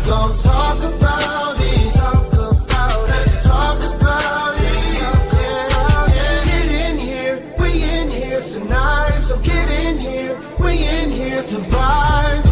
gon' talk about it. Let's talk about it. Get in here, we in here tonight. So get in here, we in here to vibe.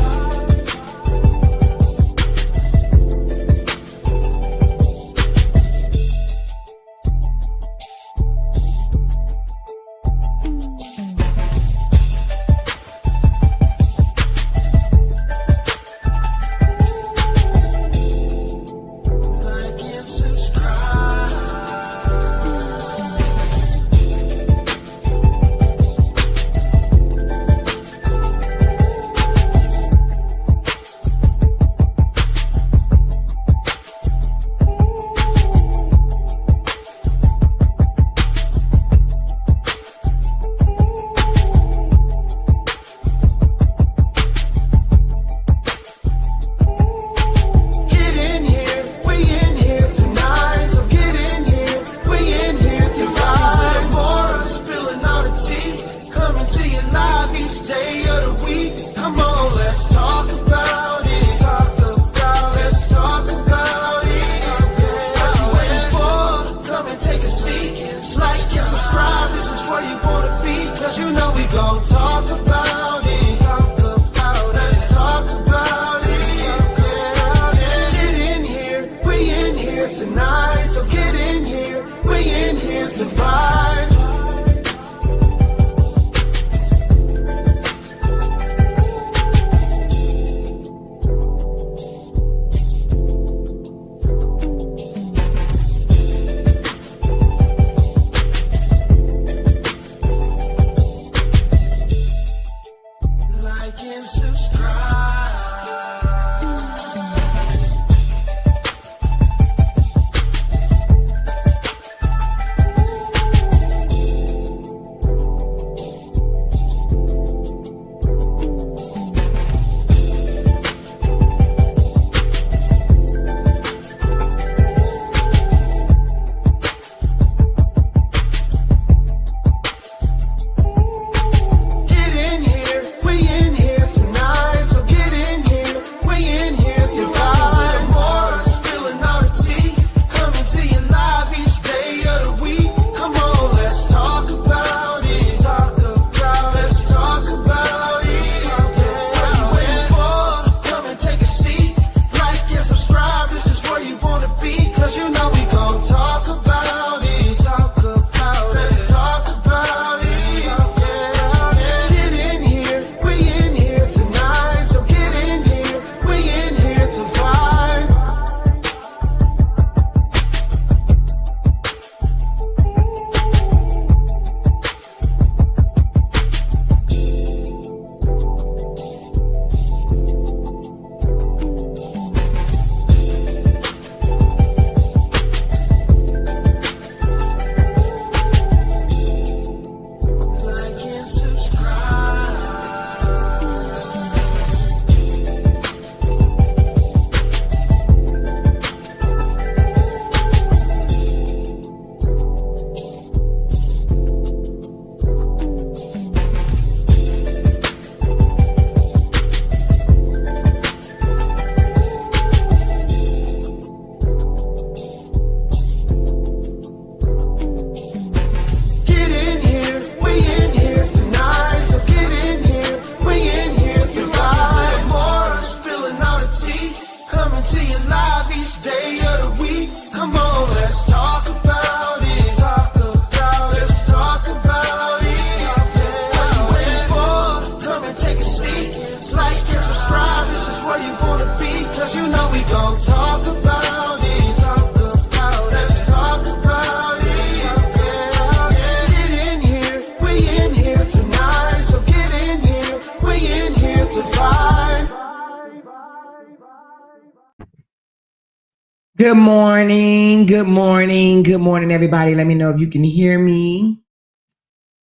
Good morning, good morning, good morning, everybody. Let me know if you can hear me.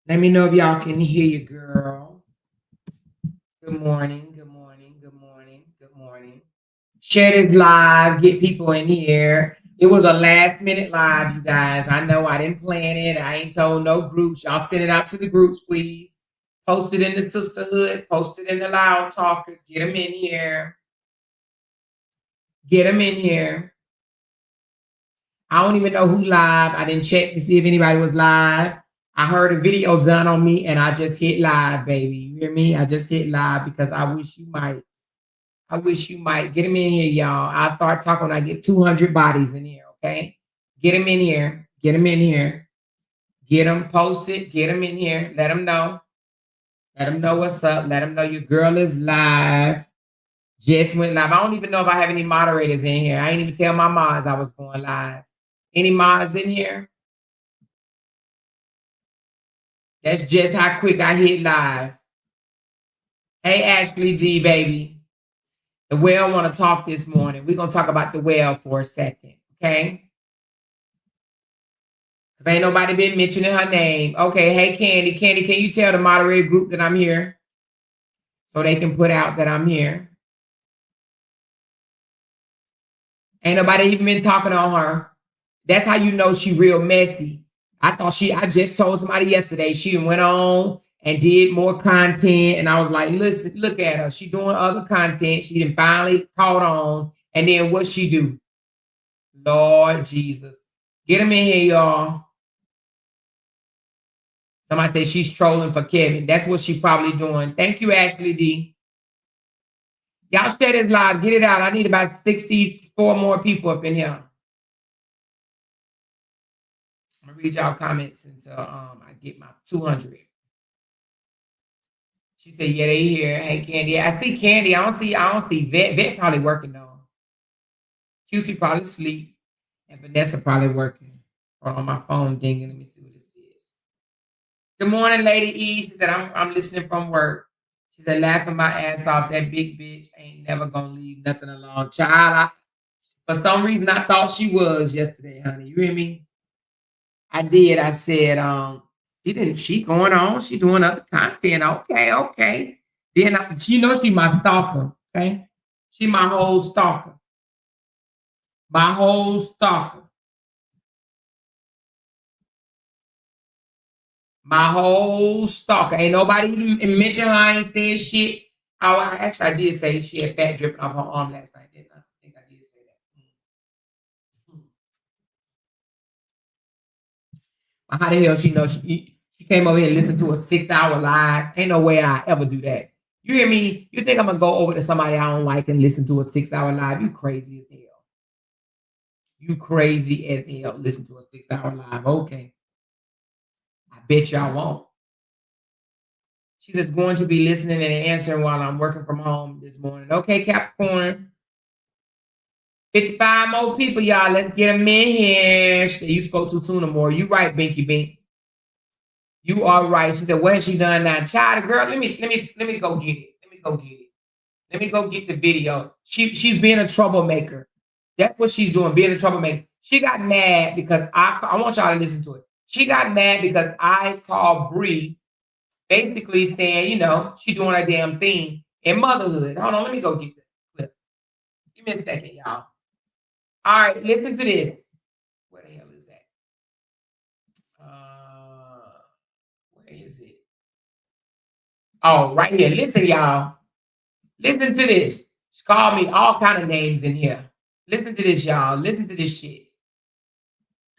Let me know if y'all can hear your girl. Good morning, good morning, good morning, good morning. Share this live, get people in here. It was a last minute live, you guys. I know I didn't plan it. I ain't told no groups. Y'all send it out to the groups, please. Post it in the sisterhood, post it in the LOUDTalkerz, get them in here. Get them in here. I don't even know who live. I didn't check to see if anybody was live. I heard a video done on me and I just hit live, baby. You hear me? I just hit live because I wish you might. I wish you might. Get them in here, y'all. I'll start talking when I get 200 bodies in here, okay? Get them in here. Get them in here. Get them posted. Get them in here. Let them know. Let them know what's up. Let them know your girl is live. Just went live. I don't even know if I have any moderators in here. I ain't even tell my mods I was going live. Any mods in here? That's just how quick I hit live. Hey, Ashley D, baby. The whale want to talk this morning. We're going to talk about the whale for a second, okay? Because ain't nobody been mentioning her name. Okay, hey, Candy. Candy, can you tell the moderator group that I'm here so they can put out that I'm here? Ain't nobody even been talking on her. That's how you know she real messy. I just told somebody yesterday she went on and did more content. And I was like, listen, look at her. She doing other content. She done finally caught on. And then what she do? Lord Jesus. Get them in here, y'all. Somebody said she's trolling for Kevin. That's what she probably doing. Thank you, Ashley D. Y'all share this live. Get it out. I need about 64 more people up in here. I'm gonna read y'all comments until I get my 200. She said, yeah, they here. Hey, Candy. I see Candy. I don't see Vet. Vet probably working though. QC probably asleep. And Vanessa probably working. Or on my phone dinging. Let me see what this is. Good morning, Lady E. She said, I'm listening from work. She said, laughing my ass off. That big bitch ain't never gonna leave nothing alone. Child, for some reason, I thought she was yesterday, honey. You hear me? I did. I said, she going on. She doing other content. Okay. Then she my stalker. Okay. She my whole stalker. My whole stalker. My whole stalker. Ain't nobody even mention her. I ain't said shit. I did say she had fat dripping off her arm last night, didn't I? I think I did say that. How the hell she know she came over here and listened to a 6-hour live? Ain't no way I ever do that. You hear me? You think I'm gonna go over to somebody I don't like and listen to a 6-hour live? You crazy as hell. You crazy as hell. Listen to a 6-hour live. Okay. I bet y'all won't. She's just going to be listening and answering while I'm working from home this morning. Okay, Capricorn. 55 more people, y'all. Let's get them in here. You spoke too soon or more. You right, Binky Bink. You are right. She said, what has she done now? Child, girl, let me go get it. Let me go get the video. She's being a troublemaker. That's what she's doing, being a troublemaker. She got mad because I want y'all to listen to it. She got mad because I called Bree, basically saying, she doing her damn thing in motherhood. Hold on, let me go get the clip. Give me a second, y'all. All right, listen to this. Where the hell is that? Where is it? Oh, right here. Listen, y'all. Listen to this. She called me all kind of names in here. Listen to this, y'all. Listen to this shit.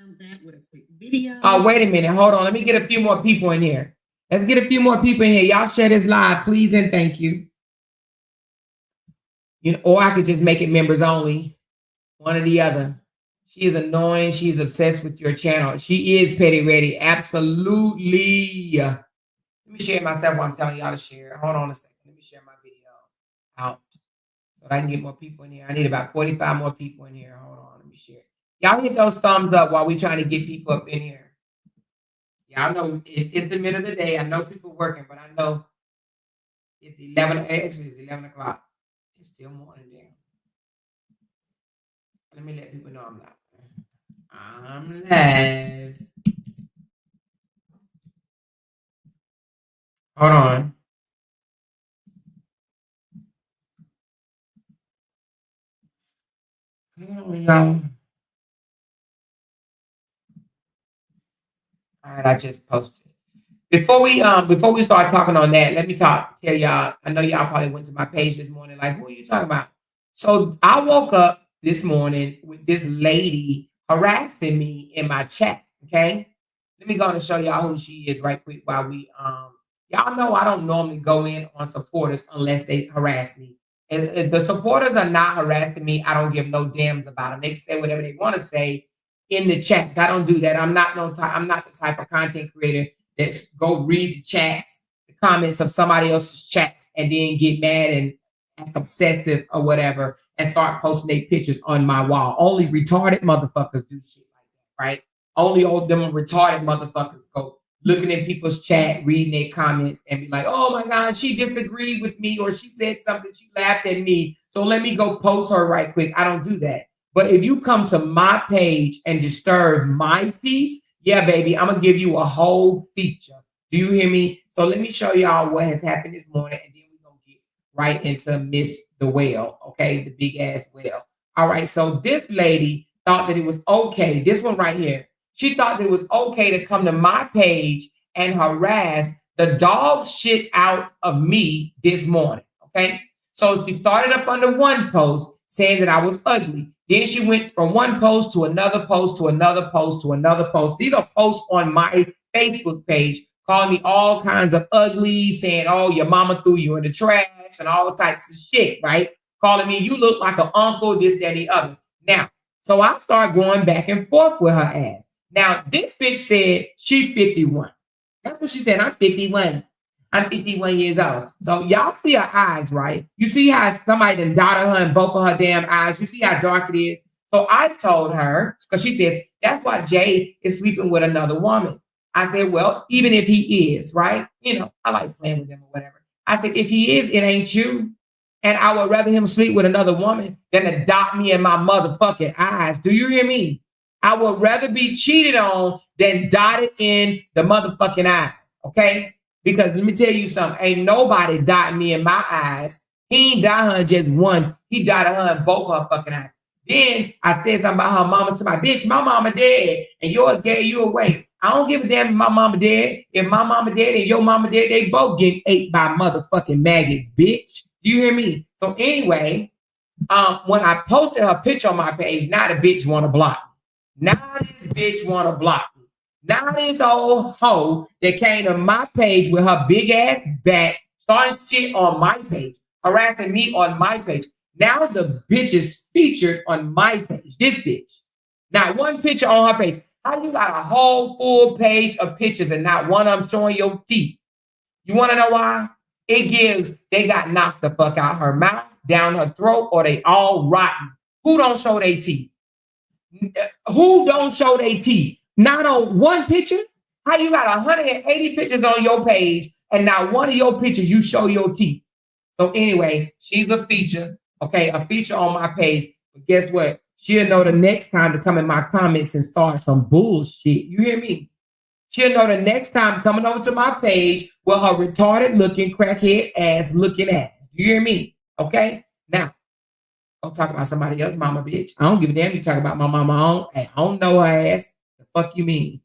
I'm back with a quick video. Oh, wait a minute. Hold on. Let me get a few more people in here. Let's get a few more people in here. Y'all share this live, please and thank you. Or I could just make it members only. One or the other. She is annoying. She is obsessed with your channel. She is petty ready. Absolutely. Let me share my stuff while I'm telling y'all to share. Hold on a second. Let me share my video out so that I can get more people in here. I need about 45 more people in here. Hold on. Let me share. Y'all hit those thumbs up while we trying to get people up in here. Y'all know it's the middle of the day. I know people working, but I know it's 11. Actually, it's 11 o'clock. It's still morning there. Let me let people know I'm live. I'm live. Hold on. Hold on, y'all. All right, I just posted. Before we start talking on that, let me tell y'all. I know y'all probably went to my page this morning, like, who are you talking about? So I woke up this morning with this lady harassing me in my chat. Okay. Let me go and show y'all who she is right quick while we y'all know I don't normally go in on supporters unless they harass me. And if the supporters are not harassing me, I don't give no damns about them. They can say whatever they want to say in the chats. I don't do that. I'm not the type of content creator that go read the chats, the comments of somebody else's chats, and then get mad and act obsessive or whatever and start posting their pictures on my wall. Only retarded motherfuckers do shit like that, right? Only all them retarded motherfuckers go looking at people's chat, reading their comments, and be like, oh my God, she disagreed with me, or she said something, she laughed at me, so let me go post her right quick. I don't do that. But if you come to my page and disturb my peace, yeah, baby, I'm going to give you a whole feature. Do you hear me? So let me show y'all what has happened this morning, and then we're going to get right into Miss the Whale, okay, the big ass whale. All right, so this lady thought that it was okay, this one right here, she thought that it was okay to come to my page and harass the dog shit out of me this morning, okay? So she started up under one post saying that I was ugly. Then she went from one post to another post to another post to another post. These are posts on my Facebook page calling me all kinds of ugly, saying, oh, your mama threw you in the trash and all types of shit, right? Calling me, you look like an uncle, this, that, and the other. Now, so I start going back and forth with her ass. Now, this bitch said she's 51. That's what she said. I'm 51. I'm 51 years old. So y'all see her eyes, right? You see how somebody done dotted her in both of her damn eyes. You see how dark it is? So I told her, because she says, that's why Jay is sleeping with another woman. I said, well, even if he is, right? You know, I like playing with him or whatever. I said, if he is, it ain't you. And I would rather him sleep with another woman than to dot me in my motherfucking eyes. Do you hear me? I would rather be cheated on than dotted in the motherfucking eyes, okay? Because let me tell you something, ain't nobody dotting me in my eyes. He ain't dot her in just one. He dotted her in both her fucking eyes. Then I said something about her mama to my bitch, my mama dead, and yours gave you away. I don't give a damn if my mama dead. If my mama dead and your mama dead, they both getting ate by motherfucking maggots, bitch. Do you hear me? So anyway, when I posted her picture on my page, now the bitch want to block me. Now this bitch want to block me. Now this old hoe that came to my page with her big ass back, starting shit on my page, harassing me on my page. Now the bitch is featured on my page. This bitch. Not one picture on her page. How you got a whole full page of pictures and not one of them showing your teeth? You want to know why? It gives they got knocked the fuck out her mouth, down her throat, or they all rotten. Who don't show their teeth? Who don't show their teeth? Not on one picture? How you got 180 pictures on your page and not one of your pictures you show your teeth? So anyway, she's a feature, okay, a feature on my page. But guess what? She'll know the next time to come in my comments and start some bullshit. You hear me? She'll know the next time coming over to my page with her retarded looking, crackhead ass looking ass. You hear me? Okay? Now, don't talk about somebody else's mama, bitch. I don't give a damn you talk about my mama. I don't know her ass. The fuck you mean?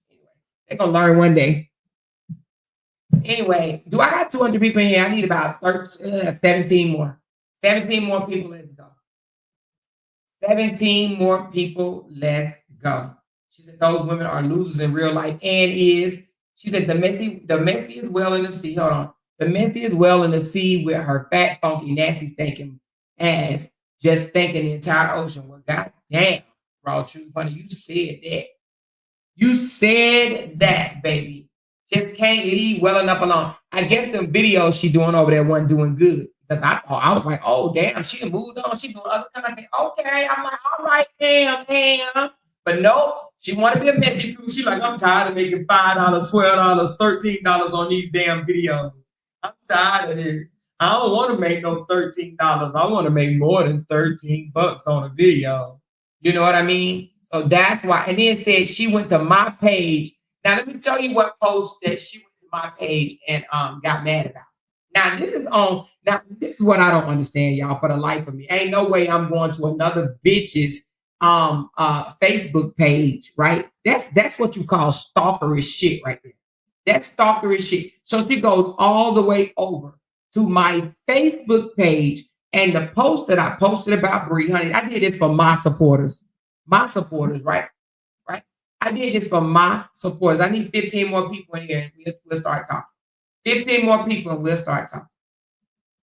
Anyway, they're going to learn one day. Anyway, do I got 200 people in here? I need about 17 more. 17 more people. Let's go. 17 more people. Let's go. She said those women are losers in real life and is. She said the messy is well in the sea. Hold on. The messy is well in the sea with her fat, funky, nasty, stinking ass just stinking the entire ocean. Well, goddamn, raw truth, honey, you said that. You said that, baby. Just can't leave well enough alone. I guess the videos she doing over there wasn't doing good. Because I was like, oh, damn, she done moved on. She doing other content. Okay, I'm like, all right, damn. But no, she want to be a messy fool. She like, I'm tired of making $5, $12, $13 on these damn videos. I'm tired of this. I don't want to make no $13. I want to make more than $13 on a video. You know what I mean? So that's why. And then said she went to my page. Now, let me tell you what post that she went to my page and got mad about. Now, this is what I don't understand, y'all, for the life of me. Ain't no way I'm going to another bitch's Facebook page, right? That's what you call stalkerish shit right there. That's stalkerish shit. So she goes all the way over to my Facebook page And the post that I posted about Bree, honey, I did this for my supporters. My supporters, right? Right? I did this for my supporters. I need 15 more people in here and we'll start talking. 15 more people and we'll start talking.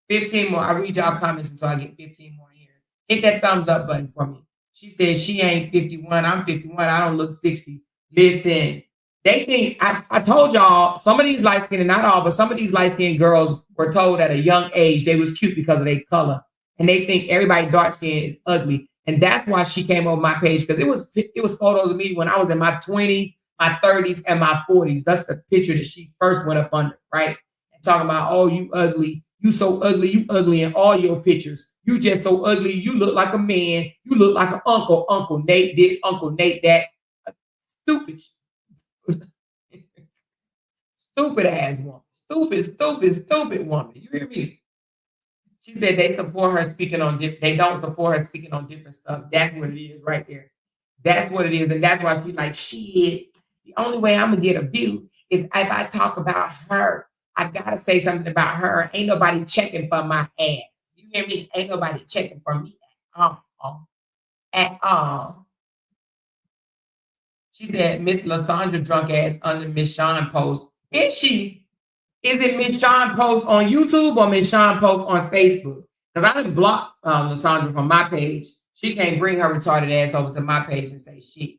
15 more. I read y'all comments until I get 15 more in here. Hit that thumbs up button for me. She says she ain't 51. I'm 51. I don't look 60. Listen, they think, I told y'all, some of these light-skinned, not all, but some of these light-skinned girls were told at a young age they was cute because of their color. And they think everybody dark-skinned is ugly. And that's why she came over my page, because it was photos of me when I was in my 20s, my 30s, and my 40s. That's the picture that she first went up under, right? And talking about, oh, you ugly. You so ugly. You ugly in all your pictures. You just so ugly. You look like a man. You look like an uncle. Uncle Nate this, Uncle Nate that. Stupid. Stupid ass woman. Stupid woman. You hear me? She said they support her speaking on they don't support her speaking on different stuff. That's what it is right there. That's what it is. And that's why she's like, shit, the only way I'm gonna get a view is if I talk about her. I gotta say something about her. Ain't nobody checking for my ass. You hear me? Ain't nobody checking for me at all. At all. She said, Miss Lasandra drunk ass under Miss Sean post. Is she? Is it Miss Sean post on YouTube or Miss Sean post on Facebook? Because I didn't block Lasandra from my page. She can't bring her retarded ass over to my page and say shit.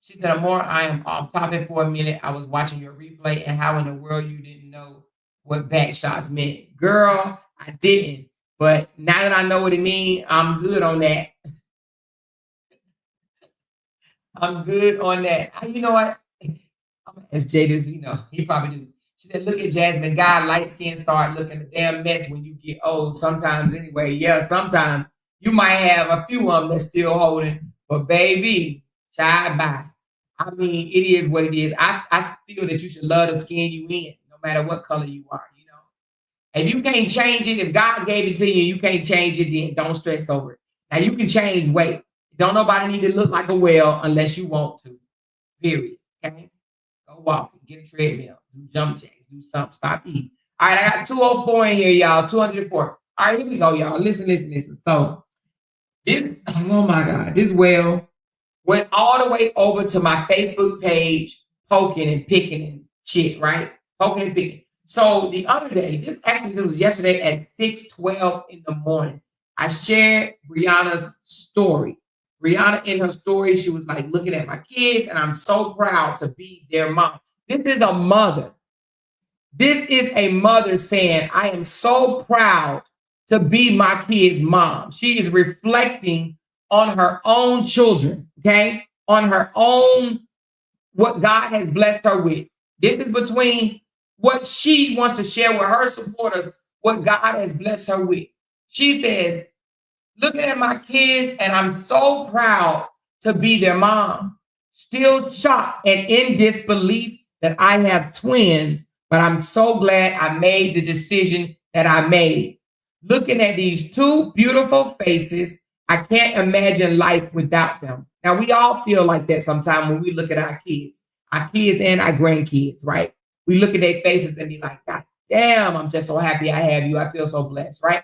She said, Amor, I am off topic for a minute. I was watching your replay and how in the world you didn't know what back shots meant. Girl, I didn't. But now that I know what it means, I'm good on that. I'm good on that. You know what? As Jay does, he probably do. She said, look at Jasmine. God, light skin start looking a damn mess when you get old. Sometimes anyway. Yeah, sometimes you might have a few of them that's still holding. But baby, child, bye. I mean, it is what it is. I feel that you should love the skin you in, no matter what color you are, If you can't change it, if God gave it to you and you can't change it, then don't stress over it. Now, you can change weight. Don't nobody need to look like a whale unless you want to, period, okay? Go walk, get a treadmill, do jump jacks, do something, stop eating. All right, I got 204 in here, y'all, 204. All right, here we go, y'all. Listen. So, oh my God, this whale went all the way over to my Facebook page, poking and picking and shit, right? Poking and picking. So the other day, this was yesterday at 6:12 in the morning. I shared Brianna's story. Brianna, in her story, she was like looking at my kids, and I'm so proud to be their mom. This is a mother. This is a mother saying, I am so proud to be my kid's mom. She is reflecting on her own children, okay? On her own, what God has blessed her with. This is between what she wants to share with her supporters, what God has blessed her with. She says, looking at my kids, and I'm so proud to be their mom. Still shocked and in disbelief that I have twins, but I'm so glad I made the decision that I made. Looking at these two beautiful faces, I can't imagine life without them. Now, we all feel like that sometimes when we look at our kids and our grandkids, right? We look at their faces and be like, God damn, I'm just so happy I have you. I feel so blessed, right?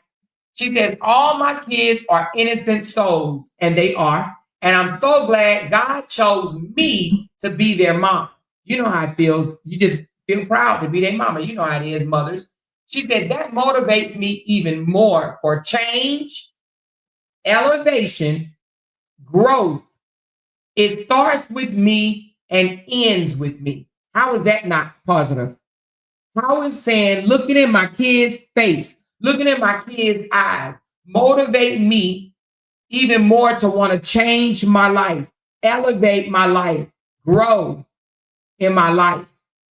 She says, all my kids are innocent souls, and they are. And I'm so glad God chose me to be their mom. You know how it feels. You just feel proud to be their mama. You know how it is, mothers. She said, that motivates me even more for change, elevation, growth. It starts with me and ends with me. How is that not positive? How is saying, looking at my kid's face, looking at my kids' eyes, motivate me even more to want to change my life, elevate my life, grow in my life?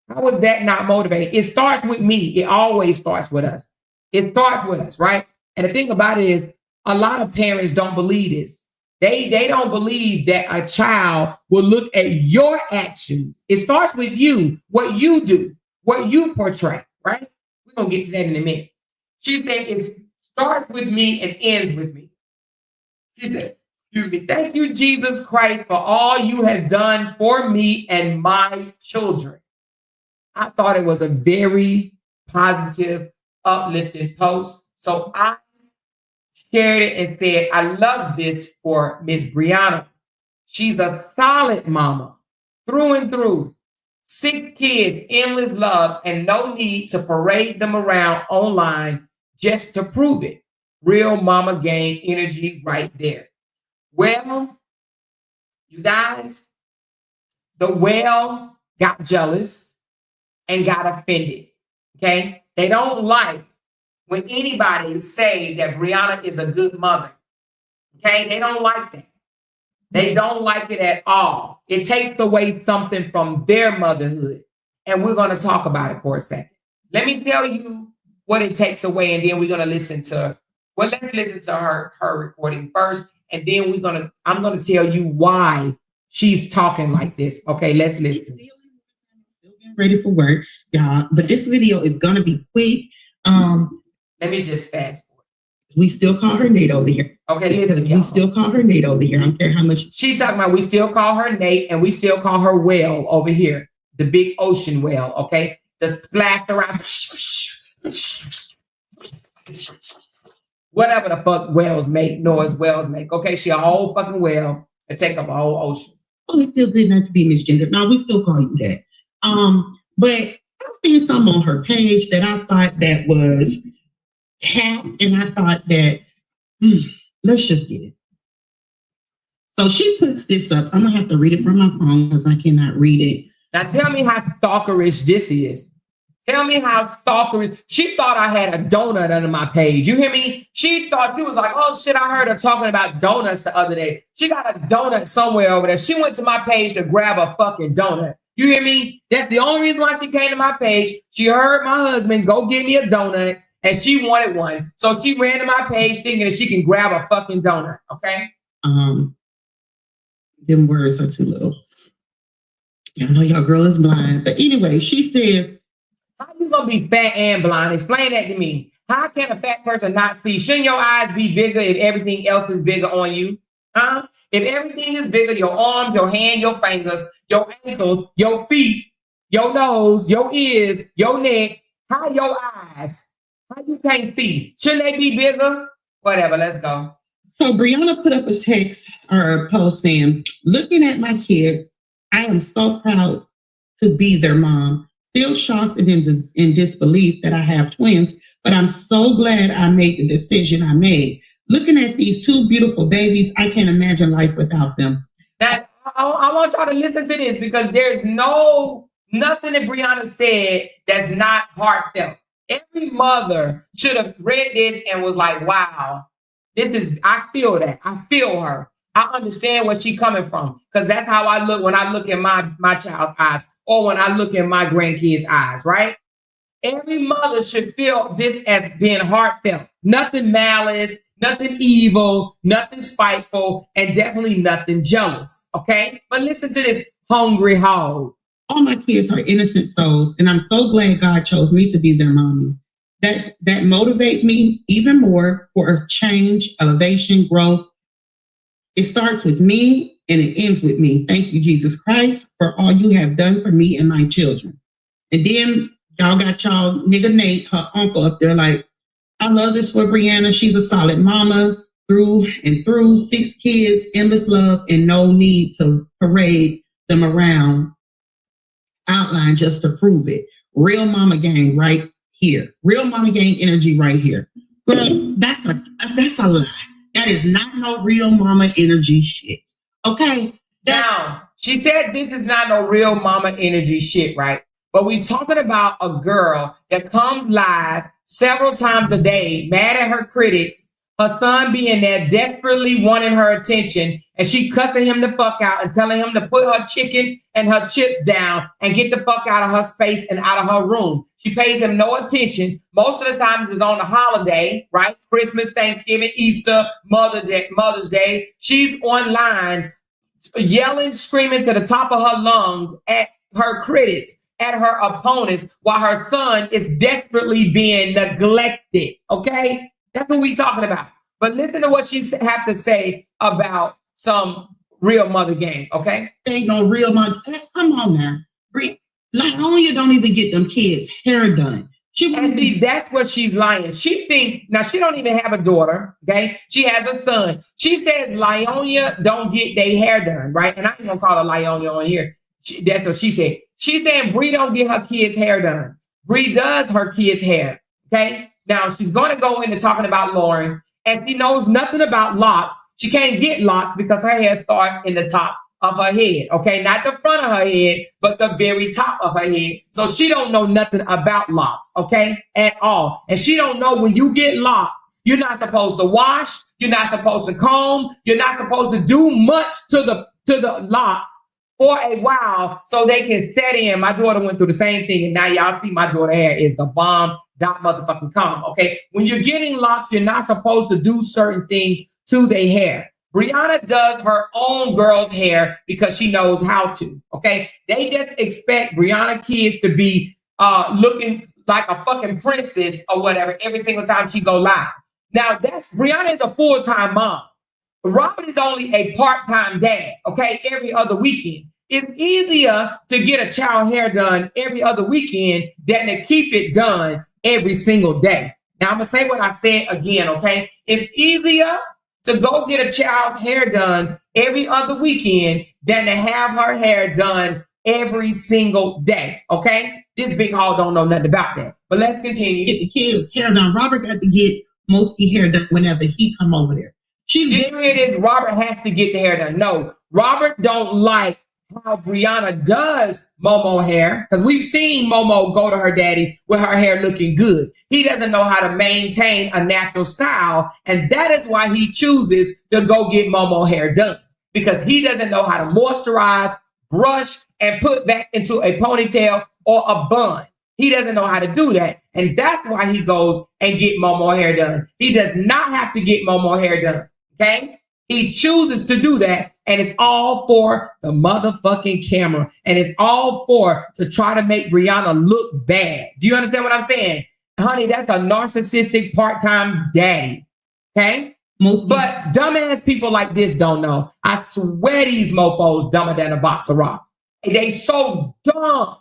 How is that not motivating? It starts with me. It always starts with us. It starts with us, right? And the thing about it is, a lot of parents don't believe this. They don't believe that a child will look at your actions. It starts with you, what you do, what you portray, right? We're going to get to that in a minute. She said, it starts with me and ends with me. She said, excuse me, thank you, Jesus Christ, for all you have done for me and my children. I thought it was a very positive, uplifting post. So I shared it and said, I love this for Miss Brianna. She's a solid mama through and through. 6 kids, endless love, and no need to parade them around online just to prove it. Real mama gang energy right there. Well, you guys, the well got jealous and got offended. Okay? They don't like when anybody say that Brianna is a good mother. Okay? They don't like that. They don't like it at all. It takes away something from their motherhood. And we're going to talk about it for a second. Let me tell you what it takes away, and then we're going to listen to, well, let's listen to her recording first, and then I'm going to tell you why she's talking like this. Okay, let's listen. Still getting ready for work, y'all. But this video is going to be quick. Let me just fast forward. We still call her Nate over here. Okay, listen, we still call her Nate over here. I don't care how much. She talking about we still call her Nate, and we still call her whale over here. The big ocean whale, okay? The splash around. Whatever the fuck whales make, whales make. Okay, she a whole fucking whale and take up a whole ocean. Oh, it still didn't have to be misgendered. No, we still call you that. But I seen something on her page that I thought that was cat, and I thought that let's just get it. So she puts this up. I'm gonna have to read it from my phone because I cannot read it. Now tell me how stalkerish this is. Tell me how stalkerish. She thought I had a donut under my page. You hear me? She thought, she was like, oh shit, I heard her talking about donuts the other day. She got a donut somewhere over there. She went to my page to grab a fucking donut. You hear me? That's the only reason why she came to my page. She heard my husband go get me a donut and she wanted one. So she ran to my page thinking that she can grab a fucking donut. Okay? Them words are too little. I know your girl is blind. But anyway, she says, how you gonna be fat and blind? Explain that to me. How can a fat person not see? Shouldn't your eyes be bigger if everything else is bigger on you? Huh? If everything is bigger, your arms, your hand, your fingers, your ankles, your feet, your nose, your ears, your neck, how your eyes? How you can't see? Shouldn't they be bigger? Whatever, let's go. So Brianna put up a text or a post saying, looking at my kids, I am so proud to be their mom. Still shocked and in disbelief that I have twins, but I'm so glad I made the decision I made. Looking at these 2 beautiful babies, I can't imagine life without them. That I want y'all to listen to this because there's nothing that Brianna said that's not heartfelt. Every mother should have read this and was like, wow, I feel that. I feel her. I understand where she's coming from because that's how I look when I look in my child's eyes or when I look in my grandkids' eyes, right? Every mother should feel this as being heartfelt. Nothing malice, nothing evil, nothing spiteful, and definitely nothing jealous, okay? But listen to this hungry hog. All my kids are innocent souls, and I'm so glad God chose me to be their mommy. That motivates me even more for change, elevation, growth. It starts with me and it ends with me. Thank you, Jesus Christ, for all you have done for me and my children. And then y'all got y'all nigga Nate, her uncle, up there like, I love this for Brianna. She's a solid mama through and through. 6 kids, endless love, and no need to parade them around outline just to prove it. Real mama gang right here. Real mama gang energy right here. Girl, that's a lie. That is not no real mama energy shit. Okay? Now, she said this is not no real mama energy shit, right? But we talking about a girl that comes live several times a day, mad at her critics, her son being there desperately wanting her attention, and she cussing him the fuck out and telling him to put her chicken and her chips down and get the fuck out of her space and out of her room. She pays him no attention. Most of the time it's on the holiday, right? Christmas, Thanksgiving, Easter, Mother's Day. She's online yelling, screaming to the top of her lungs at her critics, at her opponents, while her son is desperately being neglected, okay? That's what we talking about. But listen to what she have to say about some real mother gang, okay? Ain't no real mother. Come on now. Not only you don't even get them kids hair done, And see, that's what she's lying. She think now she don't even have a daughter, okay? She has a son. She says Lyonia don't get their hair done, right? And I ain't gonna call her Lyonia on here. That's what she said. She's saying Bree don't get her kids' hair done. Bree does her kids' hair, okay? Now she's gonna go into talking about Lauren, and she knows nothing about locks. She can't get locks because her hair starts in the top of her head, okay? Not the front of her head, but the very top of her head. So she don't know nothing about locks, okay? At all. And she don't know when you get locks, you're not supposed to wash, you're not supposed to comb, you're not supposed to do much to the lock for a while so they can set in. My daughter went through the same thing, and now y'all see my daughter hair is the bomb motherfucking calm, okay? When you're getting locks, you're not supposed to do certain things to their hair. Brianna does her own girl's hair because she knows how to, okay? They just expect Brianna kids to be looking like a fucking princess or whatever every single time she go live. Now, Brianna is a full-time mom. Robert is only a part-time dad, okay, every other weekend. It's easier to get a child hair done every other weekend than to keep it done every single day. Now, I'm going to say what I said again, okay? It's easier to go get a child's hair done every other weekend than to have her hair done every single day, okay? This big hall don't know nothing about that. But let's continue. Get the kids' hair done. Robert got to get Mosky hair done whenever he come over there. Did you hear this? Robert has to get the hair done. No, Robert don't like how Brianna does Momo hair, because we've seen Momo go to her daddy with her hair looking good. He doesn't know how to maintain a natural style, and that is why he chooses to go get Momo hair done, because he doesn't know how to moisturize, brush, and put back into a ponytail or a bun. He doesn't know how to do that, and that's why he goes and get Momo hair done. He does not have to get Momo hair done, okay? He chooses to do that, and it's all for the motherfucking camera, and it's all to try to make Brianna look bad. Do you understand what I'm saying? Honey, that's a narcissistic part-time daddy, okay? But dumbass people like this don't know. I swear these mofos dumber than a box of rocks. They so dumb.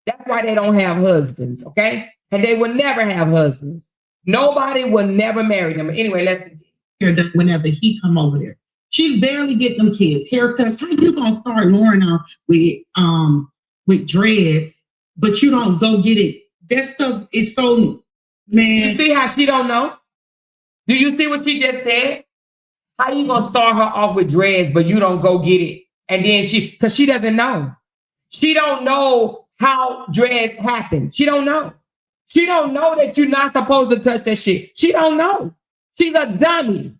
That's why they don't have husbands, okay? And they will never have husbands. Nobody will never marry them. Anyway, let's continue. Whenever he come over there, she barely get them kids haircuts. How you gonna start Lauren off with dreads, but you don't go get it? That stuff is so, man. You see how she don't know? Do you see what she just said? How you gonna start her off with dreads, but you don't go get it? And then because she doesn't know. She don't know how dreads happen. She don't know. She don't know that you're not supposed to touch that shit. She don't know. She's a dummy.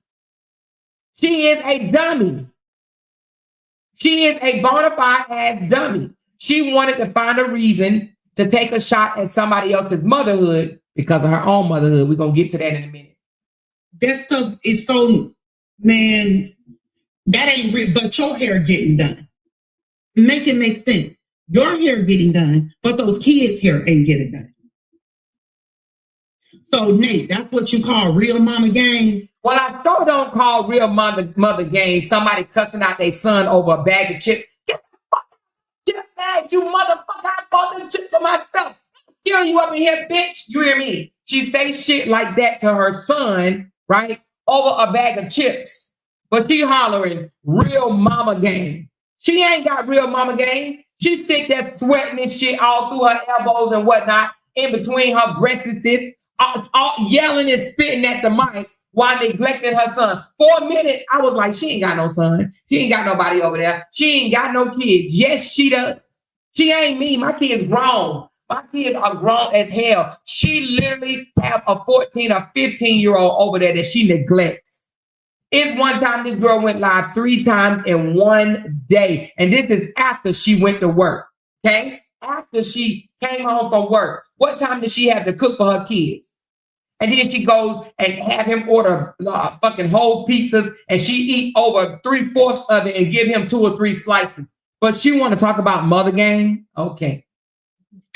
She is a dummy. She is a bona fide ass dummy. She wanted to find a reason to take a shot at somebody else's motherhood because of her own motherhood. We're going to get to that in a minute. That stuff is so, man, that ain't real, but your hair getting done. Make it make sense. Your hair getting done, but those kids' hair ain't getting done. So, Nate, that's what you call real mama game? Well, I sure don't call real mother game somebody cussing out their son over a bag of chips. Get the fucking chip bag, you motherfucker. I bought them chips for myself. Kill you up in here, bitch. You hear me? She say shit like that to her son, right? Over a bag of chips. But she hollering real mama game. She ain't got real mama game. She sit there sweating and shit all through her elbows and whatnot, in between her breasts, all yelling and spitting at the mic while neglecting her son. For a minute, I was like, she ain't got no son. She ain't got nobody over there. She ain't got no kids. Yes, she does. She ain't me. My kids grown. My kids are grown as hell. She literally have a 14 or 15-year-old over there that she neglects. It's one time this girl went live 3 times in one day. And this is after she went to work, okay? After she came home from work. What time did she have to cook for her kids? And then she goes and have him order fucking whole pizzas, and she eat over 3/4 of it and give him 2 or 3 slices. But she want to talk about mother game? Okay.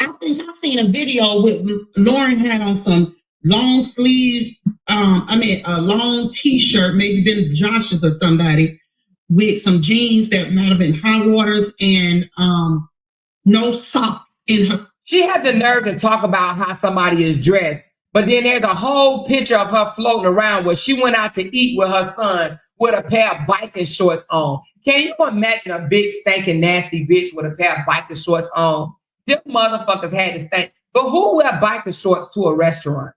I think I seen a video with Lauren had on some long sleeve, a long t-shirt, maybe been Josh's or somebody, with some jeans that might have been high waters and no socks in her. She had the nerve to talk about how somebody is dressed, but then there's a whole picture of her floating around where she went out to eat with her son with a pair of biker shorts on. Can you imagine a big, stinking, nasty bitch with a pair of biker shorts on? Them motherfuckers had to stink. But who wear biker shorts to a restaurant?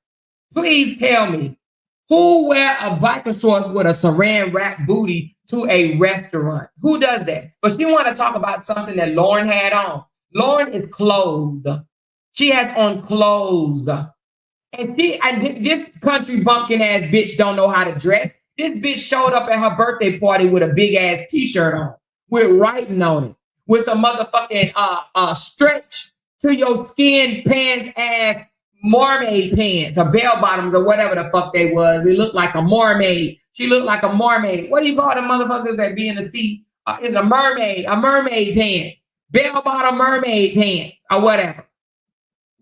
Please tell me. Who wear a biker shorts with a saran wrap booty to a restaurant? Who does that? But she want to talk about something that Lauren had on. Lauren is clothed. She has on clothes. And this country bumpkin ass bitch don't know how to dress. This bitch showed up at her birthday party with a big ass t-shirt on, with writing on it, with some motherfucking stretch to your skin pants ass mermaid pants or bell bottoms or whatever the fuck they was. It looked like a mermaid. She looked like a mermaid. What do you call the motherfuckers that be in the sea? Is a mermaid pants, bell bottom mermaid pants or whatever.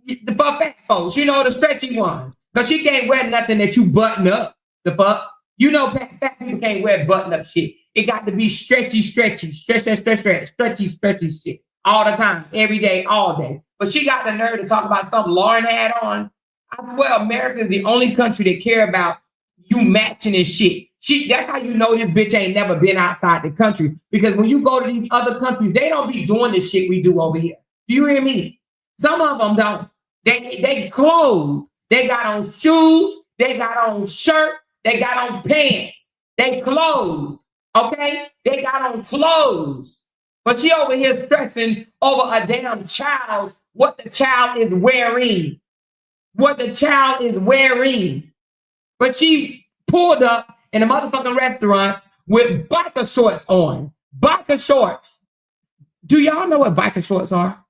The fuck fat folks, you know, the stretchy ones. Because she can't wear nothing that you button up. The fuck? You know, fat people can't wear button up shit. It got to be stretchy, stretchy shit. All the time, every day, all day. But she got the nerve to talk about something Lauren had on. I swear America is the only country that care about you matching this shit. That's how you know this bitch ain't never been outside the country. Because when you go to these other countries, they don't be doing this shit we do over here. Do you hear me? Some of them don't. They clothed. They got on shoes. They got on shirt. They got on pants. They clothed. Okay? They got on clothes. But she over here stressing over a damn child's, what the child is wearing. What the child is wearing. But she pulled up in a motherfucking restaurant with biker shorts on. Biker shorts. Do y'all know what biker shorts are?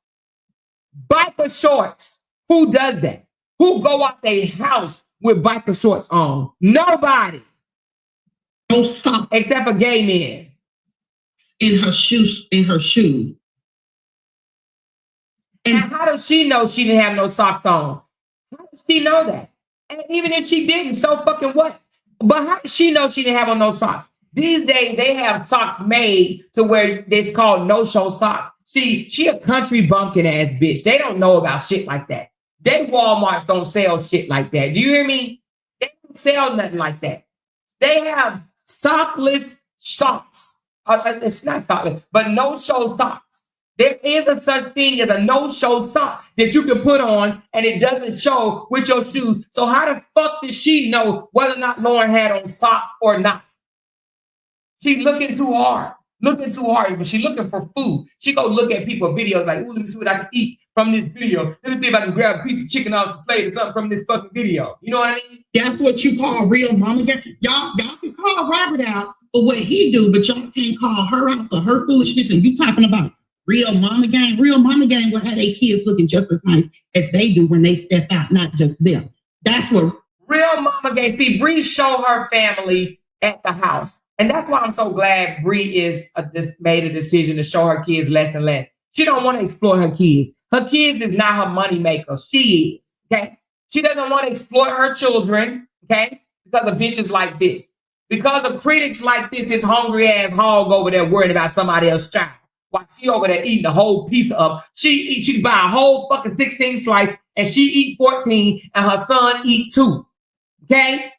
Biker shorts. Who does that? Who go out their house with biker shorts on? Nobody. No socks. Except for gay men. In her shoes. And how does she know she didn't have no socks on? How does she know that? And even if she didn't, so fucking what? But how does she know she didn't have on no socks? These days, they have socks made to where it's called no-show socks. See, she a country bumpkin ass bitch. They don't know about shit like that. They Walmarts don't sell shit like that. Do you hear me? They don't sell nothing like that. They have sockless socks. It's not sockless, but no-show socks. There is a such thing as a no-show sock that you can put on and it doesn't show with your shoes. So how the fuck does she know whether or not Lauren had on socks or not? She looking too hard. But she looking for food. She go look at people's videos like, ooh, let me see what I can eat from this video. Let me see if I can grab a piece of chicken off the plate or something from this fucking video. You know what I mean? That's what you call real mama game. Y'all can call Robert out for what he do, but y'all can't call her out for her foolishness. And you talking about real mama game. Real mama game will have their kids looking just as nice as they do when they step out, not just them. That's what real mama game. See, Bree showed her family at the house. And that's why I'm so glad Bree made a decision to show her kids less and less. She don't want to exploit her kids. Her kids is not her money maker. She is, okay? She doesn't want to exploit her children, okay? Because of bitches like this. Because of critics like this hungry ass hog over there worrying about somebody else's child. While she over there eating the whole piece up. She buy a whole fucking 16 slice and she eat 14 and her son eat 2, okay?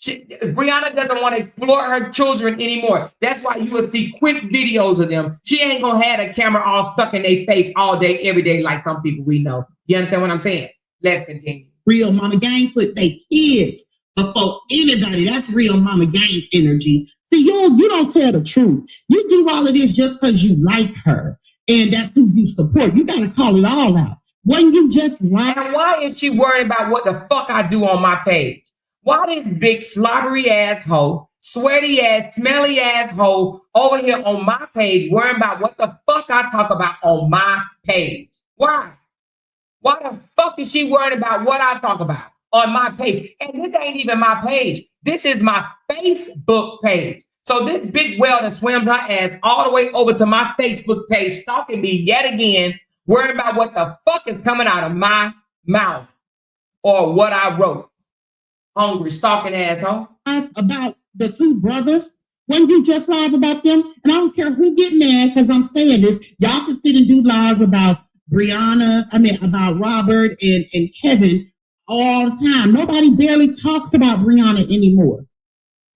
Brianna doesn't want to exploit her children anymore. That's why you will see quick videos of them. She ain't gonna have the camera all stuck in their face all day, every day, like some people we know. You understand what I'm saying? Let's continue. Real mama gang put their kids before anybody. That's real mama gang energy. See, you don't tell the truth. You do all of this just because you like her, and that's who you support. You gotta call it all out. When you just like. And why is she worried about what the fuck I do on my page? Why this big slobbery ass hoe, sweaty ass, smelly ass hoe over here on my page worrying about what the fuck I talk about on my page? Why? Why the fuck is she worried about what I talk about on my page? And this ain't even my page. This is my Facebook page. So this big whale that swims her ass all the way over to my Facebook page, stalking me yet again, worrying about what the fuck is coming out of my mouth or what I wrote. Hungry, stalking asshole. About the two brothers, when you just live about them, and I don't care who get mad because I'm saying this, y'all can sit and do lives about about Robert and Kevin all the time. Nobody barely talks about Brianna anymore.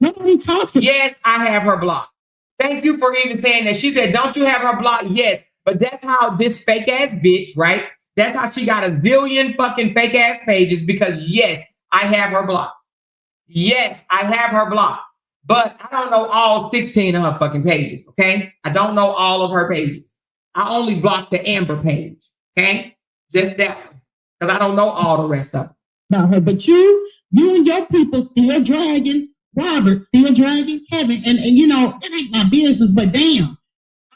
Nobody talks. Yes, I have her blocked. Thank you for even saying that. She said, don't you have her blocked? Yes. But that's how this fake ass bitch, right? That's how she got a zillion fucking fake ass pages because yes, I have her blocked. Yes, I have her blocked. But I don't know all 16 of her fucking pages, okay? I don't know all of her pages. I only blocked the Amber page, okay? Just that one. Because I don't know all the rest of it. About her, but you and your people still dragging Robert, still dragging Kevin, and you know, that ain't my business, but damn.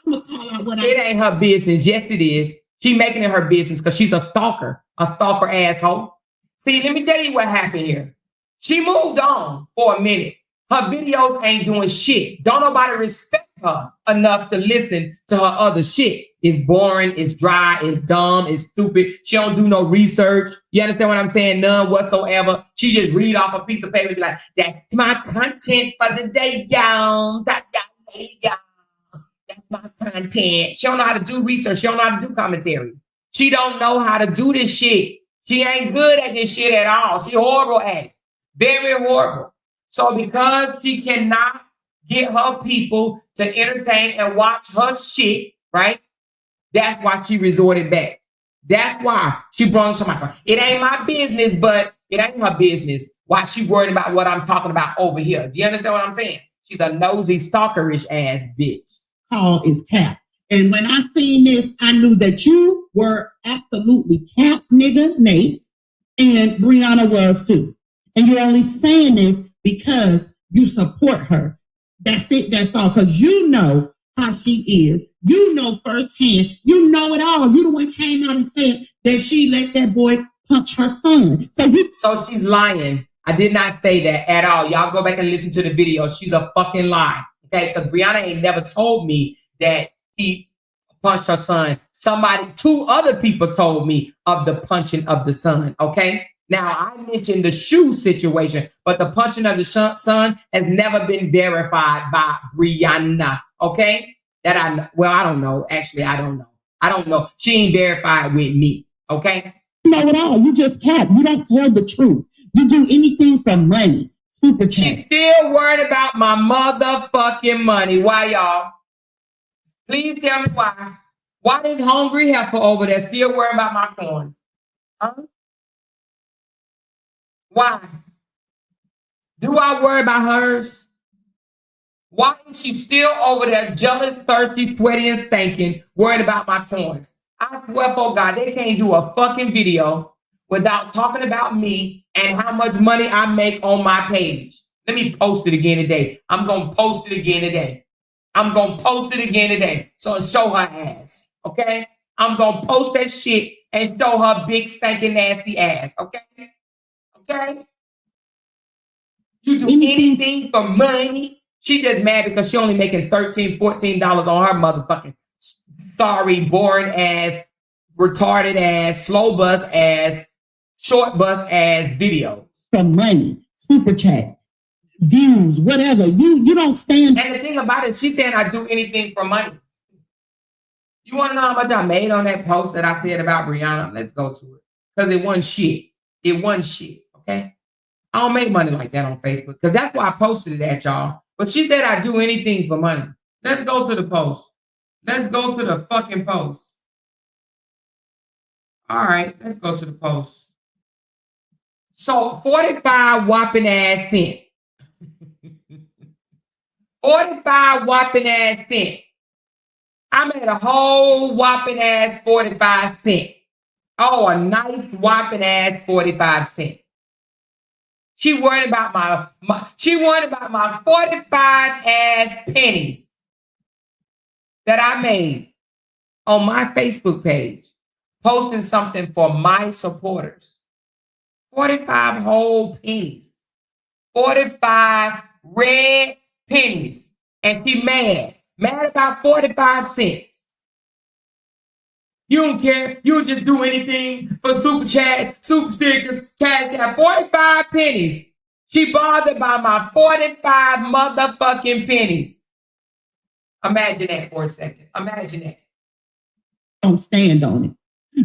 I'm gonna call out what it ain't her business. Yes, it is. She making it her business because she's a stalker asshole. See, let me tell you what happened here. She moved on for a minute. Her videos ain't doing shit. Don't nobody respect her enough to listen to her other shit. It's boring, it's dry, it's dumb, it's stupid. She don't do no research. You understand what I'm saying? None whatsoever. She just read off a piece of paper and be like, that's my content for the day, y'all. That's my content. She don't know how to do research. She don't know how to do commentary. She don't know how to do this shit. She ain't good at this shit at all. She horrible at it. Very horrible. So because she cannot get her people to entertain and watch her shit, right? That's why she resorted back. That's why she brought to my son. It ain't my business, but it ain't her business. Why she worried about what I'm talking about over here? Do you understand what I'm saying? She's a nosy, stalkerish ass bitch. Call is cap. And when I seen this, I knew that you were absolutely cap, nigga, Nate, and Brianna was too. And you're only saying this because you support her. That's it. That's all. Because you know how she is. You know firsthand. You know it all. You the one came out and said that she let that boy punch her son. So she's lying. I did not say that at all. Y'all go back and listen to the video. She's a fucking lie. Okay? Because Brianna ain't never told me that he punched her son. Two other people told me of the punching of the son. Okay? Now, I mentioned the shoe situation, but the punching of the son has never been verified by Brianna, okay? I don't know. Actually, I don't know. I don't know. She ain't verified with me, okay? You know it all. You just cap. You don't tell the truth. You do anything for money. Super chat. She's still worried about my motherfucking money. Why, y'all? Please tell me why. Why this hungry heifer over there still worried about my coins? Huh? Why? Do I worry about hers? Why is she still over there jealous, thirsty, sweaty, and stinking, worried about my coins? I swear for God, they can't do a fucking video without talking about me and how much money I make on my page. Let me post it again today. I'm going to post it again today. I'm going to post it again today. So show her ass, okay? I'm going to post that shit and show her big, stinking, nasty ass, okay? Okay? You do anything for money. She just mad because she only making $13, $14 on her motherfucking sorry, boring ass, retarded ass, slow bus ass, short bus ass videos. For money, super chats, views, whatever. You don't stand. And the thing about it, she's saying I do anything for money. You want to know how much I made on that post that I said about Brianna? Let's go to it. Because it wasn't shit. It wasn't shit, okay? I don't make money like that on Facebook because that's why I posted it at y'all. But she said I do anything for money. Let's go to the post. Let's go to the fucking post. All right, let's go to the post. So 45 whopping ass cent. 45 whopping ass cent. I made a whole whopping ass 45 cent. Oh, a nice whopping ass 45 cent. She worried about my 45 ass pennies that I made on my Facebook page, posting something for my supporters. 45 whole pennies. 45 red pennies. And she mad. Mad about 45 cents. You don't care. You don't just do anything for super chats, super stickers, cash out. 45 pennies. She bothered by my 45 motherfucking pennies. Imagine that for a second. Imagine that. Don't stand on it.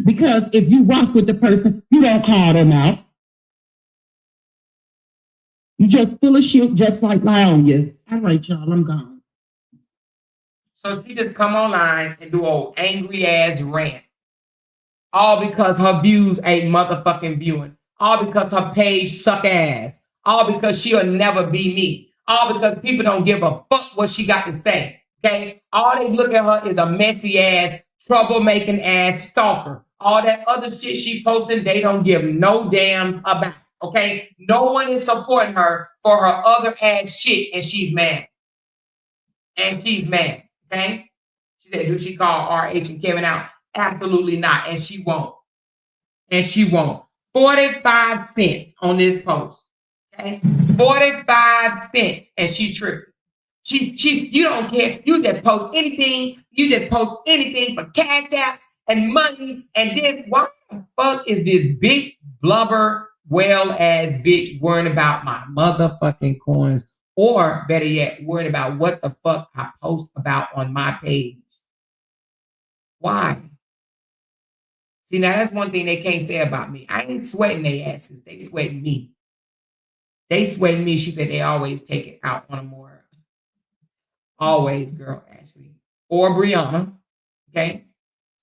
Because if you rock with the person, you don't call them out. You just full of shit, just like lie on you. All right, y'all, I'm gone. So she just come online and do an angry ass rant. All because her views ain't motherfucking viewing. All because her page suck ass. All because she'll never be me. All because people don't give a fuck what she got to say. Okay? All they look at her is a messy ass, troublemaking ass stalker. All that other shit she posting, they don't give no damns about. Okay? No one is supporting her for her other ass shit, and she's mad. And she's mad. Okay? She said, do she call RH and Kevin out? Absolutely not. And she won't. And she won't. 45 cents on this post. Okay? 45 cents. And she tripping. You don't care. You just post anything. You just post anything for cash apps and money and this. Why the fuck is this big blubber whale ass bitch worrying about my motherfucking coins? Or better yet, worrying about what the fuck I post about on my page? Why? See, now that's one thing they can't say about me. I ain't sweating their asses. They sweating me. They sweating me. She said they always take it out on a more. Always, girl, Ashley. Or Brianna. Okay?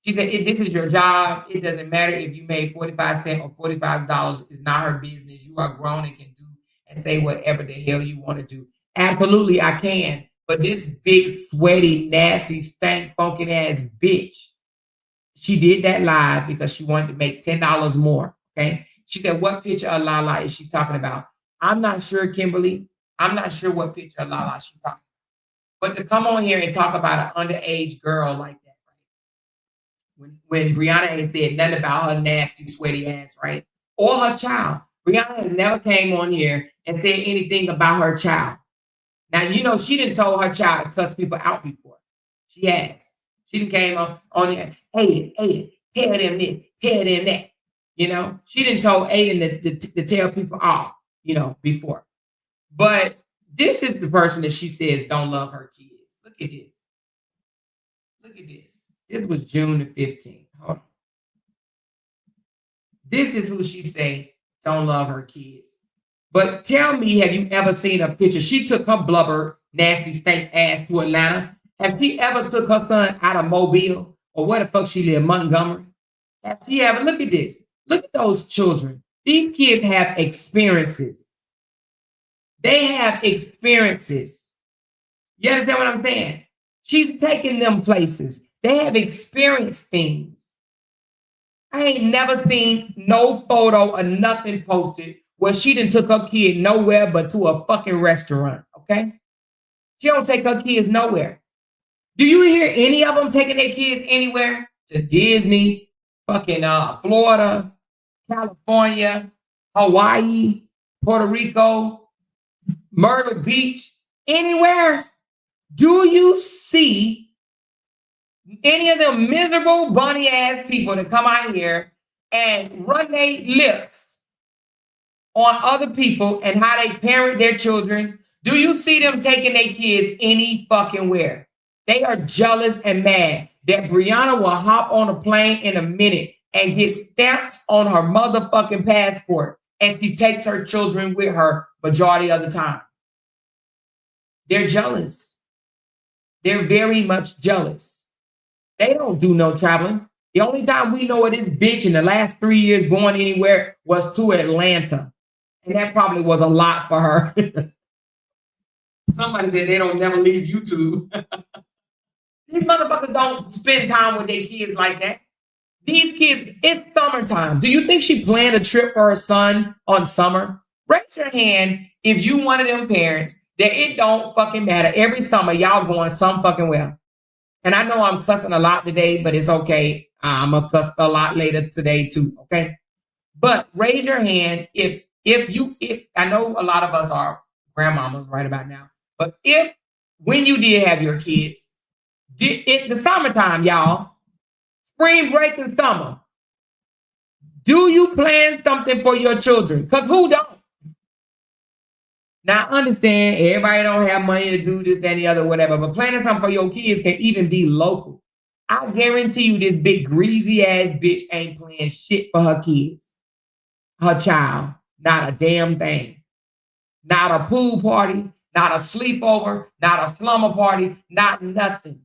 She said, this is your job. It doesn't matter if you made 45 cents or $45. It's not her business. You are grown and can do and say whatever the hell you want to do. Absolutely, I can. But this big, sweaty, nasty, stank, funky ass bitch, she did that live because she wanted to make $10 more. Okay. She said, what picture of Lala is she talking about? I'm not sure, Kimberly. I'm not sure what picture of Lala she's talking about. But to come on here and talk about an underage girl like that, right? When Brianna ain't said nothing about her nasty, sweaty ass, right? Or her child. Brianna has never came on here and said anything about her child. Now, you know, she didn't told her child to cuss people out before. She has. She didn't came on there, Aiden, tell them this, tell them that. You know, she didn't told Aiden to tell people off, you know, before. But this is the person that she says don't love her kids. Look at this. Look at this. This was June the 15th. Hold on. This is who she say don't love her kids. But tell me, have you ever seen a picture? She took her blubber, nasty, stank ass to Atlanta. Have she ever took her son out of Mobile or where the fuck she live, Montgomery? Have she ever? Look at this. Look at those children. These kids have experiences. They have experiences. You understand what I'm saying? She's taking them places. They have experienced things. I ain't never seen no photo or nothing posted where she done took her kid nowhere but to a fucking restaurant, okay? She don't take her kids nowhere. Do you hear any of them taking their kids anywhere? To Disney, fucking Florida, California, Hawaii, Puerto Rico, Myrtle Beach, anywhere? Do you see any of them miserable bunny ass people that come out here and run their lips on other people and how they parent their children? Do you see them taking their kids any fucking where? They are jealous and mad that Brianna will hop on a plane in a minute and get stamps on her motherfucking passport, and she takes her children with her majority of the time. They're jealous. They're very much jealous. They don't do no traveling. The only time we know of this bitch in the last 3 years going anywhere was to Atlanta. And that probably was a lot for her. Somebody said they don't never leave YouTube. These motherfuckers don't spend time with their kids like that. These kids, it's summertime. Do you think she planned a trip for her son on summer? Raise your hand if you one of them parents that it don't fucking matter. Every summer, y'all going some fucking well. And I know I'm cussing a lot today, but it's okay. I'm going to cuss a lot later today too, okay? But raise your hand if I know a lot of us are grandmamas right about now, but when you did have your kids, the summertime, y'all, spring break and summer, do you plan something for your children? Because who don't? Now, I understand everybody don't have money to do this, that, and the other, whatever, but planning something for your kids can even be local. I guarantee you this big greasy ass bitch ain't playing shit for her kids, her child. Not a damn thing. Not a pool party, not a sleepover, not a slumber party, not nothing.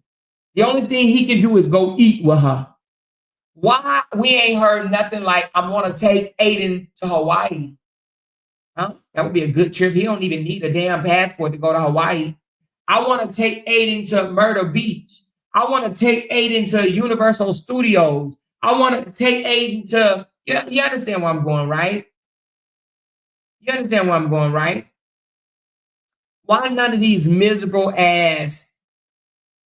The only thing he can do is go eat with her. Why we ain't heard nothing like, I'm gonna take Aiden to Hawaii? Huh? That would be a good trip. He don't even need a damn passport to go to Hawaii. I want to take Aiden to Myrtle Beach. I want to take Aiden to Universal Studios. I want to take Aiden to, you understand where I'm going, right? You understand where I'm going, right? Why none of these miserable ass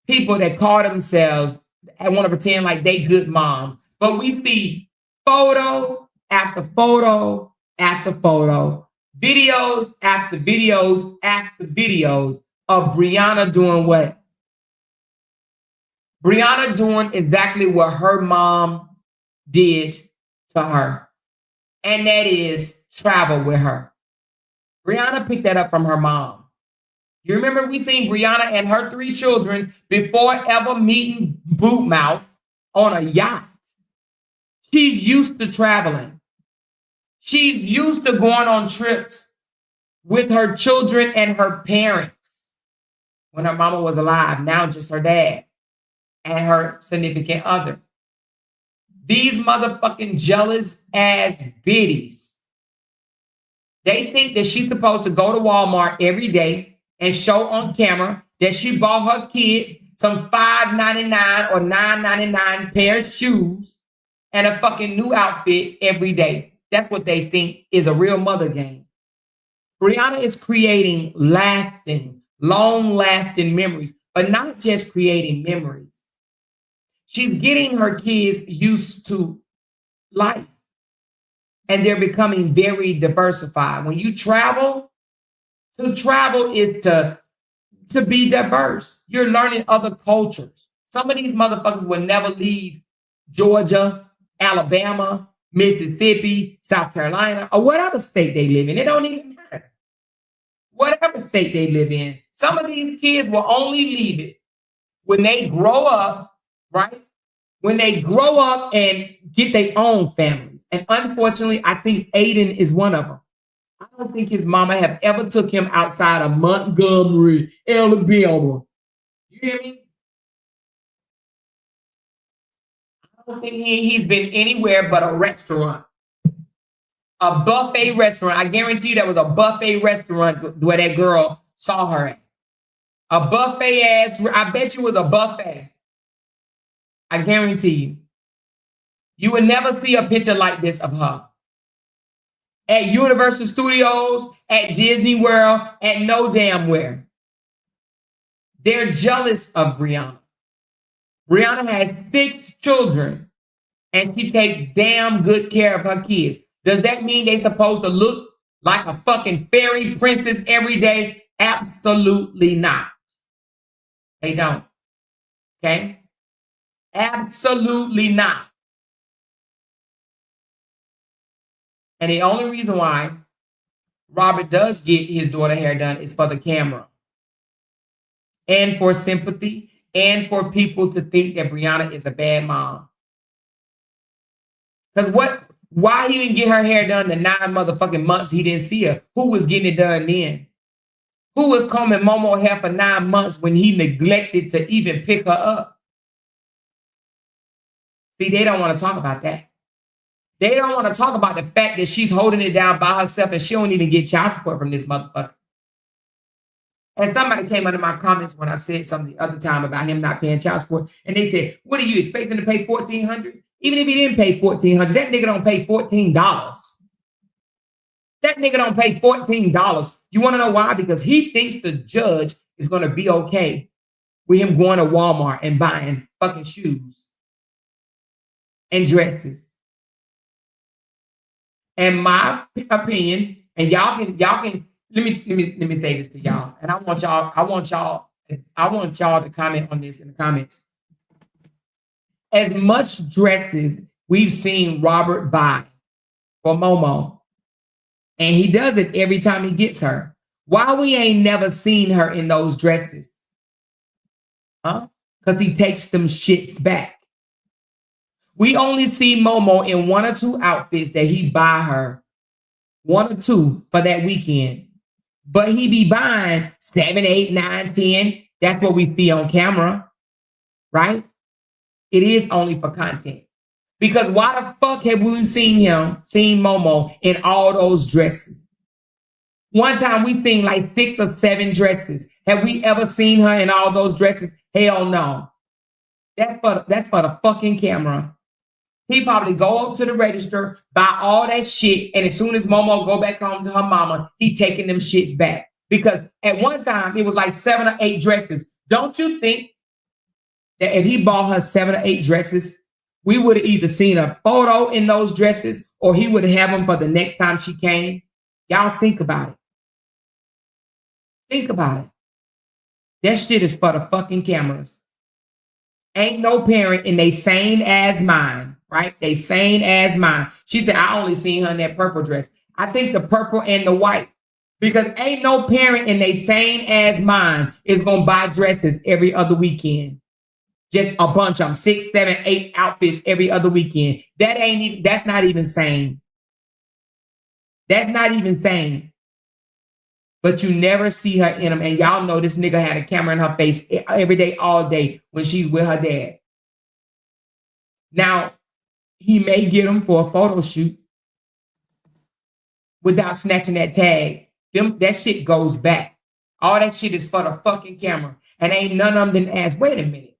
people that call themselves and want to pretend like they good moms, but we see photo after photo after photo, videos after videos after videos of Brianna doing what? Brianna doing exactly what her mom did to her, and that is travel with her. Brianna picked that up from her mom. You remember we seen Brianna and her 3 children before ever meeting Bootmouth on a yacht. She's used to traveling. She's used to going on trips with her children and her parents when her mama was alive, now just her dad and her significant other. These motherfucking jealous ass biddies, they think that she's supposed to go to Walmart every day and show on camera that she bought her kids some $5.99 or $9.99 pair of shoes and a fucking new outfit every day. That's what they think is a real mother game. Brianna is creating lasting, long-lasting memories, but not just creating memories. She's getting her kids used to life, and they're becoming very diversified. When you travel, to travel is to be diverse. You're learning other cultures. Some of these motherfuckers will never leave Georgia, Alabama, Mississippi, South Carolina, or whatever state they live in. It don't even matter. Whatever state they live in. Some of these kids will only leave it when they grow up, right? When they grow up and get their own families. And unfortunately, I think Aiden is one of them. I don't think his mama have ever took him outside of Montgomery, Alabama. You hear me? I don't think he's been anywhere but a restaurant. A buffet restaurant. I guarantee you there was a buffet restaurant where that girl saw her at. A buffet ass, I bet you it was a buffet. I guarantee you. You would never see a picture like this of her. At Universal Studios, at Disney World, at no damn where. They're jealous of Brianna. Brianna has 6 children, and she takes damn good care of her kids. Does that mean they're supposed to look like a fucking fairy princess every day? Absolutely not. They don't. Okay? Absolutely not. And the only reason why Robert does get his daughter hair done is for the camera. And for sympathy. And for people to think that Brianna is a bad mom. Because why he didn't get her hair done the 9 motherfucking months he didn't see her? Who was getting it done then? Who was combing Momo hair for 9 months when he neglected to even pick her up? See, they don't want to talk about that. They don't want to talk about the fact that she's holding it down by herself and she don't even get child support from this motherfucker. And somebody came under my comments when I said something the other time about him not paying child support. And they said, what are you expecting to pay $1,400? Even if he didn't pay $1,400, that nigga don't pay $14. That nigga don't pay $14. You want to know why? Because he thinks the judge is going to be okay with him going to Walmart and buying fucking shoes and dresses. And my opinion, and y'all can let me say this to y'all. And I want y'all to comment on this in the comments. As much dresses we've seen Robert buy for Momo, and he does it every time he gets her. Why we ain't never seen her in those dresses? Huh? because he takes them shits back. We only see Momo in 1 or 2 outfits that he buy her, 1 or 2 for that weekend. But he be buying 7, 8, 9, 10. That's what we see on camera, right? It is only for content. Because why the fuck have we seen Momo in all those dresses? One time we seen like 6 or 7 dresses. Have we ever seen her in all those dresses? Hell no. That's for the fucking camera. He probably go up to the register, buy all that shit, and as soon as Momo go back home to her mama, he taking them shits back. Because at one time, it was like 7 or 8 dresses. Don't you think that if he bought her 7 or 8 dresses, we would have either seen a photo in those dresses or he would have them for the next time she came? Y'all think about it. Think about it. That shit is for the fucking cameras. Ain't no parent in they sane ass mind, right? They sane ass mind. She said, I only seen her in that purple dress. I think the purple and the white. Because ain't no parent in they sane ass mind is going to buy dresses every other weekend. Just a bunch of them, 6, 7, 8 outfits every other weekend. That's not even sane. That's not even sane. But you never see her in them. And y'all know this nigga had a camera in her face every day, all day when she's with her dad. Now, he may get them for a photo shoot without snatching that tag. That shit goes back. All that shit is for the fucking camera. And ain't none of them didn't ask, wait a minute.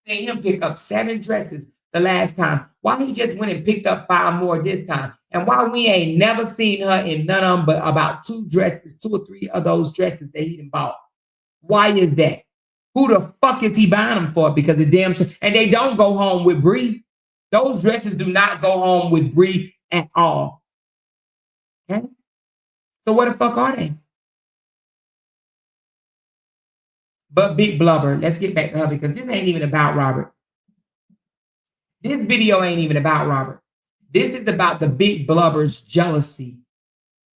Seen him pick up 7 dresses the last time. Why he just went and picked up 5 more this time? And why we ain't never seen her in none of them but about 2 dresses, 2 or 3 of those dresses that he done bought? Why is that? Who the fuck is he buying them for? Because the damn shit. And they don't go home with Bree. Those dresses do not go home with Bree at all. Okay? So what the fuck are they? But Big Blubber, let's get back to her because this ain't even about Robert. This video ain't even about Robert. This is about the Big Blubber's jealousy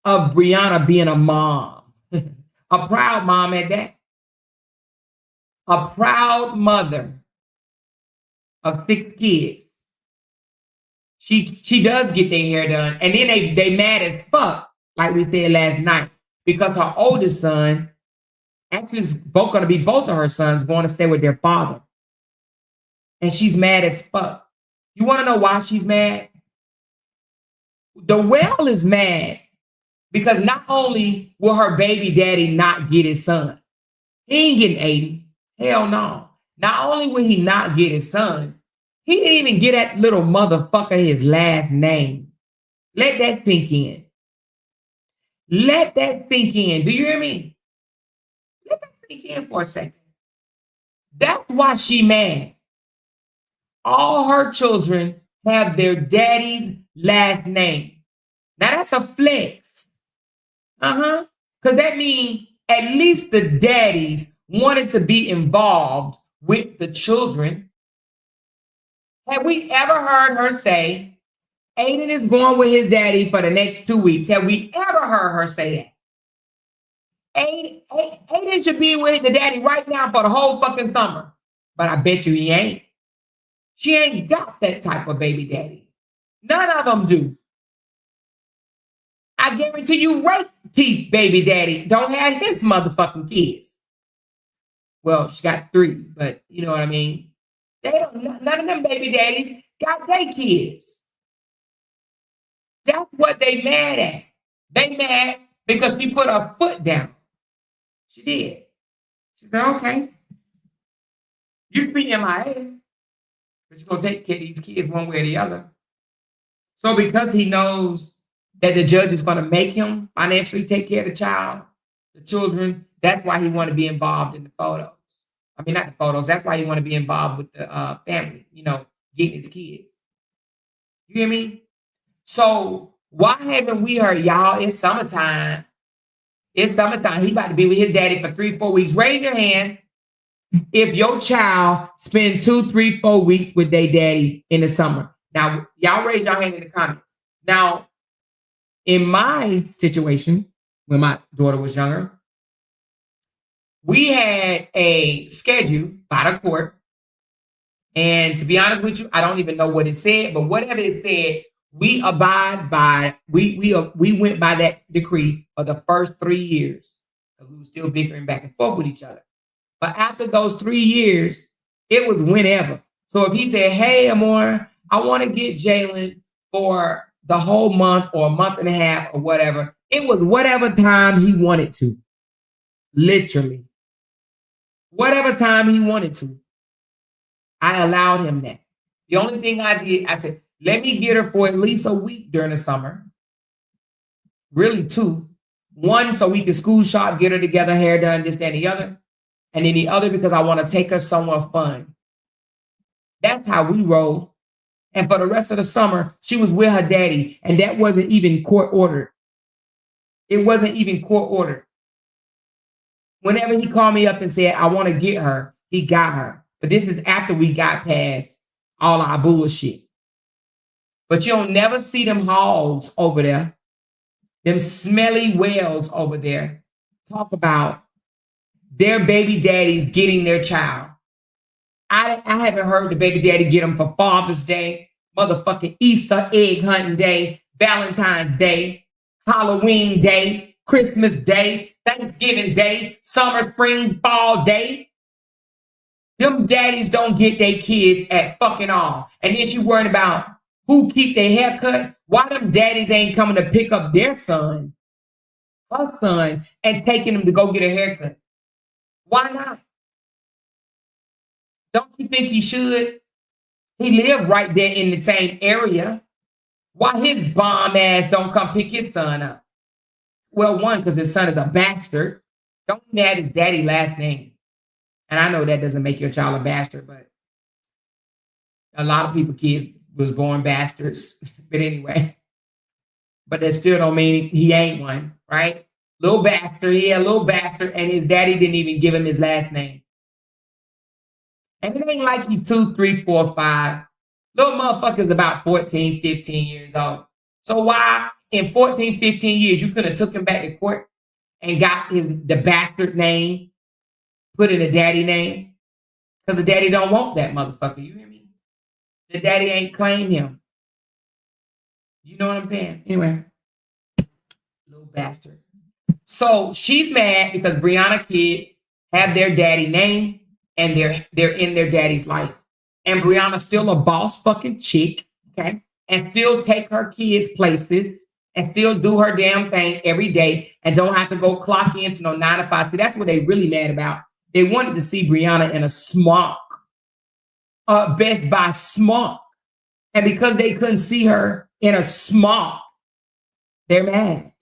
of Brianna being a mom. A proud mom at that. A proud mother of 6 kids. She does get their hair done. And then they mad as fuck, like we said last night, because her oldest son, actually it's both going to be both of her sons going to stay with their father. And she's mad as fuck. You want to know why she's mad? The well is mad because not only will her baby daddy not get his son, he ain't getting Aiden. Hell no. Not only will he not get his son, he didn't even get that little motherfucker his last name. Let that sink in. Let that sink in. Do you hear me? Let that sink in for a second. That's why she mad. All her children have their daddy's last name. Now that's a flex. Because that means at least the daddies wanted to be involved with the children. Have we ever heard her say, Aiden is going with his daddy for the next 2 weeks? Have we ever heard her say that? Aiden should be with the daddy right now for the whole fucking summer. But I bet you he ain't. She ain't got that type of baby daddy. None of them do. I guarantee you, rape teeth baby daddy don't have his motherfucking kids. Well, she got 3, but you know what I mean? None of them baby daddies got their kids. That's what they mad at. They mad because she put her foot down. She did. She said, okay, you can be MIA, but you're going to take care of these kids one way or the other. So because he knows that the judge is going to make him financially take care of the child, the children, that's why he want to be involved in the photos. I mean, not the photos. That's why he want to be involved with the family, getting his kids. You hear me? So why haven't we heard, y'all, it's summertime. It's summertime. He about to be with his daddy for 3-4 weeks. Raise your hand if your child spend 2, 3, 4 weeks with their daddy in the summer. Now, y'all raise your hand in the comments. Now, in my situation, when my daughter was younger, we had a schedule by the court And to be honest with you, I don't even know what it said, but whatever it said, we abide by, we went by that decree for the first 3 years because we were still bickering back and forth with each other. But after those 3 years, it was whenever. So if he said, hey, Amor, I want to get Jalen for the whole month or a month and a half or whatever, it was whatever time he wanted to. Literally. Whatever time he wanted to. I allowed him that. The only thing I did, I said, let me get her for at least a week during the summer. Really 2. 1, so we can school shop, get her together, hair done, this, that, and the other. And then the other because I want to take her somewhere fun. That's how we roll. And for the rest of the summer, she was with her daddy. And that wasn't even court ordered. It wasn't even court ordered. Whenever he called me up and said, I want to get her, he got her. But this is after we got past all our bullshit. But you don't never see them hogs over there, them smelly whales over there, talk about their baby daddies getting their child. I haven't heard the baby daddy get them for Father's Day, motherfucking Easter egg hunting day, Valentine's Day, Halloween Day, Christmas Day, Thanksgiving Day, summer, spring, fall day. Them daddies don't get their kids at fucking all. And then she worried about who keep their hair cut. Why them daddies ain't coming to pick up their son, her son, and taking them to go get a haircut? Why not? Don't you think he should? He lived right there in the same area. Why his bomb ass don't come pick his son up? Well, 1, because his son is a bastard. Don't even have his daddy last name. And I know that doesn't make your child a bastard, but a lot of people, kids was born bastards. But anyway, but that still don't mean he ain't one, right? Little bastard, yeah, little bastard. And his daddy didn't even give him his last name. And it ain't like he 2, 3, 4, 5. Little motherfucker's about 14, 15 years old. So why in 14, 15 years you could have took him back to court and got the bastard name, put in a daddy name? Because the daddy don't want that motherfucker. You hear me? The daddy ain't claim him. You know what I'm saying? Anyway, little bastard. So she's mad because Brianna kids have their daddy name and they're in their daddy's life. And Brianna's still a boss fucking chick, okay? And still take her kids places and still do her damn thing every day and don't have to go clock into no 9 to 5. See, that's what they really mad about. They wanted to see Brianna in a smock, Best Buy smock. And because they couldn't see her in a smock, they're mad.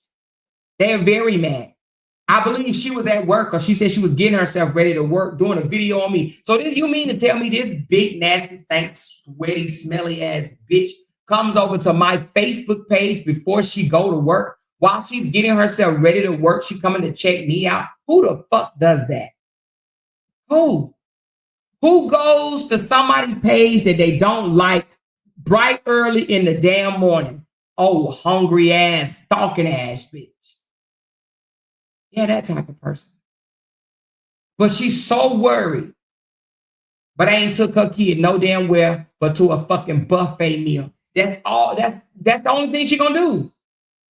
They're very mad. I believe she was at work, or she said she was getting herself ready to work, doing a video on me. So then you mean to tell me this big, nasty, stank, sweaty, smelly ass bitch comes over to my Facebook page before she go to work? While she's getting herself ready to work, she coming to check me out? Who the fuck does that? Who? Who goes to somebody's page that they don't like bright early in the damn morning? Oh, hungry ass, stalking ass bitch. Yeah, that type of person. But she's so worried. But I ain't took her kid no damn where but to a fucking buffet meal. That's all. That's the only thing she gonna do.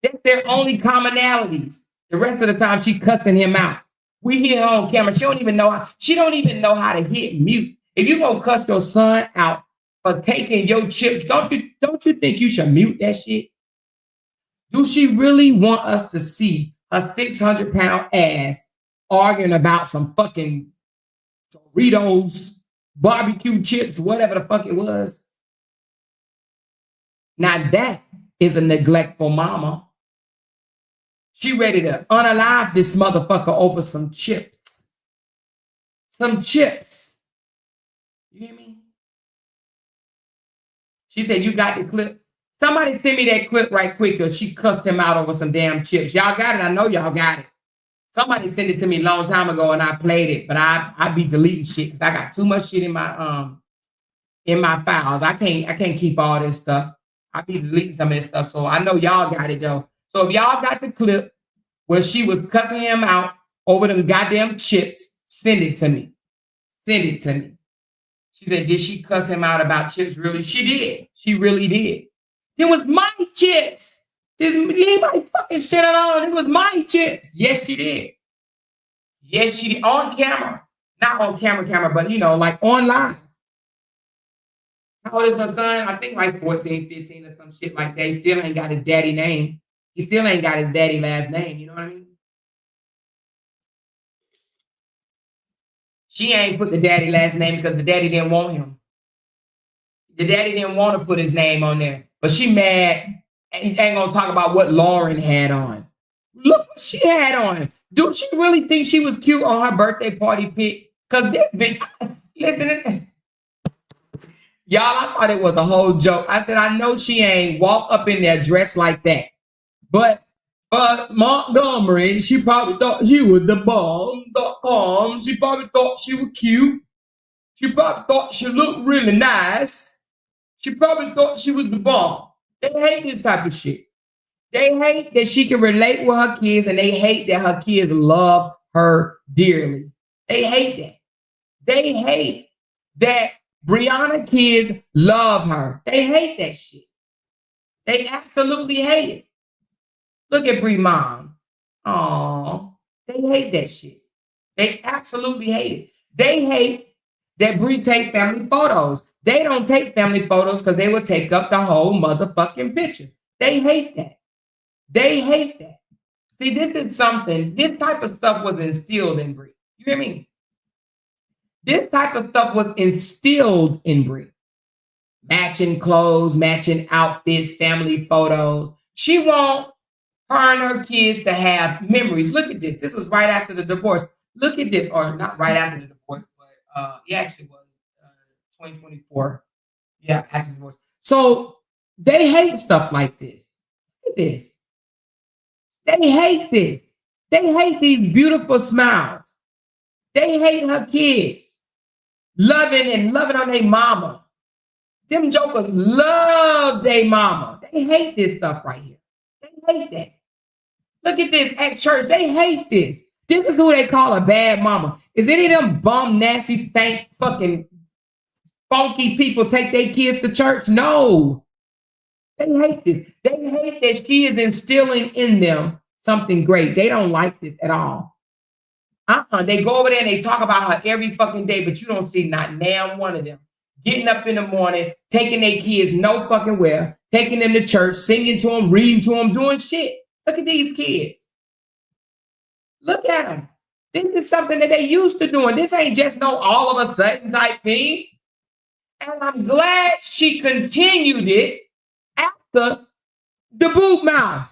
That's their only commonalities. The rest of the time she cussing him out. We hear her on camera. She don't even know how to hit mute. If you gonna cuss your son out for taking your chips, don't you think you should mute that shit? Do she really want us to see a 600-pound ass arguing about some fucking Doritos, barbecue chips, whatever the fuck it was? Now that is a neglectful mama. She ready to unalive this motherfucker over some chips. Some chips. You hear me? She said, you got the clip? Somebody send me that clip right quick because she cussed him out over some damn chips. Y'all got it? I know y'all got it. Somebody sent it to me a long time ago and I played it, but I be deleting shit because I got too much shit in my files. I can't keep all this stuff. I be deleting some of this stuff. So I know y'all got it though. So if y'all got the clip where she was cussing him out over them goddamn chips, send it to me. Send it to me. She said, did she cuss him out about chips? Really? She did. She really did. It was my chips. Anybody fucking shit on. It was my chips. Yes, she did. Yes, she did. On camera. Not on camera, but like online. How old is her son? I think like 14, 15 or some shit like that. He still ain't got his daddy name. He still ain't got his daddy last name. You know what I mean? She ain't put the daddy last name because the daddy didn't want him. The daddy didn't want to put his name on there. But she mad and ain't gonna talk about what Lauren had on. Look what she had on. Do she really think she was cute on her birthday party pic? Because this bitch, listen, y'all, I thought it was a whole joke. I said, I know she ain't walk up in there dressed like that. But Montgomery, she probably thought she was the bomb.com. She probably thought she was cute. She probably thought she looked really nice. She probably thought she was the bomb. They hate this type of shit. They hate that she can relate with her kids, and they hate that her kids love her dearly. They hate that. They hate that Brianna kids love her. They hate that shit. They absolutely hate it. Look at Bree mom. Oh, they hate that shit. They absolutely hate it. They hate that Bree take family photos. They don't take family photos because they will take up the whole motherfucking picture. They hate that. They hate that. See, this is something, this type of stuff was instilled in Bree. You hear me? This type of stuff was instilled in Bree. Matching clothes, matching outfits, family photos. She want her and her kids to have memories. Look at this. This was right after the divorce. Look at this, or not right after the divorce, but it actually was 2024. Yeah, after the divorce. So they hate stuff like this. Look at this. They hate this. They hate these beautiful smiles. They hate her kids loving on their mama. Them jokers love their mama. They hate this stuff right here. They hate that. Look at this at church. They hate this. This is who they call a bad mama. Is any of them bum, nasty, stank, fucking funky people take their kids to church? No. They hate this. They hate that she is instilling in them something great. They don't like this at all. They go over there and they talk about her every fucking day, but you don't see not damn one of them getting up in the morning, taking their kids no fucking where, taking them to church, singing to them, reading to them, doing shit. Look at these kids. Look at them. This is something that they used to doing. This ain't just no all of a sudden type thing. And I'm glad she continued it after the boob mouth.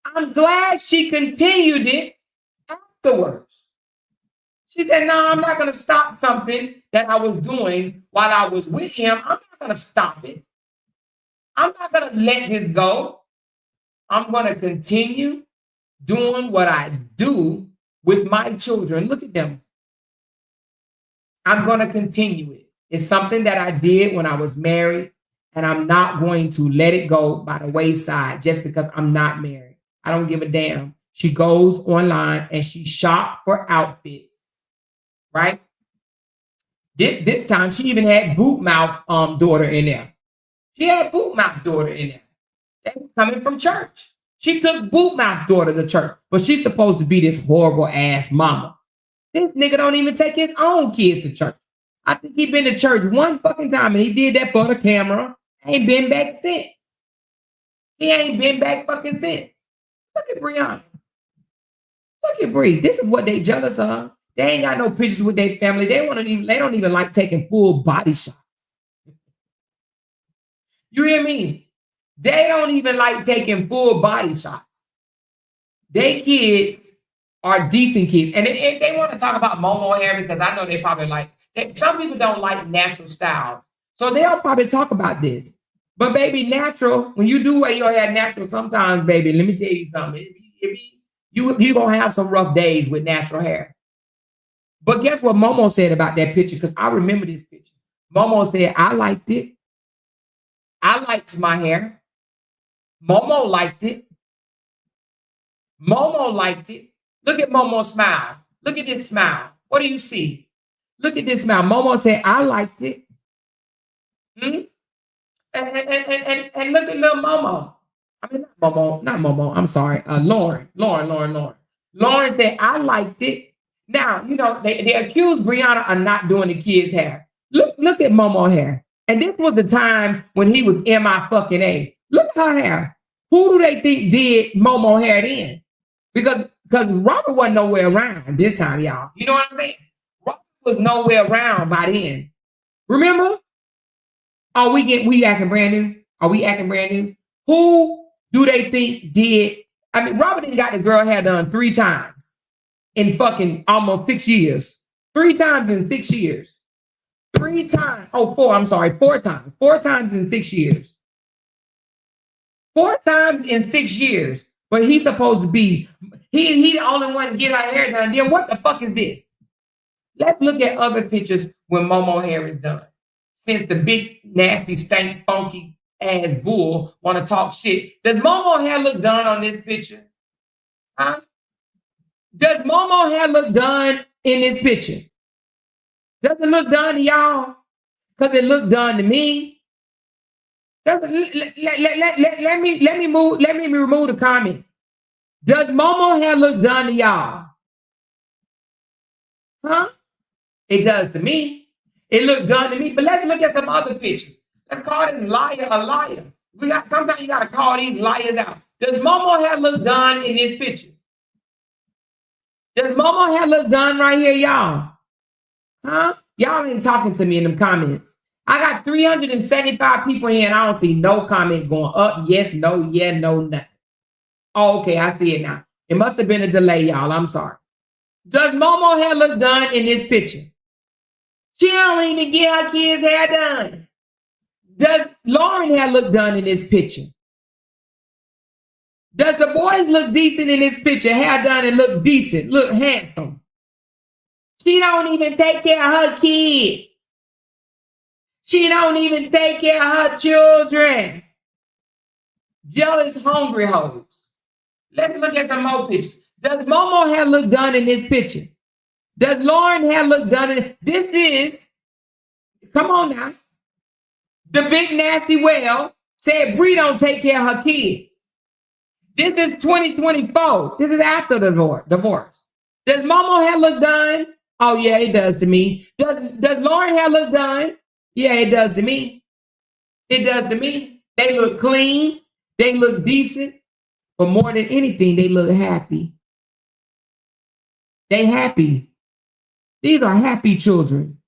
I'm glad she continued it afterwards. She said, no, I'm not going to stop something that I was doing while I was with him. I'm not going to stop it. I'm not going to let this go. I'm going to continue doing what I do with my children. Look at them. I'm going to continue it. It's something that I did when I was married, and I'm not going to let it go by the wayside just because I'm not married. I don't give a damn. She goes online and she shops for outfits, right? This time she even had boot mouth daughter in there. She had boot mouth daughter in there. They were coming from church. She took boot mouth daughter to church, but she's supposed to be this horrible ass mama. This nigga don't even take his own kids to church. I think he been to church one fucking time, and he did that for the camera. Ain't been back since. He ain't been back fucking since. Look at Brianna. Look at Bree. This is what they jealous of. They ain't got no pictures with their family. They don't even like taking full body shots. You hear me? They don't even like taking full body shots. They kids are decent kids. And if they want to talk about Momo hair, because I know they probably like, some people don't like natural styles. So they'll probably talk about this. But baby, natural, when you do wear your hair natural, sometimes, baby, let me tell you something. You're going to have some rough days with natural hair. But guess what Momo said about that picture? Because I remember this picture. Momo said, I liked it. I liked my hair. Momo liked it. Momo liked it. Look at Momo's smile. Look at this smile. What do you see? Look at this smile. Momo said, I liked it. Hmm? And look at little Momo. I mean, not Momo. I'm sorry. Lauren. Lauren said, I liked it. Now, you know, they accused Brianna of not doing the kids' hair. Look at Momo hair. And this was the time when he was MI fucking A. Look at her hair. Who do they think did Momo hair then? Because Robert wasn't nowhere around this time, y'all. You know what I'm saying? Robert was nowhere around by then. Remember? Oh, we acting brand new? Are we acting brand new? Who do they think did? I mean, Robert didn't got the girl hair done 3 times in fucking almost 6 years. 3 times in 6 years. 3 times. Oh, 4. I'm sorry. 4 times. 4 times in 6 years. 4 times in 6 years. But he's supposed to be, he the only one to get her hair done. Then what the fuck is this? Let's look at other pictures when Momo hair is done. Since the big, nasty, stank, funky ass bull want to talk shit. Does Momo hair look done on this picture? Huh? Does Momo hair look done in this picture? Does it look done to y'all? Because it looked done to me. Let me remove the comment. Does Momo hair look done to y'all? Huh? It does to me. It looked done to me. But let's look at some other pictures. Let's call this liar a liar. Sometimes you gotta call these liars out. Does Momo hair look done in this picture? Does Momo hair look done right here, y'all? Huh? Y'all ain't talking to me in them comments. I got 375 people here and I don't see no comment going up. Yes, no, yeah, no, nothing. Oh, okay, I see it now. It must have been a delay, y'all. I'm sorry. Does Momo hair look done in this picture? She don't even get her kids' hair done. Does Lauren hair look done in this picture? Does the boys look decent in this picture? Hair done and look decent, look handsome. She don't even take care of her kids. She don't even take care of her children. Jealous, hungry hoes. Let's look at some more pictures. Does Momo hair look done in this picture? Does Lauren hair look done in this? Is, come on now. The big nasty whale said Bree don't take care of her kids. This is 2024. This is after the divorce. Does Momo hair look done? Oh yeah, it does to me. Does Lauren hair look done? Yeah, it does to me. It does to me. They look clean. They look decent. But more than anything, they look happy. They happy. These are happy children.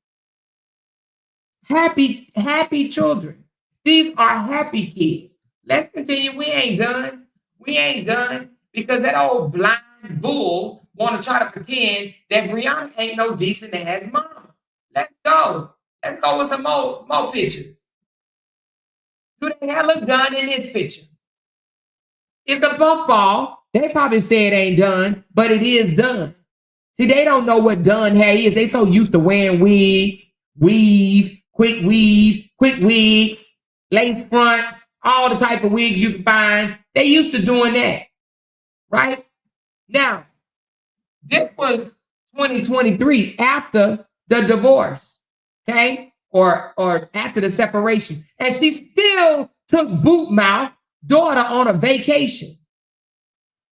Happy children. These are happy kids. Let's continue. We ain't done. We ain't done because that old blind bull want to try to pretend that Brianna ain't no decent ass mom. Let's go. Let's go with some more pictures. Do they hair look done in this picture? It's a puffball. They probably say it ain't done, but it is done. See, they don't know what done hair is. They so used to wearing wigs, quick wigs, lace fronts, all the type of wigs you can find. They used to doing that, right? Now, this was 2023 after the divorce, okay? Or after the separation. And she still took Boot Mouth daughter on a vacation.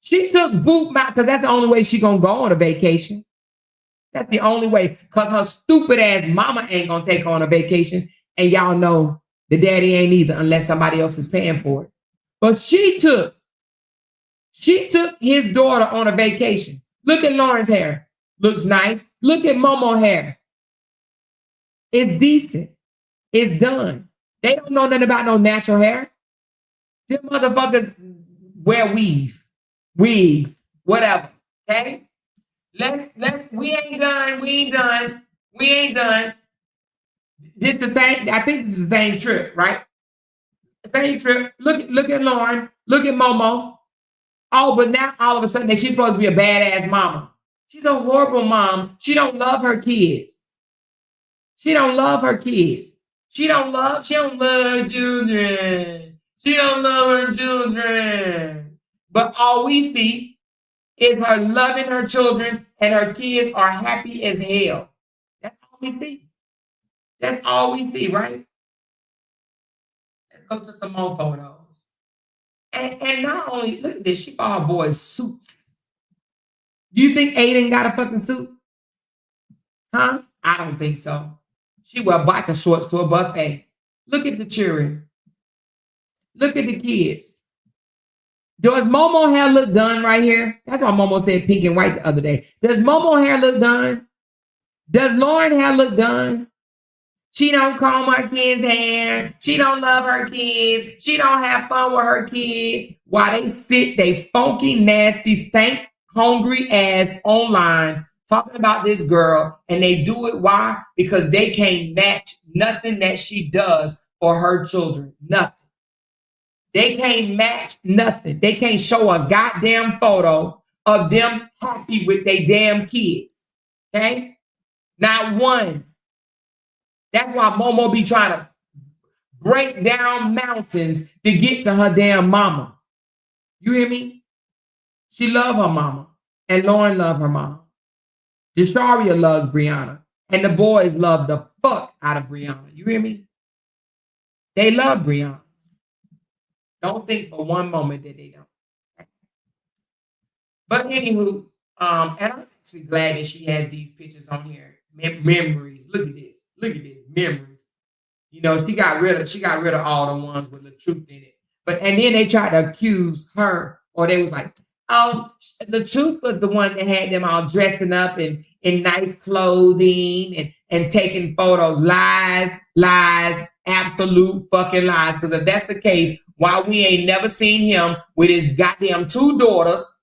She took Boot Mouth because that's the only way she gonna go on a vacation. That's the only way, because her stupid ass mama ain't gonna take her on a vacation. And y'all know the daddy ain't either unless somebody else is paying for it. But she took his daughter on a vacation. Look at Lauren's hair. Looks nice. Look at Momo's hair. It's decent. It's done. They don't know nothing about no natural hair. Them motherfuckers wear wigs, whatever. Okay? We ain't done. This the same, I think this is the same trip, right? Same trip. Look at Lauren. Look at Momo. Oh, but now all of a sudden she's supposed to be a badass mama. She's a horrible mom. She don't love her kids. She don't love her children. She don't love her children. But all we see is her loving her children and her kids are happy as hell. That's all we see. That's all we see, right? Let's go to some more photos. And not only, look at this, she bought her boys suits. Do you think Aiden got a fucking suit? Huh? I don't think so. She wear biker shorts to a buffet. Look at the children. Look at the kids. Does Momo hair look done right here? That's why Momo said pink and white the other day. Does Momo hair look done? Does Lauren hair look done? She don't comb her kids' hair. She don't love her kids. She don't have fun with her kids. While they sit, they funky, nasty, stank, hungry ass online talking about this girl. And they do it, why? Because they can't match nothing that she does for her children. Nothing. They can't match nothing. They can't show a goddamn photo of them happy with their damn kids. Okay? Not one. That's why Momo be trying to break down mountains to get to her damn mama. You hear me? She love her mama. And Lauren love her mama. Desharia loves Brianna. And the boys love the fuck out of Brianna. You hear me? They love Brianna. Don't think for one moment that they don't. But anywho, and I'm actually glad that she has these pictures on here. Memories. Look at this. Look at this. Memories. You know, she got rid of all the ones with the truth in it. And then they tried to accuse her, or they was like, oh, the truth was the one that had them all dressing up in nice clothing and taking photos. Lies, absolute fucking lies. Because if that's the case, why we ain't never seen him with his goddamn two daughters,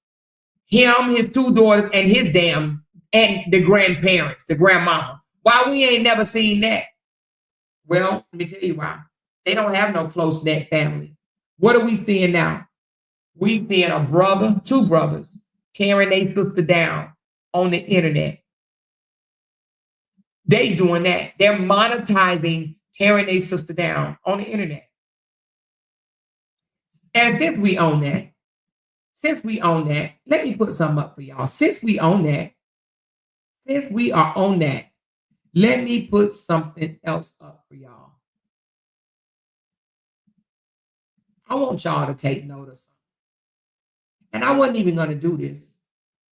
his two daughters, and his damn, and the grandparents, the grandmama. Why we ain't never seen that? Well, let me tell you why. They don't have no close-knit family. What are we seeing now? We seeing a brother, two brothers, tearing their sister down on the internet. They doing that. They're monetizing tearing their sister down on the internet. And since we own that, let me put something up for y'all. Since we are on that, let me put something else up for y'all. I want y'all to take note of something. And I wasn't even going to do this,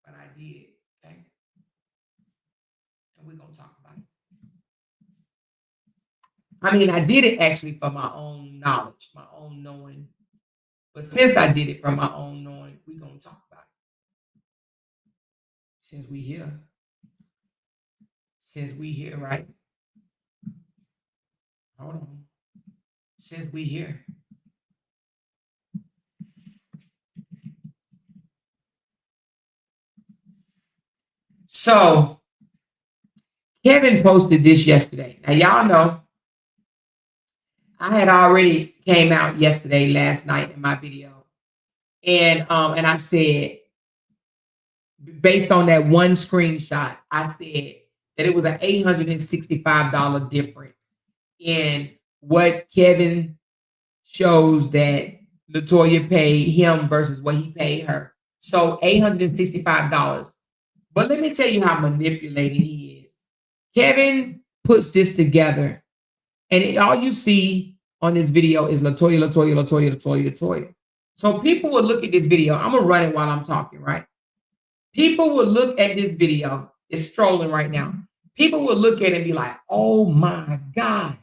but I did. Okay? And we're going to talk about it. I mean, I did it actually for my own knowledge, my own knowing. But since I did it for my own knowing, we're going to talk about it. Since we here, right? Hold on. Since we here. So, Kevin posted this yesterday. Now, y'all know, I had already came out last night in my video. And I said, based on that one screenshot, I said that it was an $865 difference in what Kevin shows that LaToya paid him versus what he paid her. So $865. But let me tell you how manipulating he is. Kevin puts this together, and all you see on this video is LaToya. So people will look at this video. I'm going to run it while I'm talking, right? People will look at this video. It's strolling right now. People will look at it and be like, oh my God,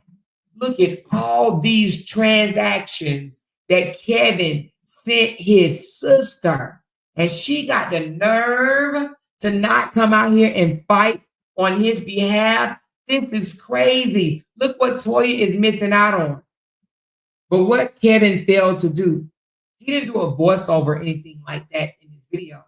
look at all these transactions that Kevin sent his sister. And she got the nerve to not come out here and fight on his behalf. This is crazy. Look what Toya is missing out on. But what Kevin failed to do, he didn't do a voiceover or anything like that in this video.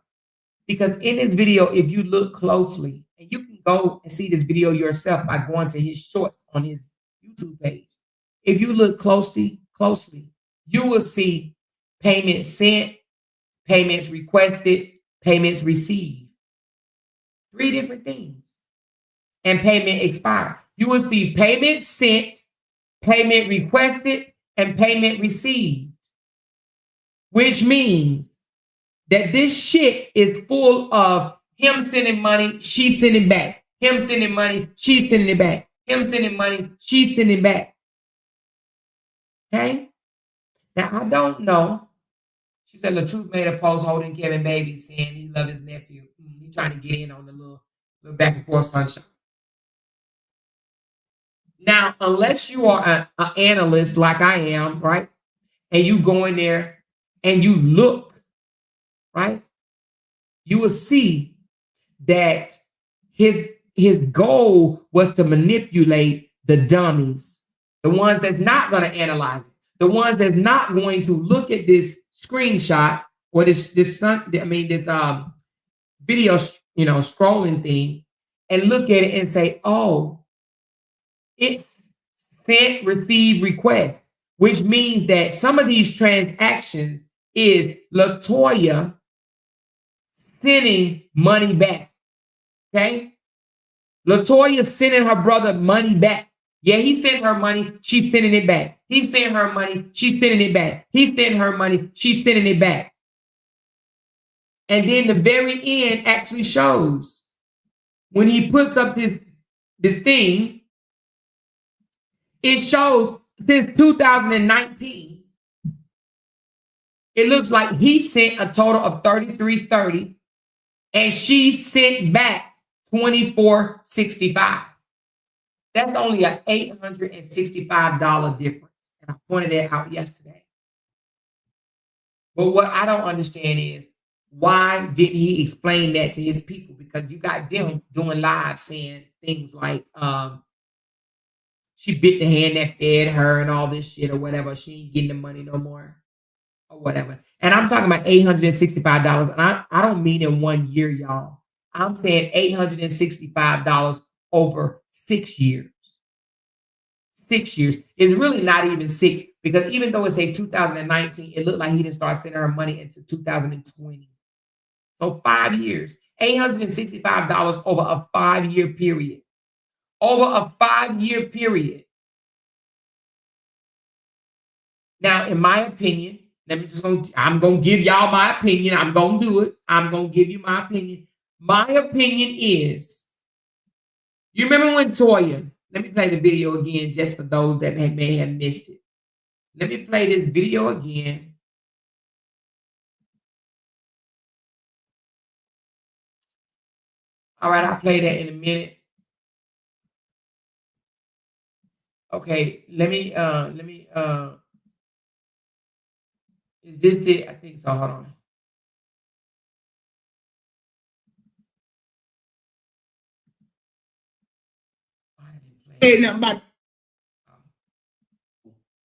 Because in this video, if you look closely, and you can go and see this video yourself by going to his shorts on his YouTube page. If you look closely, you will see payments sent, payments requested, payments received. 3 different things. And payment expired. You will see payment sent, payment requested, and payment received. Which means that this shit is full of him sending money, she sending back. Him sending money, she's sending it back. Him sending money, she's sending it back. Okay? Now, I don't know. She said LaTruth made a post holding Kevin baby saying he loved his nephew. He's trying to get in on the little back and forth sunshine. Now, unless you are an analyst like I am, right? And you go in there and you look, right? You will see that his goal was to manipulate the dummies, the ones that's not going to analyze it, the ones that's not going to look at this screenshot or this video, scrolling thing and look at it and say, oh, it's sent, receive, request, which means that some of these transactions is LaToya sending money back. Okay? LaToya sending her brother money back. Yeah, he sent her money, she's sending it back. He sent her money, she's sending it back. He sent her money, she's sending it back. And then the very end actually shows when he puts up this thing, it shows since 2019, it looks like he sent a total of $33.30 and she sent back $24.65. That's only an $865 difference. And I pointed that out yesterday. But what I don't understand is, why didn't he explain that to his people? Because you got them doing live saying things like, she bit the hand that fed her and all this shit or whatever. She ain't getting the money no more or whatever. And I'm talking about $865. And I don't mean in 1 year, y'all. I'm saying $865 over 6 years. 6 years. It's really not even 6, because even though it's a 2019, it looked like he didn't start sending her money into 2020. So 5 years. $865 over a 5-year period. Over a 5-year period. Now, in my opinion, I'm going to give y'all my opinion. I'm going to do it. I'm going to give you my opinion. My opinion is, you remember when Toya, let me play the video again just for those that may have missed it. Let me play this video again. All right, I'll play that in a minute. Okay, let me, is this it? I think so, hold on.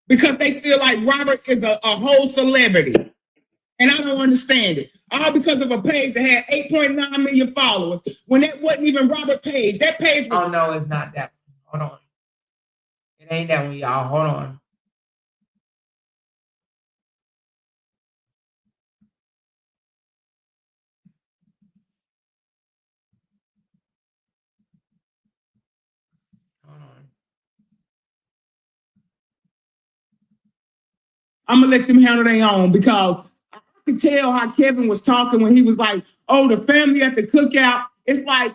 Because they feel like Robert is a whole celebrity. And I don't understand it. All because of a page that had 8.9 million followers when that wasn't even Robert's page. That page was... Oh, no, it's not that. Hold on. It ain't that one, y'all. Hold on. Hold on. I'm going to let them handle their own, because I could tell how Kevin was talking when he was like, oh, the family at the cookout. It's like,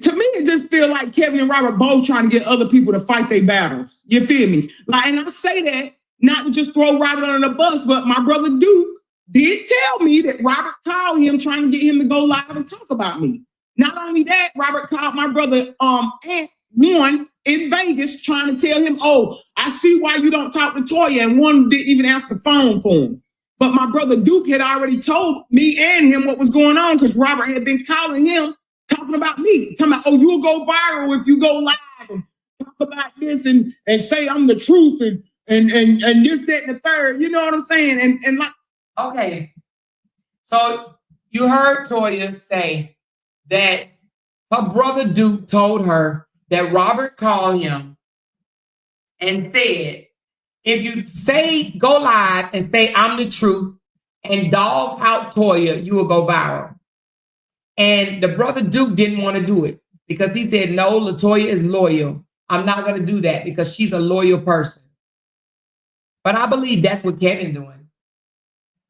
to me, it just feels like Kevin and Robert both trying to get other people to fight their battles. You feel me? Like, and I say that not to just throw Robert under the bus, but my brother Duke did tell me that Robert called him trying to get him to go live and talk about me. Not only that, Robert called my brother Aunt one in Vegas trying to tell him, oh, I see why you don't talk to Toya, and one didn't even answer the phone for him. But my brother Duke had already told me and him what was going on, because Robert had been calling him talking about me, talking about, oh, you'll go viral if you go live and talk about this and say I'm the truth and this, that, and the third. You know what I'm saying? And like, okay. So you heard Toya say that her brother Duke told her that Robert called him and said, if you say go live and say I'm the truth and dog out Toya, you will go viral. And the brother Duke didn't want to do it because he said, no, LaToya is loyal. I'm not going to do that because she's a loyal person. But I believe that's what Kevin's doing.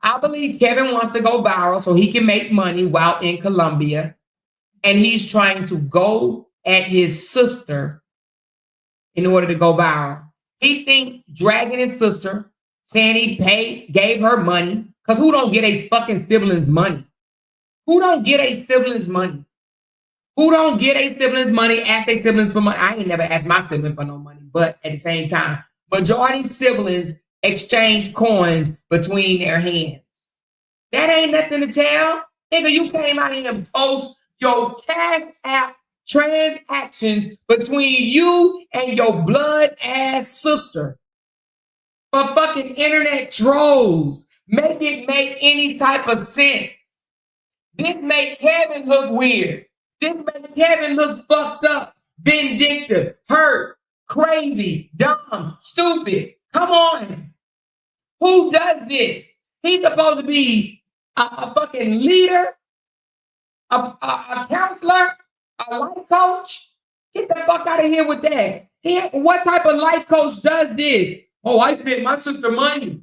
I believe Kevin wants to go viral so he can make money while in Colombia. And he's trying to go at his sister in order to go viral. He think dragging his sister, saying he gave her money, because who don't get a fucking sibling's money? Who don't get a sibling's money? Who don't get a sibling's money, ask their siblings for money? I ain't never asked my sibling for no money, but at the same time, majority siblings exchange coins between their hands. That ain't nothing to tell. Nigga, you came out here and post your Cash App transactions between you and your blood ass sister for fucking internet trolls. Make it make any type of sense. This make Kevin look weird. This make Kevin look fucked up, vindictive, hurt, crazy, dumb, stupid. Come on. Who does this? He's supposed to be a fucking leader, a counselor, a life coach. Get the fuck out of here with that. What type of life coach does this? Oh, I paid my sister money.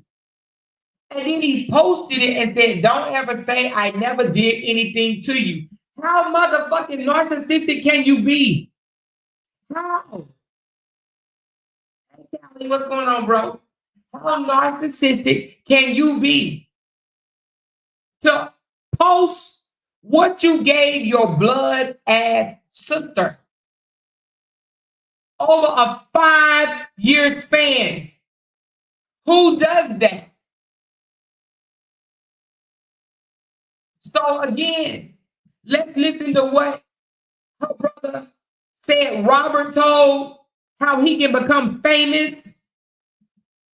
And then he posted it and said, don't ever say I never did anything to you. How motherfucking narcissistic can you be? How? Hey, Callie, what's going on, bro? How narcissistic can you be to post what you gave your blood ass sister over a 5-year span? Who does that? So again, let's listen to what her brother said. Robert told how he can become famous.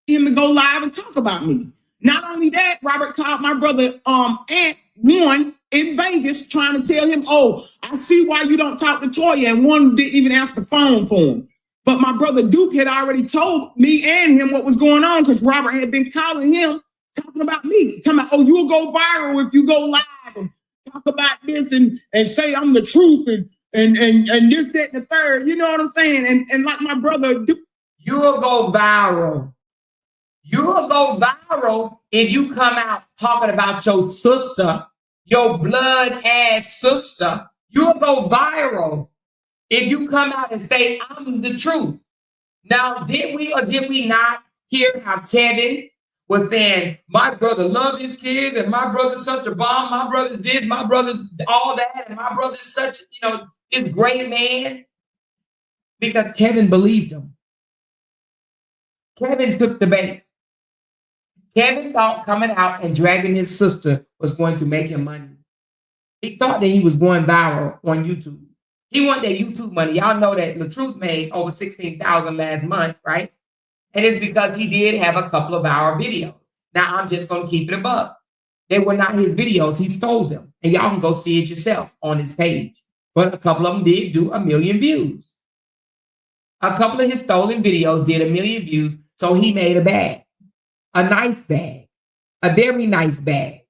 Him to go live and talk about me. Not only that, Robert called my brother Aunt one in Vegas trying to tell him, oh, I see why you don't talk to Toya, and one didn't even answer the phone for him. But my brother Duke had already told me and him what was going on because Robert had been calling him, talking about me, talking about, oh, you'll go viral if you go live and talk about this and say I'm the truth and this, that, and the third. You know what I'm saying? And like my brother Duke. You'll go viral. You'll go viral if you come out talking about your sister, your blood ass sister. You'll go viral if you come out and say, I'm the truth. Now, did we or did we not hear how Kevin was saying, my brother loved his kids and my brother's such a bomb, my brother's this, my brother's all that, and my brother's such, this great man? Because Kevin believed him. Kevin took the bait. Kevin thought coming out and dragging his sister was going to make him money. He thought that he was going viral on YouTube. He wanted that YouTube money. Y'all know that the Truth made over $16,000 last month, right? And it's because he did have a couple of our videos. Now, I'm just going to keep it above. They were not his videos. He stole them. And y'all can go see it yourself on his page. But a couple of them did do 1 million views. A couple of his stolen videos did 1 million views. So he made a bag. A nice bag. A very nice bag.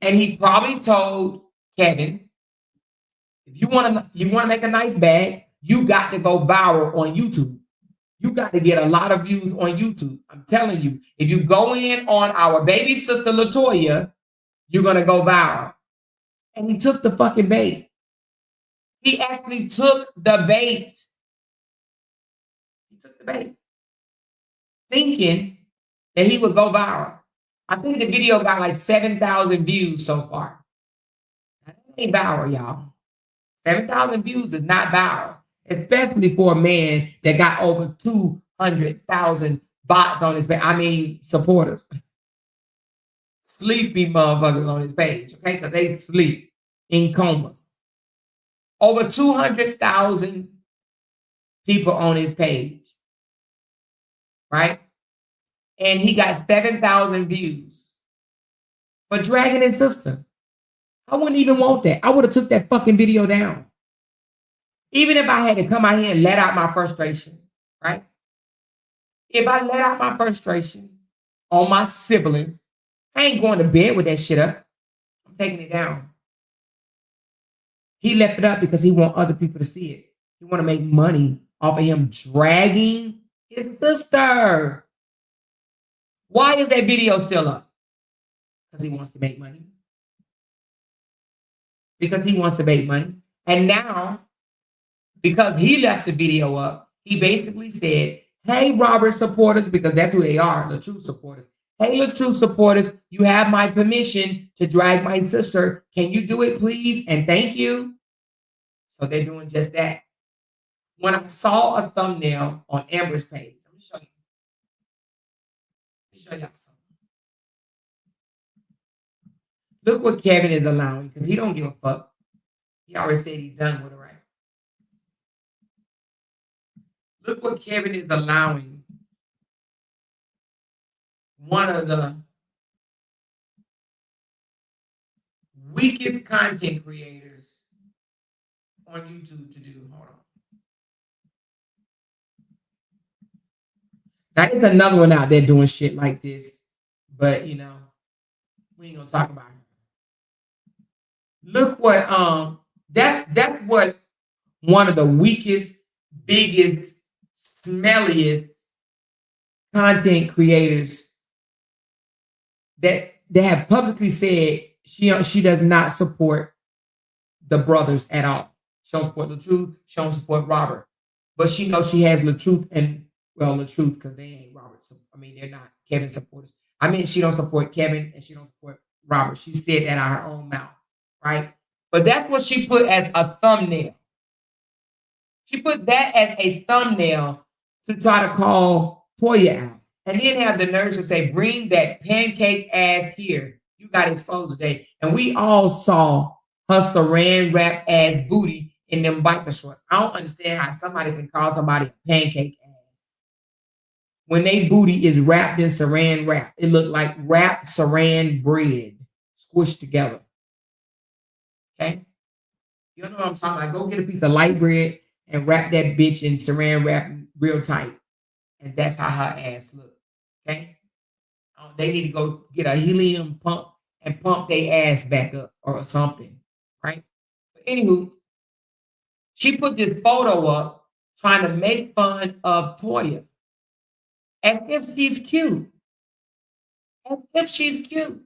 And he probably told Kevin, if you want to make a nice bag, you got to go viral on YouTube. You got to get a lot of views on YouTube. I'm telling you, if you go in on our baby sister LaToya, you're going to go viral. And he took the fucking bait. He actually took the bait. He took the bait. Thinking that he would go viral. I think the video got like 7,000 views so far. That ain't viral, y'all. 7,000 views is not viral, especially for a man that got over 200,000 bots on his page. Supporters. Sleepy motherfuckers on his page, okay? Because they sleep in comas. Over 200,000 people on his page, right? And he got 7,000 views for dragging his sister. I wouldn't even want that. I would have took that fucking video down. Even if I had to come out here and let out my frustration, right? If I let out my frustration on my sibling, I ain't going to bed with that shit up. I'm taking it down. He left it up because he want other people to see it. He want to make money off of him dragging his sister. Why is that video still up? Because he wants to make money. Because he wants to make money. And now because he left the video up. He basically said, hey, Robert supporters, because that's who they are, the true supporters. Hey, the true supporters, you have my permission to drag my sister. Can you do it, please? And thank you. So they're doing just that. When I saw a thumbnail on Amber's page, let me show you. Let me show y'all something. Look what Kevin is allowing, because he don't give a fuck. He already said he's done with it, right? Look what Kevin is allowing one of the weakest content creators on YouTube to do. Hold on. Now, there's another one out there doing shit like this, but you know, we ain't gonna talk about it. Look what that's what one of the weakest, biggest, smelliest content creators that have publicly said she does not support the brothers at all. She don't support LaTruth, she don't support Robert. But she knows she has LaTruth and, well, LaTruth, because they ain't Robert. So, I mean, they're not Kevin supporters. I mean, she don't support Kevin and she don't support Robert. She said that out of her own mouth, right? But that's what she put as a thumbnail. She put that as a thumbnail to try to call Toya out. And then have the nerves to say, bring that pancake ass here. You got exposed today. And we all saw her saran wrap ass booty in them biker shorts. I don't understand how somebody can call somebody a pancake ass when they booty is wrapped in saran wrap. It looked like wrapped saran bread squished together. Okay? You know what I'm talking about? Go get a piece of light bread and wrap that bitch in saran wrap real tight. And that's how her ass looked. Okay? They need to go get a helium pump and pump their ass back up or something. Right? But anywho, she put this photo up trying to make fun of Toya. As if she's cute. As if she's cute.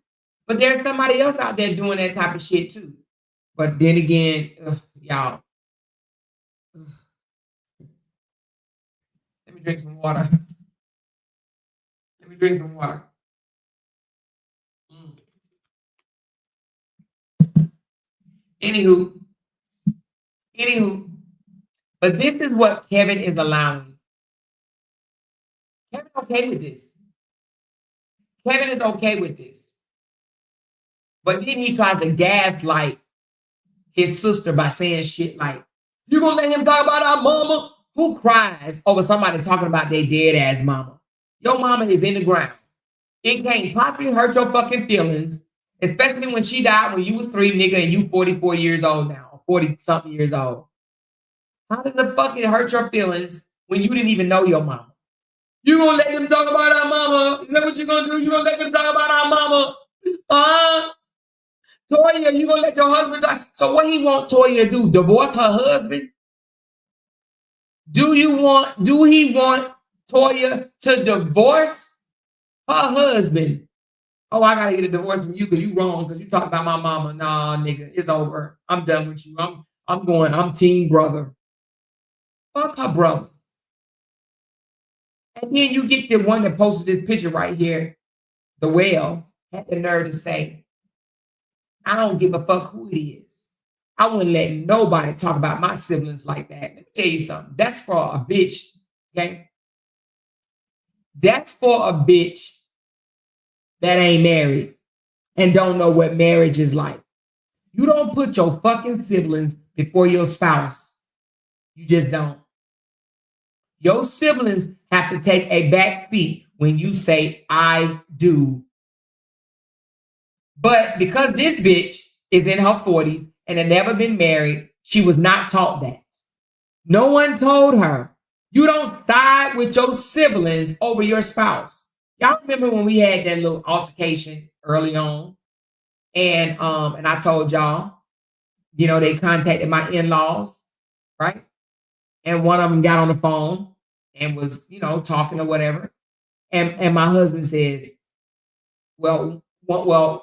But there's somebody else out there doing that type of shit too. But then again, y'all. Let me drink some water. Let me drink some water. Anywho, but this is what Kevin is allowing. Kevin okay with this. Kevin is okay with this. But then he tries to gaslight his sister by saying shit like, you gonna let him talk about our mama? Who cries over somebody talking about their dead ass mama? Your mama is in the ground. It can't possibly hurt your fucking feelings, especially when she died when you was 3, nigga, and you 44 years old now, 40-something years old. How does the fuck it hurt your feelings when you didn't even know your mama? You gonna let them talk about our mama? Is that what you gonna do? You gonna let them talk about our mama? Toya, you gonna let your husband talk? So what he want Toya to do? Divorce her husband? Do he want Toya to divorce her husband? Oh, I gotta get a divorce from you because you wrong, because you talk about my mama. Nah, nigga, it's over. I'm done with you. I'm team brother. Fuck her brother. And then you get the one that posted this picture right here, the whale, had the nerve to say, I don't give a fuck who it is. I wouldn't let nobody talk about my siblings like that. Let me tell you something. That's for a bitch, okay? That's for a bitch that ain't married and don't know what marriage is like. You don't put your fucking siblings before your spouse. You just don't. Your siblings have to take a back seat when you say, I do. But because this bitch is in her 40s and had never been married, she was not taught that. No one told her, you don't side with your siblings over your spouse. Y'all remember when we had that little altercation early on? And I told y'all, you know, they contacted my in-laws, right? And one of them got on the phone and was, you know, talking or whatever. And my husband says, well,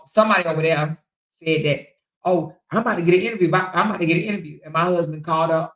somebody over there said that, oh, I'm about to get an interview. And my husband called up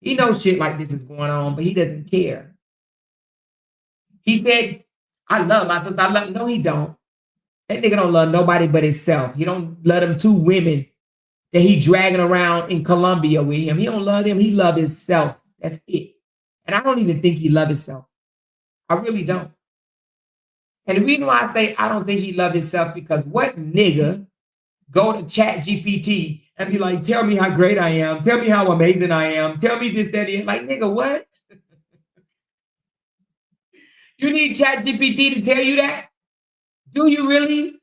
He knows shit like this is going on, but he doesn't care. He said, I love my sister. I love. No, he don't. That nigga don't love nobody but himself. He don't love them two women that he dragging around in Colombia with him. He don't love them. He love himself. That's it. And I don't even think he love himself. I really don't. And the reason why I say I don't think he love himself, because what nigga go to Chat GPT and be like, tell me how great I am. Tell me how amazing I am. Tell me this, that, and like, nigga, what? You need Chat GPT to tell you that? Do you really?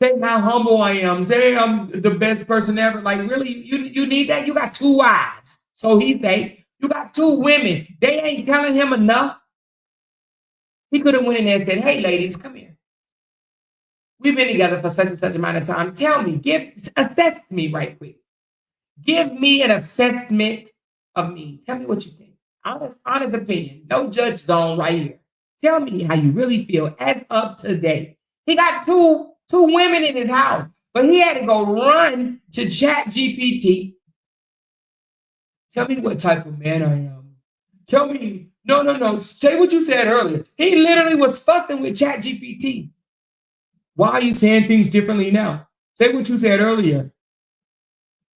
Say how humble I am. Say I'm the best person ever. Like, really, you need that? You got 2 wives. So he say, you got 2 women. They ain't telling him enough. He could have went in there and said, hey, ladies, come here. We've been together for such and such amount of time. Tell me, assess me right quick. Give me an assessment of me. Tell me what you think. Honest opinion. No judge zone right here. Tell me how you really feel as of today. He got two women in his house, but he had to go run to Chat GPT. Tell me what type of man I am. Tell me, no. Say what you said earlier. He literally was fussing with Chat GPT. Why are you saying things differently now? Say what you said earlier.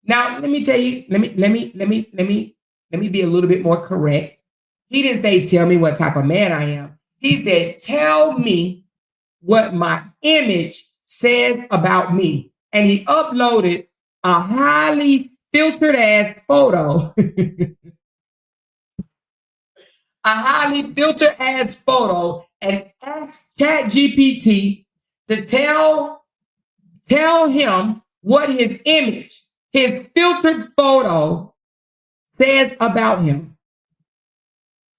Now, let me tell you, let me be a little bit more correct. He didn't say, tell me what type of man I am. He said, tell me what my image says about me. And he uploaded a highly filtered ass photo. A highly filtered ass photo, and asked ChatGPT to tell him what his image, his filtered photo says about him.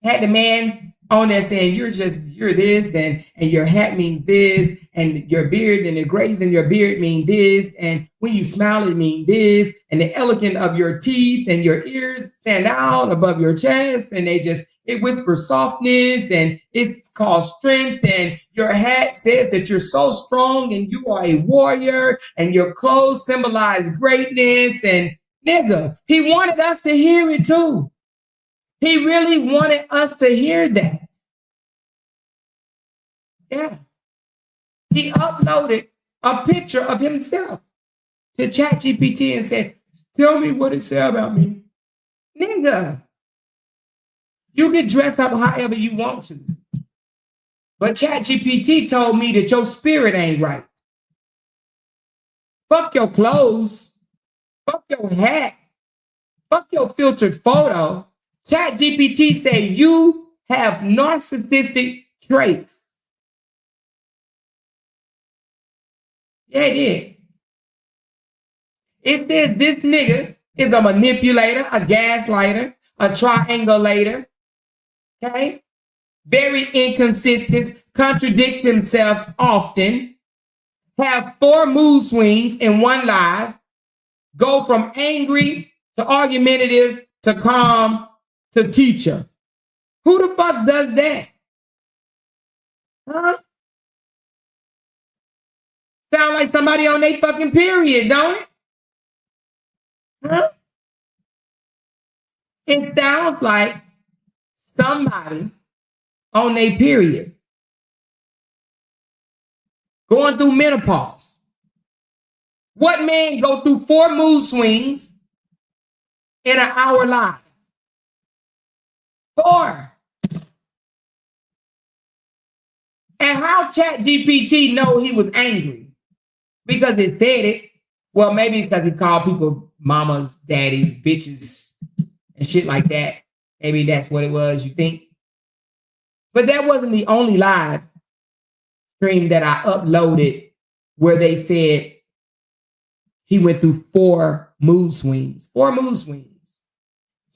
Had the man on there saying, you're this, and your hat means this, and your beard and the grays in your beard mean this, and when you smile, it means this, and the elegance of your teeth and your ears stand out above your chest, and it whispers softness, and it's called strength, and your hat says that you're so strong, and you are a warrior, and your clothes symbolize greatness, and nigga, he wanted us to hear it too. He really wanted us to hear that. Yeah. He uploaded a picture of himself to ChatGPT and said, tell me what it said about me. Nigga, you can dress up however you want to. But ChatGPT told me that your spirit ain't right. Fuck your clothes. Fuck your hat. Fuck your filtered photo. ChatGPT said you have narcissistic traits. Yeah, it did. It says this nigga is a manipulator, a gaslighter, a triangulator. Okay? Very inconsistent, contradicts himself often, have 4 mood swings in one live, go from angry to argumentative to calm to teacher. Who the fuck does that? Huh? Sound like somebody on their fucking period, don't it? Huh? It sounds like somebody on their period going through menopause. What man go through 4 mood swings in an hour live? 4. And how ChatGPT know he was angry? Because it said it. Well, maybe because he called people mamas, daddies, bitches, and shit like that. Maybe that's what it was, you think? But that wasn't the only live stream that I uploaded where they said he went through 4 mood swings. 4 mood swings.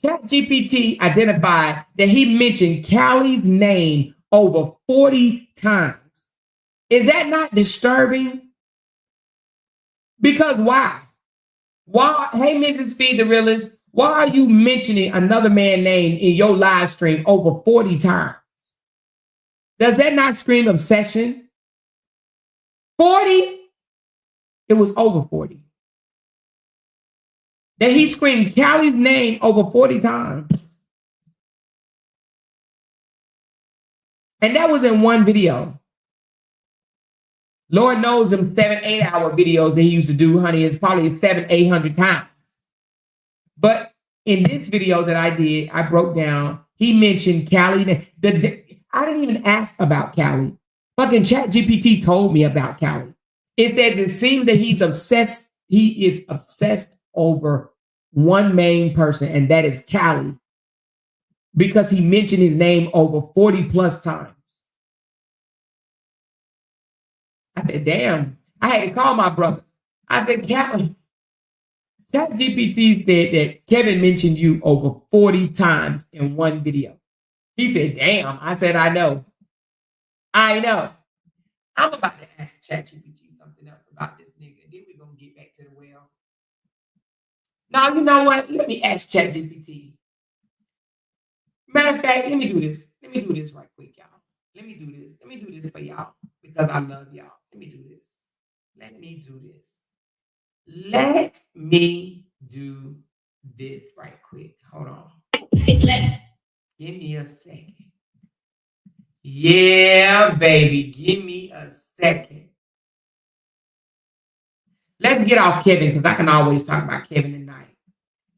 ChatGPT identified that he mentioned Callie's name over 40 times. Is that not disturbing? Because why? Why? Hey, Mrs. Feed the Realist, why are you mentioning another man's name in your live stream over 40 times? Does that not scream obsession? 40? It was over 40. that he screamed Callie's name over 40 times. And that was in one video. Lord knows them 7-8 hour videos that he used to do, honey, is probably 700-800 times. But in this video that I did, I broke down, he mentioned Callie. I didn't even ask about Callie. Fucking ChatGPT told me about Callie. It says it seems that he's obsessed. He is obsessed over one main person, and that is Callie, because he mentioned his name over 40 plus times. I said, damn. I had to call my brother. I said, Callie, ChatGPT said that Kevin mentioned you over 40 times in one video. He said, damn. I said, I know. I know. I'm about to ask ChatGPT something else about this nigga. Then we're going to get back to the well. Now, you know what? Let me ask ChatGPT. Matter of fact, let me do this. Let me do this right quick, y'all. Let me do this. Let me do this for y'all because I love y'all. Let me do this. Let me do this. Let me do this right quick. Hold on. Give me a second. Yeah, baby. Give me a second. Let's get off Kevin because I can always talk about Kevin tonight.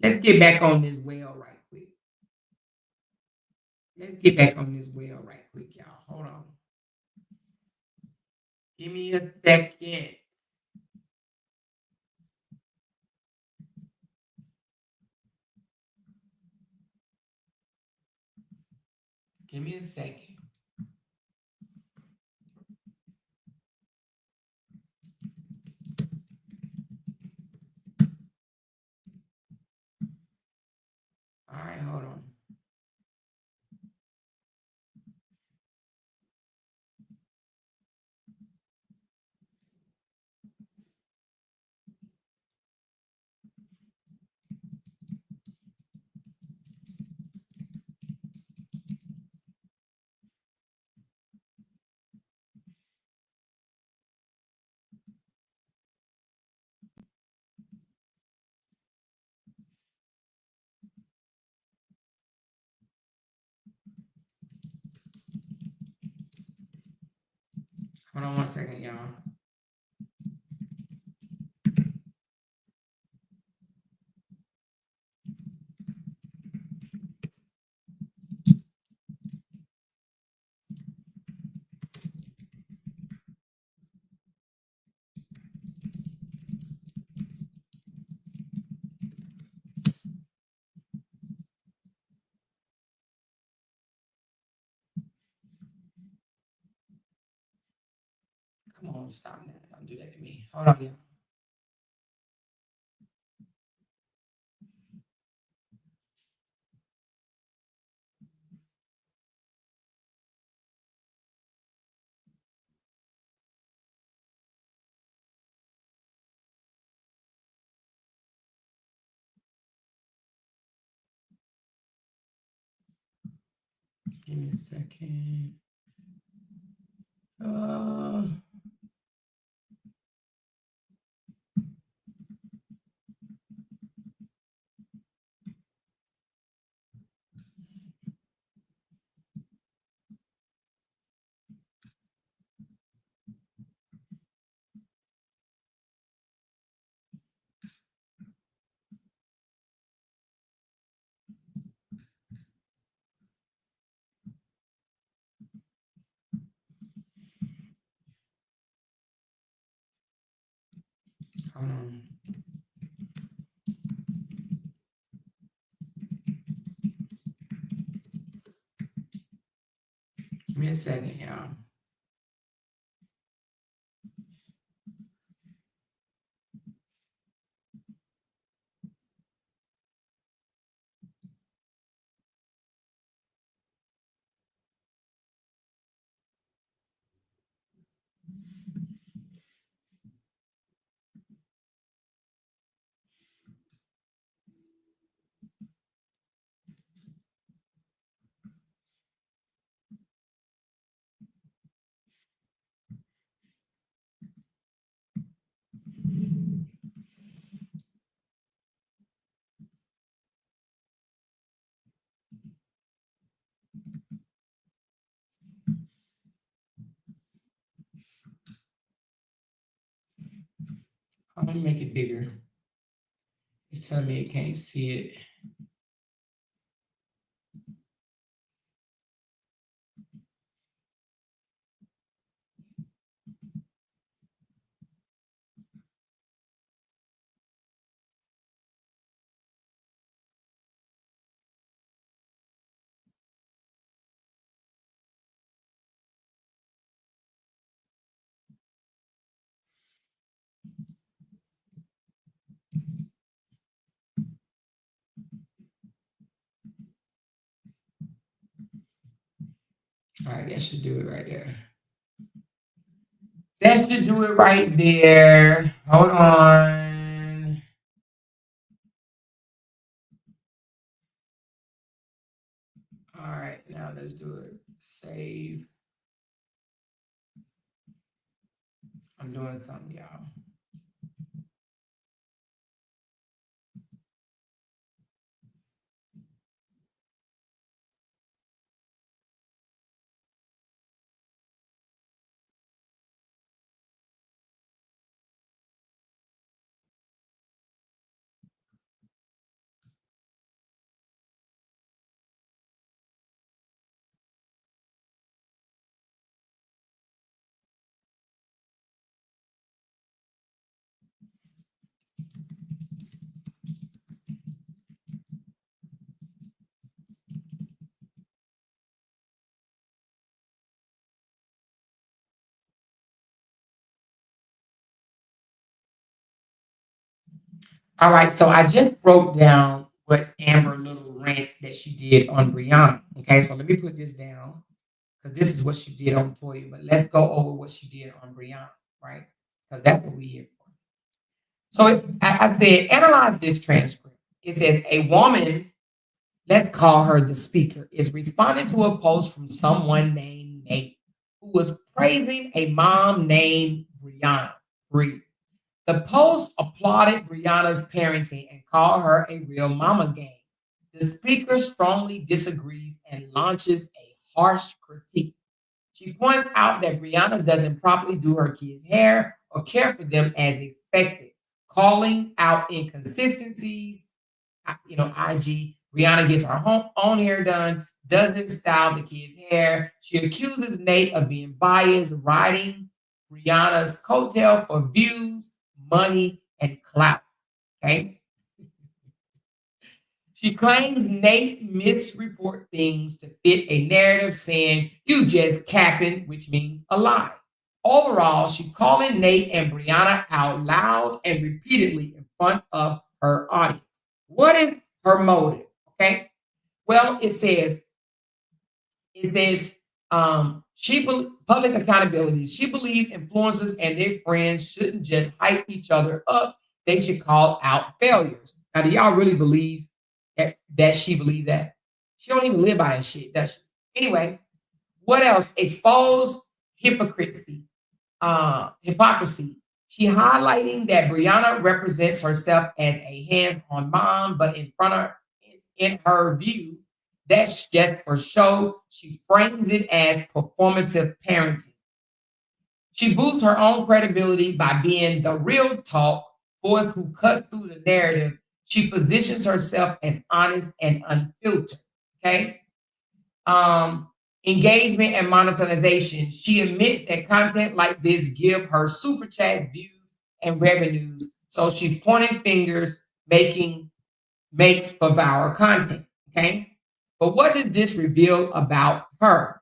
Let's get back on this well right quick. Let's get back on this well right quick, y'all. Hold on. Give me a second. Give me a second. All right, hold on. Hold on 1 second, y'all. Come on, stop that. Don't do that to me. Hold on, y'all. Give me a second. Hold on. Give me a second, y'all. Let me make it bigger. It's telling me it can't see it. All right, that should do it right there. That should do it right there. Hold on. All right, now let's do it. Save. I'm doing something, y'all. All right, so I just wrote down what Amber little rant that she did on Brianna. Okay, so let me put this down because this is what she did on Toya, but let's go over what she did on Brianna, right? Because that's what we're here for. So I said, analyze this transcript. It says a woman, let's call her the speaker, is responding to a post from someone named Nate, who was praising a mom named Brianna. Bree. The post applauded Brianna's parenting and called her a real mama game. The speaker strongly disagrees and launches a harsh critique. She points out that Brianna doesn't properly do her kids' hair or care for them as expected, calling out inconsistencies. IG, Brianna gets her own hair done, doesn't style the kids' hair. She accuses Nate of being biased, riding Brianna's coattail for views, money, and clout. Okay. She claims Nate misreport things to fit a narrative, saying, "You just capping," which means a lie. Overall, she's calling Nate and Brianna out loud and repeatedly in front of her audience. What is her motive? Okay. Well, it says public accountability. She believes influencers and their friends shouldn't just hype each other up. They should call out failures. Now, do y'all really believe that she believed that? She don't even live by that shit, does she? Anyway, what else? Expose hypocrisy. She highlighting that Brianna represents herself as a hands-on mom, but in her view, that's just for show. She frames it as performative parenting. She boosts her own credibility by being the real talk voice who cuts through the narrative. She positions herself as honest and unfiltered. Okay. Engagement and monetization. She admits that content like this give her super chats, views, and revenues. So she's pointing fingers, makes for viral content. Okay. But what does this reveal about her?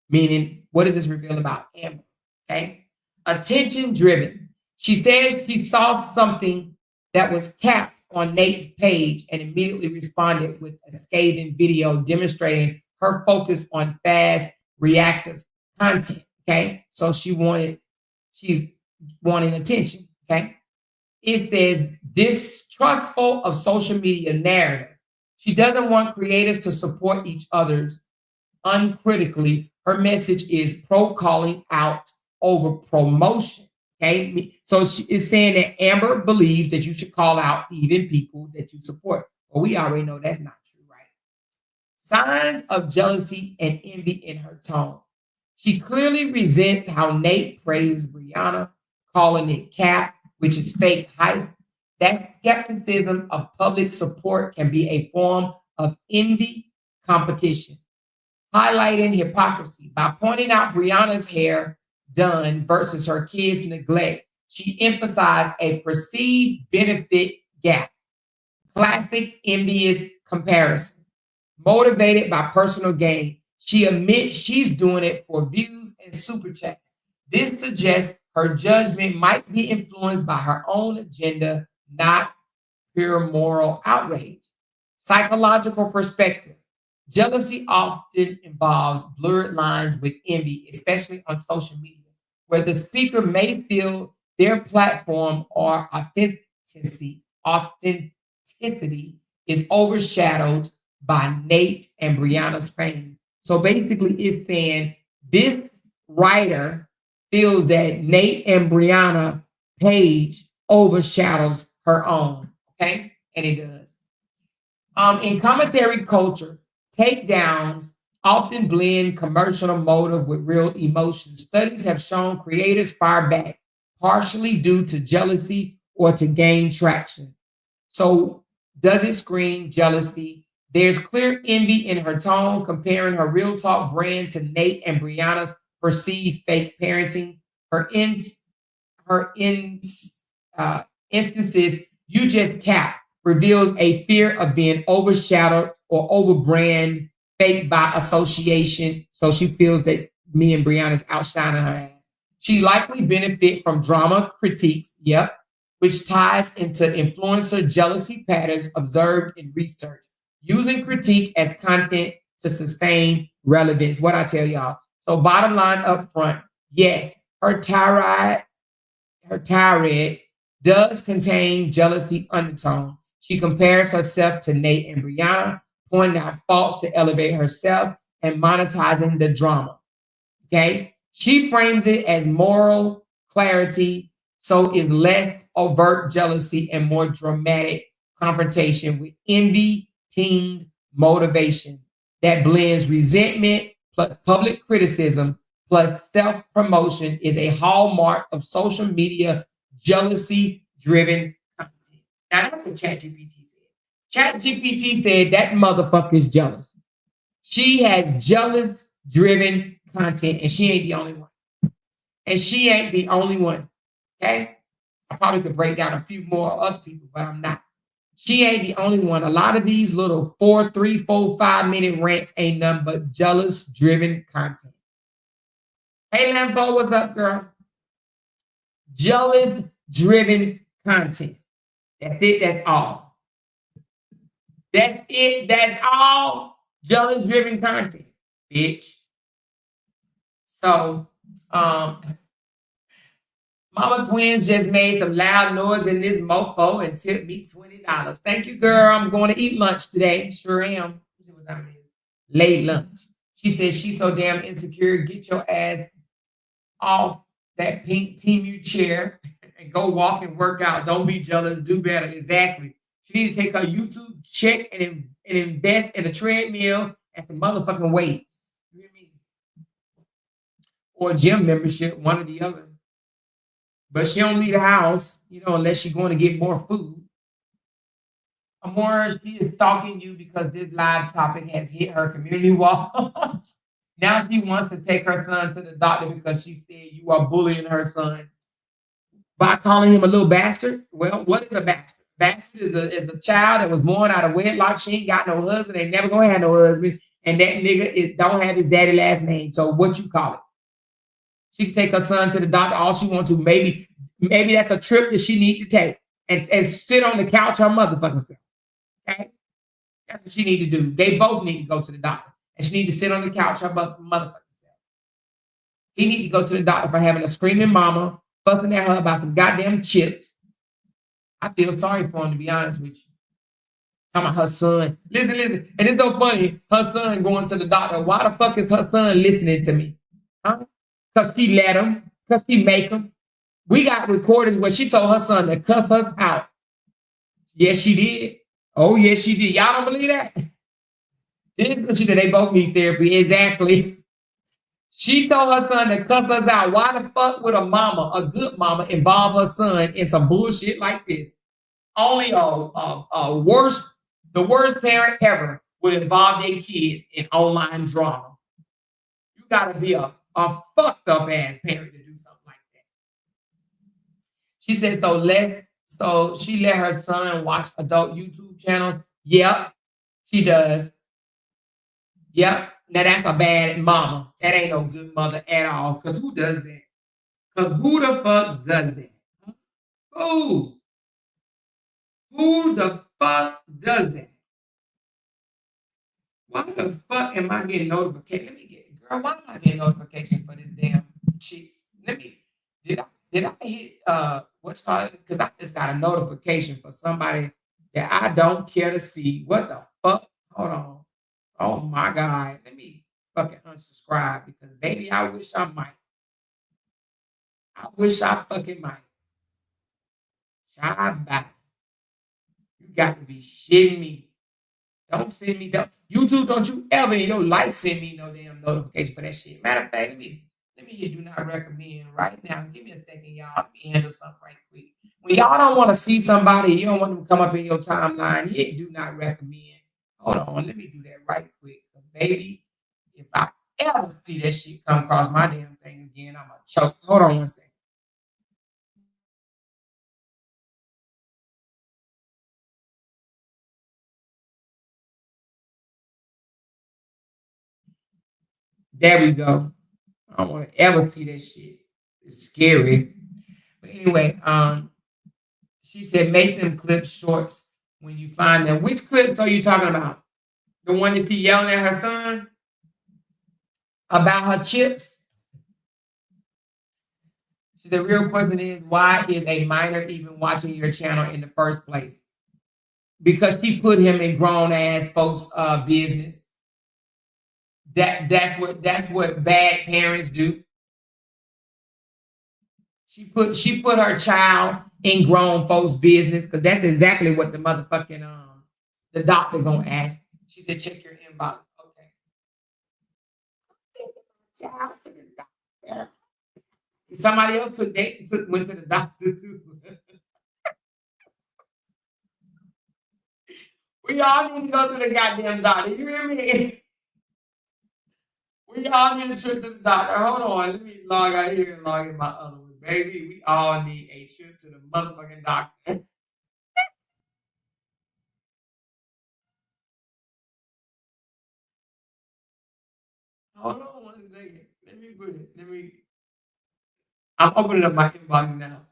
Meaning, what does this reveal about Amber? Okay. Attention driven. She says she saw something that was capped on Nate's page and immediately responded with a scathing video demonstrating her focus on fast, reactive content. Okay. So she's wanting attention. Okay. It says distrustful of social media narrative. She doesn't want creators to support each other's uncritically. Her message is pro calling out over promotion. Okay. So she is saying that Amber believes that you should call out even people that you support. Well, we already know that's not true, right? Signs of jealousy and envy in her tone. She clearly resents how Nate praises Brianna, calling it cap, which is fake hype. That skepticism of public support can be a form of envy, competition, highlighting hypocrisy. By pointing out Brianna's hair done versus her kids' neglect, she emphasized a perceived benefit gap. Classic envious comparison. Motivated by personal gain, she admits she's doing it for views and super chats. This suggests her judgment might be influenced by her own agenda, not pure moral outrage. Psychological perspective. Jealousy often involves blurred lines with envy, especially on social media, where the speaker may feel their platform or authenticity is overshadowed by Nate and Brianna's fame. So basically, it's saying this writer feels that Nate and Brianna page overshadows her own. Okay, and it does. In commentary culture, takedowns often blend commercial motive with real emotion. Studies have shown creators fire back, partially due to jealousy or to gain traction. So, does it scream jealousy? There's clear envy in her tone, comparing her real talk brand to Nate and Brianna's perceived fake parenting. Her instances, you just cap, reveals a fear of being overshadowed or overbrand, fake by association. So she feels that me and Brianna's outshining her ass. She likely benefit from drama critiques, yep, which ties into influencer jealousy patterns observed in research, using critique as content to sustain relevance. What I tell y'all. So bottom line up front, yes, her tirade does contain jealousy undertone. She compares herself to Nate and Brianna, pointing out faults to elevate herself and monetizing the drama. Okay? She frames it as moral clarity, so is less overt jealousy and more dramatic confrontation with envy, tinged motivation that blends resentment plus public criticism plus self-promotion is a hallmark of social media jealousy-driven content. Now, that's what ChatGPT said. ChatGPT said that motherfucker is jealous. She has jealous-driven content, and she ain't the only one. And she ain't the only one, okay? I probably could break down a few more other people, but I'm not. She ain't the only one. A lot of these little 4, 3, 4, 5-minute rants ain't nothing but jealous-driven content. Hey, Lambo, what's up, girl? Jealous-driven content. That's it. That's all. That's it. That's all. Jealous-driven content, bitch. So, Mama Twins just made some loud noise in this mofo and tipped me $20. Thank you, girl. I'm going to eat lunch today. Sure am. Let's see what time it is. Late lunch. She says she's so damn insecure. Get your ass off that pink Temu chair and go walk and work out. Don't be jealous. Do better. Exactly. She needs to take her YouTube check and invest in a treadmill and some motherfucking weights. You hear me? Or a gym membership, one or the other. But she don't leave the house, unless she's going to get more food. Amora, she is stalking you because this live topic has hit her community wall. Now she wants to take her son to the doctor because she said you are bullying her son by calling him a little bastard. Well, what is a bastard? Bastard is a child that was born out of wedlock. She ain't got no husband. They never gonna have no husband. And that nigga don't have his daddy last name. So what you call it? She can take her son to the doctor all she wants to. Maybe that's a trip that she need to take and sit on the couch her motherfucking self. Okay? That's what she need to do. They both need to go to the doctor. And she need to sit on the couch her motherfucking self. He need to go to the doctor for having a screaming mama, fussing at her about some goddamn chips. I feel sorry for him, to be honest with you. Talking about her son. Listen. And it's so funny, her son going to the doctor. Why the fuck is her son listening to me? Huh? Because she let him. Because she make him. We got recordings where she told her son to cuss us out. Yes, she did. Oh, yes, she did. Y'all don't believe that? She said they both need therapy. Exactly. She told her son to cuss us out. Why the fuck would a mama, a good mama, involve her son in some bullshit like this? Only the worst parent ever would involve their kids in online drama. You gotta be a fucked up ass parent to do something like that. She said, so she let her son watch adult YouTube channels. Yep, she does. Yep. Now that's a bad mama. That ain't no good mother at all. Because who does that? Because who the fuck does that? Who? Who the fuck does that? Why the fuck am I getting notifications? Let me get, girl, why am I getting notifications for this damn chicks? Did I hit what's called? Because I just got a notification for somebody that I don't care to see. What the fuck? Hold on. Oh my God. Let me fucking unsubscribe because baby, I wish I might. I wish I fucking might. Shy bye. You got to be shitting me. Don't send me that. YouTube, don't you ever in your life send me no damn notification for that shit. Matter of fact, let me hit do not recommend right now. Give me a second, y'all. Let me handle something right quick. When y'all don't want to see somebody, you don't want them to come up in your timeline, hit do not recommend. Hold on, let me do that right quick. Baby, if I ever see that shit come across my damn thing again, I'm gonna choke. Hold on one second. There we go. I don't want to ever see that shit. It's scary. But anyway, she said make them clips shorts when you find them. Which clips are you talking about? The one that she yelling at her son about her chips? She said, real question is, why is a minor even watching your channel in the first place? Because she put him in grown ass folks' business. That's what bad parents do. She put her child in grown folks' business because that's exactly what the motherfucking the doctor gonna ask. She said, check your inbox. Okay. Child to the doctor. Somebody else went to the doctor too. We all need to go to the goddamn doctor. You hear me? We all need a trip to the doctor. Hold on. Let me log out here and log in my other one. Baby, we all need a trip to the motherfucking doctor. Hold on one second. Let me put it. I'm opening up my inbox now.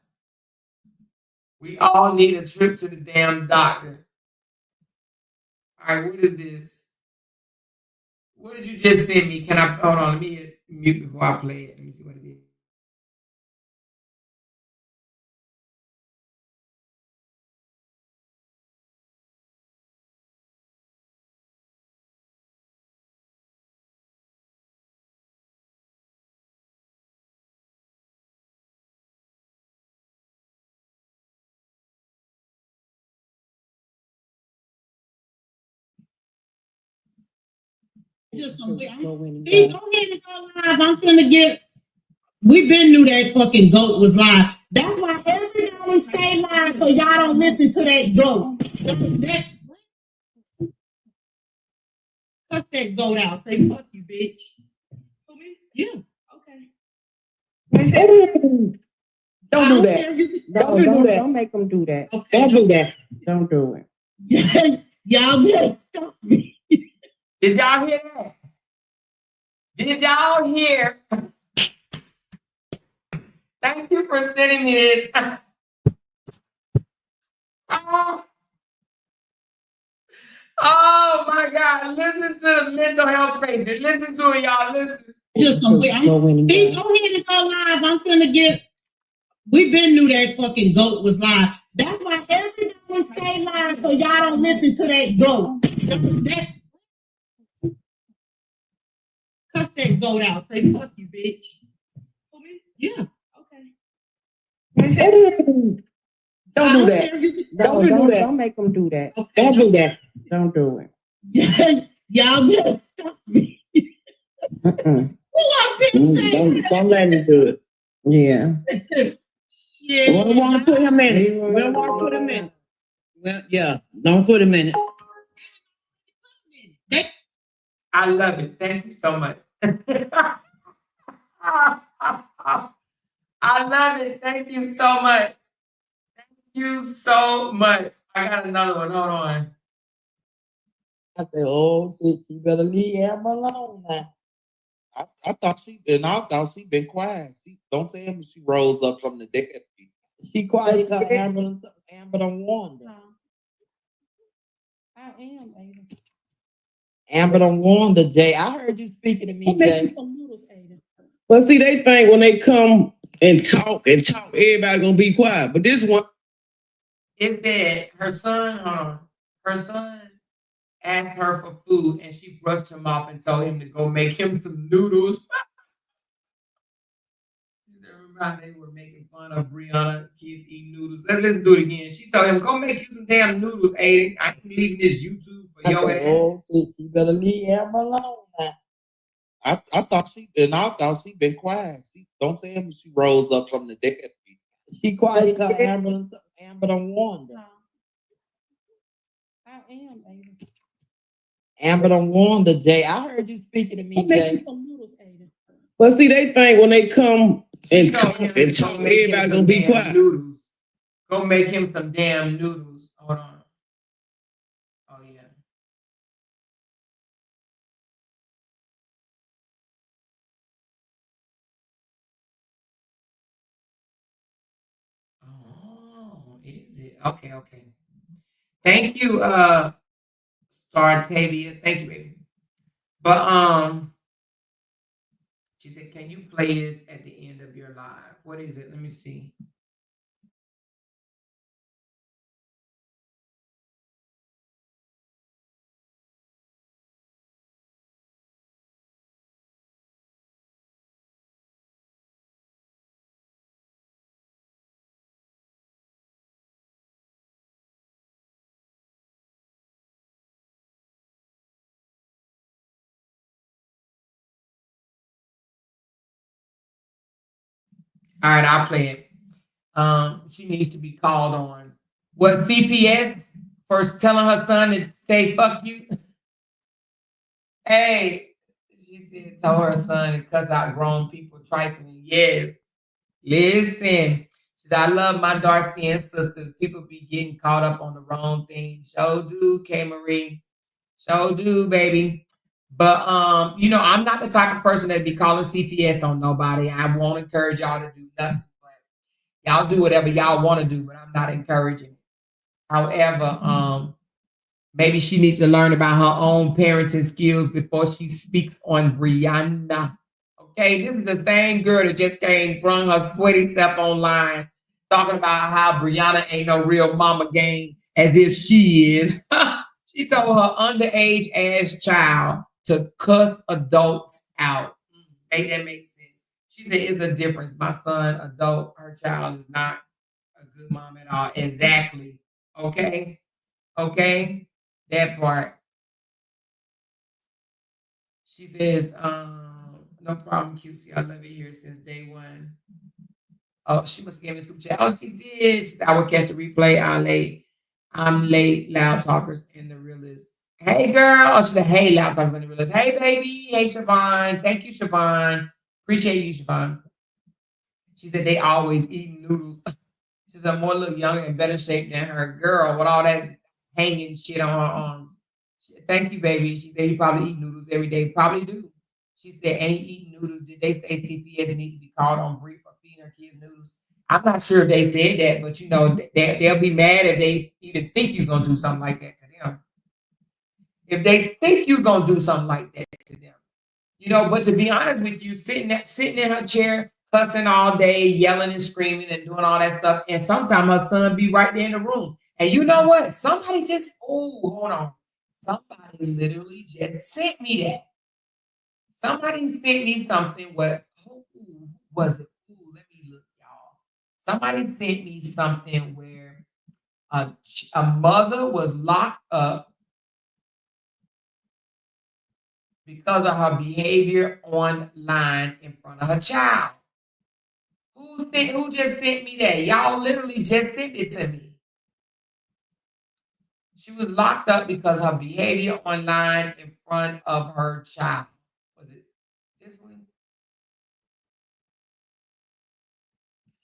We all need a trip to the damn doctor. All right, what is this? What did you just send me? Can I hold on? Let me mute before I play it. Let me see what it is. Just some weird. Go ahead and go live. I'm finna get. We been knew that fucking goat was live. That's why everybody stay live so y'all don't listen to that goat. Cut that goat out. Say fuck you, bitch. For me? Yeah. Okay. Don't do that. Don't do that. Don't make them do that. Okay. Don't do that. Don't do it. Y'all better stop me. Did y'all hear that? Did y'all hear? Thank you for sending me this. Oh my God. Listen to the mental health patient. Listen to it, y'all. Listen. Just some weird. Go ahead and go live. I'm finna get. We been knew that fucking goat was live. That's why everybody stay live so y'all don't listen to that goat. Cut that goat out. Say fuck you, bitch. For me? Yeah. Okay. Don't do that. Don't do that. Don't make them do that. Okay. Don't do that. Don't do it. Y'all better stop me. Who I Don't let him do it. Yeah. Yeah. We don't want to put him in it. We don't want to put him in it. Well, yeah, don't put him in it. I love it. Thank you so much. I love it. Thank you so much. Thank you so much. I got another one. Hold on. I said, oh, shit, she better leave Amber alone now. I thought she been quiet. Don't tell me she rose up from the dead. She quiet because Amber done warned her. I am, Ada. Amber done warned her, Jay. I heard you speaking to me, Jay. Well, see, they think when they come and talk, everybody gonna be quiet. But this one, It's that her son asked her for food and she brushed him off and told him to go make him some noodles. Remember they were making fun of Brianna kids eating noodles. Let's listen to it again. She told him, go make you some damn noodles, Aiden. I ain't leaving this YouTube for your ass. Oh, shit, she better leave Amber alone now. I thought she been quiet. Don't tell me she rose up from the dead. She quiet because Amber done warned her. I am, Ada. Amber done warned her, Jay. I heard you speaking to me, Jay. well, see, they think when they come and talk, everybody gonna be quiet. Noodles. Go make him some damn noodles. Hold on. Oh yeah. Oh, is it? Okay. Thank you, Startavia. Thank you, baby. But she said, can you play this at the end of your live? What is it? Let me see. All right, I'll play it. She needs to be called on. What, CPS for telling her son to say fuck you? Hey, she said, told her son to cuss out grown people trifling. Yes. Listen. She said, I love my dark skinned sisters. People be getting caught up on the wrong thing. Show do, K Marie. Show do, baby. But I'm not the type of person that be calling CPS on nobody. I won't encourage y'all to do nothing. But y'all do whatever y'all want to do, but I'm not encouraging it. However, maybe she needs to learn about her own parenting skills before she speaks on Brianna. Okay, this is the same girl that just brung her sweaty stuff online, talking about how Brianna ain't no real mama game, as if she is. She told her underage ass child to cuss adults out. Make that make sense? She said it's a difference. My son, adult, her child is not a good mom at all. Exactly. Okay. That part. She says, no problem, QC. I love it here since day one. Oh, she must give me some chat. Oh, she did. She said, I will catch the replay. I'm late. LOUDTalkerz and the realist. Hey, girl. Oh, she said, hey, LOUDTalkerz and the realist. Hey, baby. Hey, Siobhan. Thank you, Siobhan. Appreciate you, Siobhan. She said, they always eating noodles. She said, more look younger and better shape than her girl with all that hanging shit on her arms. Thank you, baby. She said, you probably eat noodles every day. Probably do. She said, ain't eating noodles. Did they say CPS need to be called on brief for feeding her kids noodles? I'm not sure if they said that, but they'll be mad if they even think you're going to do something like that to them. If they think you're going to do something like that to them. But to be honest with you, sitting in her chair, cussing all day, yelling and screaming and doing all that stuff. And sometimes her son be right there in the room. And you know what? Somebody hold on. Somebody literally just sent me that. Somebody sent me something. Who was it? Ooh, let me look, y'all. Somebody sent me something where a mother was locked up because of her behavior online in front of her child. Who just sent me that? Y'all literally just sent it to me. She was locked up because her behavior online in front of her child. Was it this one?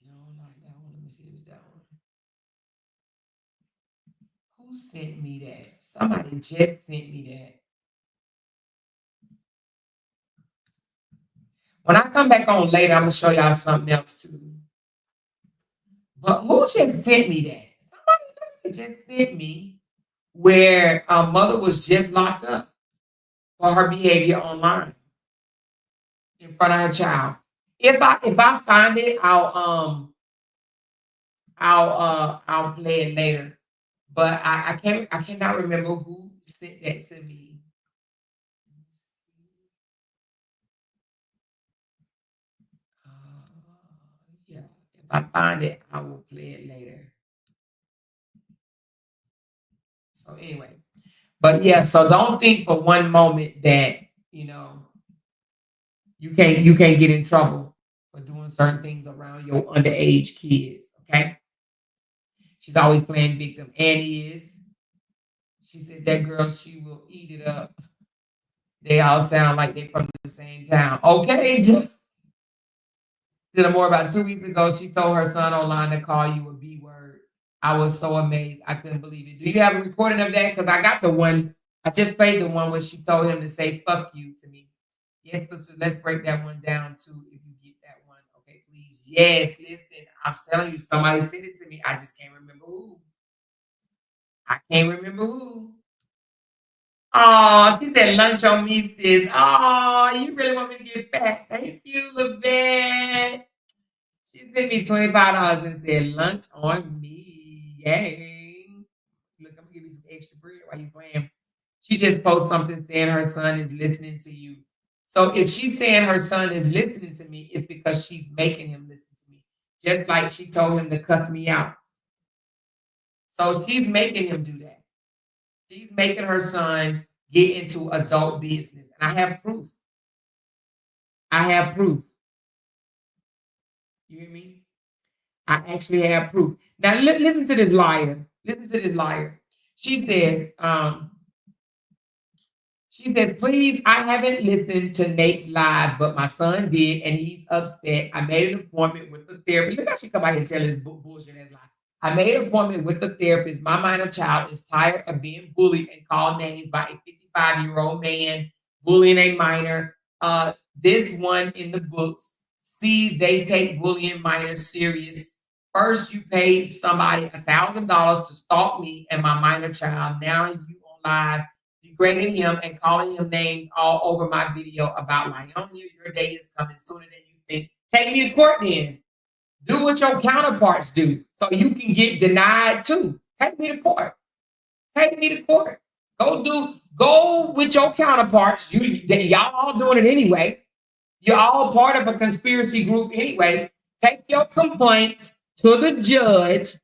No, not that one. Let me see if it's that one. Who sent me that? Somebody just sent me that. When I come back on later, I'm going to show y'all something else too. But who just sent me that? Somebody just sent me where a mother was just locked up for her behavior online in front of her child. If I find it, I'll play it later. But I cannot remember who sent that to me. Yeah, if I find it, I will play it later. So anyway, but yeah, so don't think for one moment that you can't get in trouble for doing certain things around your underage kids. Okay, she's always playing victim. Annie is. She said that girl, she will eat it up. They all sound like they're from the same town. Okay, did more about 2 weeks ago. She told her son online to call you a B word. I was so amazed. I couldn't believe it. Do you have a recording of that? Because I got the one. I just played the one where she told him to say "fuck you" to me. Yes, sister. Let's break that one down too. If you get that one, okay, please. Yes, listen. I'm telling you, somebody sent it to me. I just can't remember who. I can't remember who. Oh, she said lunch on me, sis. Oh, you really want me to get fat? Thank you, Levette. She sent me $25 and said lunch on me. Yay. Look, I'm gonna give you some extra bread while you playing. She just posted something saying her son is listening to you. So if she's saying her son is listening to me, it's because she's making him listen to me. Just like she told him to cuss me out. So she's making him do that. She's making her son get into adult business. And I have proof. I have proof. You hear me? I actually have proof. Now listen to this liar. Listen to this liar. She says, please, I haven't listened to Nate's live, but my son did, and he's upset. I made an appointment with the therapist. Look how she come out here and tell this bullshit as lie. I made an appointment with the therapist. My minor child is tired of being bullied and called names by a 55-year-old man bullying a minor. This one in the books. See, they take bullying minors serious. First, you paid somebody $1,000 to stalk me and my minor child. Now you on live degrading him and calling him names all over my video about lying on you. Your day is coming sooner than you think. Take me to court then. Do what your counterparts do so you can get denied too. Take me to court. Take me to court. Go with your counterparts. Y'all all doing it anyway. You're all part of a conspiracy group anyway. Take your complaints to the judge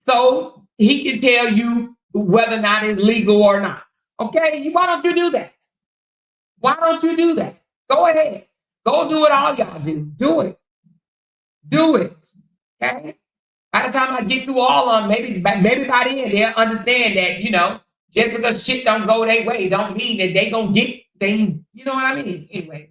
so he can tell you whether or not it's legal or not. Okay? Why don't you do that? Why don't you do that? Go ahead. Go do it all y'all do. Do it. Do it. Okay? By the time I get through all of them, maybe by then they'll understand that, just because shit don't go their way don't mean that they gonna get things, you know what I mean? Anyway.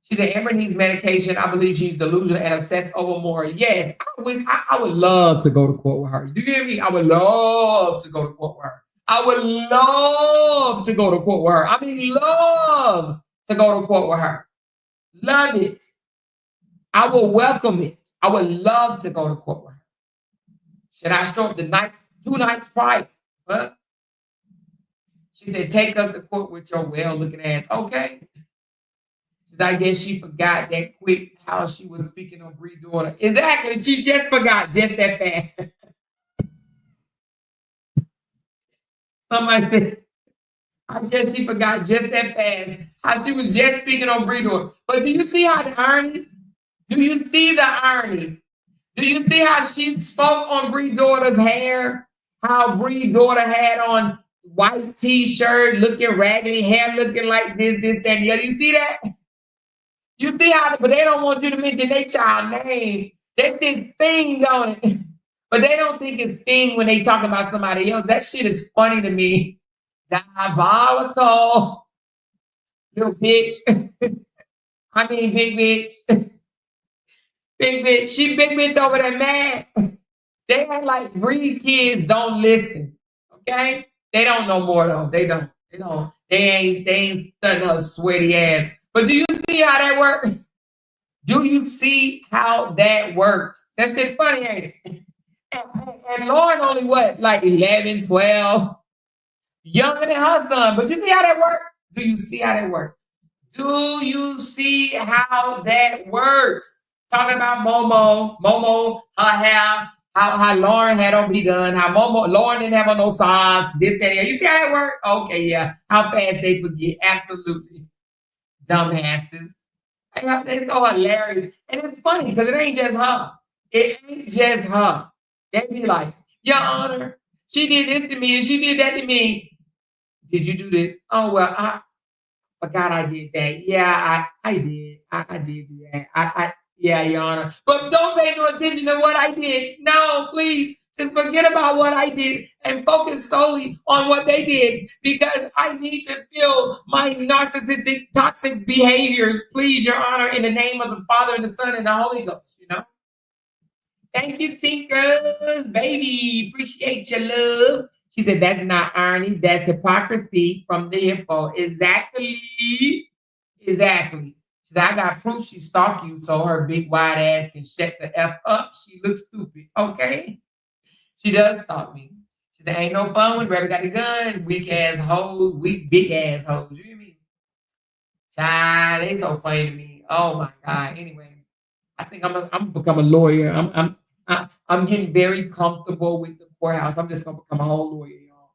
She said, Amber needs medication. I believe she's delusional and obsessed over more. Yes, I would love to go to court with her. Do you hear me? I would love to go to court with her. I would love to go to court with her. I mean, love to go to court with her. Love it. I will welcome it. I would love to go to court with her. Should I show up the 2 nights prior? Huh? She said, take us to court with your well-looking ass. Okay. I guess she forgot that quick how she was speaking on Bree's daughter. Exactly. She just forgot just that fast. Somebody said, I guess she forgot just that fast how she was just speaking on Bree's daughter. But do you see how the irony? Do you see the irony? Do you see how she spoke on Bree's daughter's hair? How Bree's daughter had on white t-shirt, looking raggedy, hair looking like this, that, and the other. You see that? You see how, but they don't want you to mention their child name. That's this thing, don't it? But they don't think it's thing when they talk about somebody else. That shit is funny to me. Diabolical. Little bitch. I mean, big bitch. Big bitch. She big bitch over there mad. They act like breed kids don't listen. Okay? They don't know more though. They don't. They don't. They ain't studying her sweaty ass. But do you see how that works? Do you see how that works? That's been funny, ain't it? And Lauren only what, like 11, 12, younger than her son. But you see how that works? Do you see how that works? Do you see how that works? Talking about Momo, her hair, how Lauren had on be done, how Lauren didn't have on no socks, this, that, you see how that works? Okay, yeah. How fast they forget. Absolutely. Dumbasses. They're so hilarious. And it's funny because it ain't just her. It ain't just her. They be like, Your Honor, she did this to me and she did that to me. Did you do this? Oh, well, I forgot I did that. Yeah, I did. I did do that. Yeah, Your Honor. But don't pay no attention to what I did. No, please. Just forget about what I did and focus solely on what they did because I need to feel my narcissistic, toxic behaviors. Please, Your Honor, in the name of the Father and the Son and the Holy Ghost, you know? Thank you, Tinkers, baby. Appreciate your love. She said, that's not irony. That's hypocrisy from the info. Exactly. Exactly. She said, I got proof she stalked you so her big wide ass can shut the F up. She looks stupid. Okay. She does stalk me. She said, ain't no fun when Rebecca got the gun. Weak ass hoes, weak big ass hoes. You hear me? Child, they so funny to me. Oh my God. Anyway, I think I'm gonna become a lawyer. I'm getting very comfortable with the courthouse. I'm just gonna become a whole lawyer, y'all.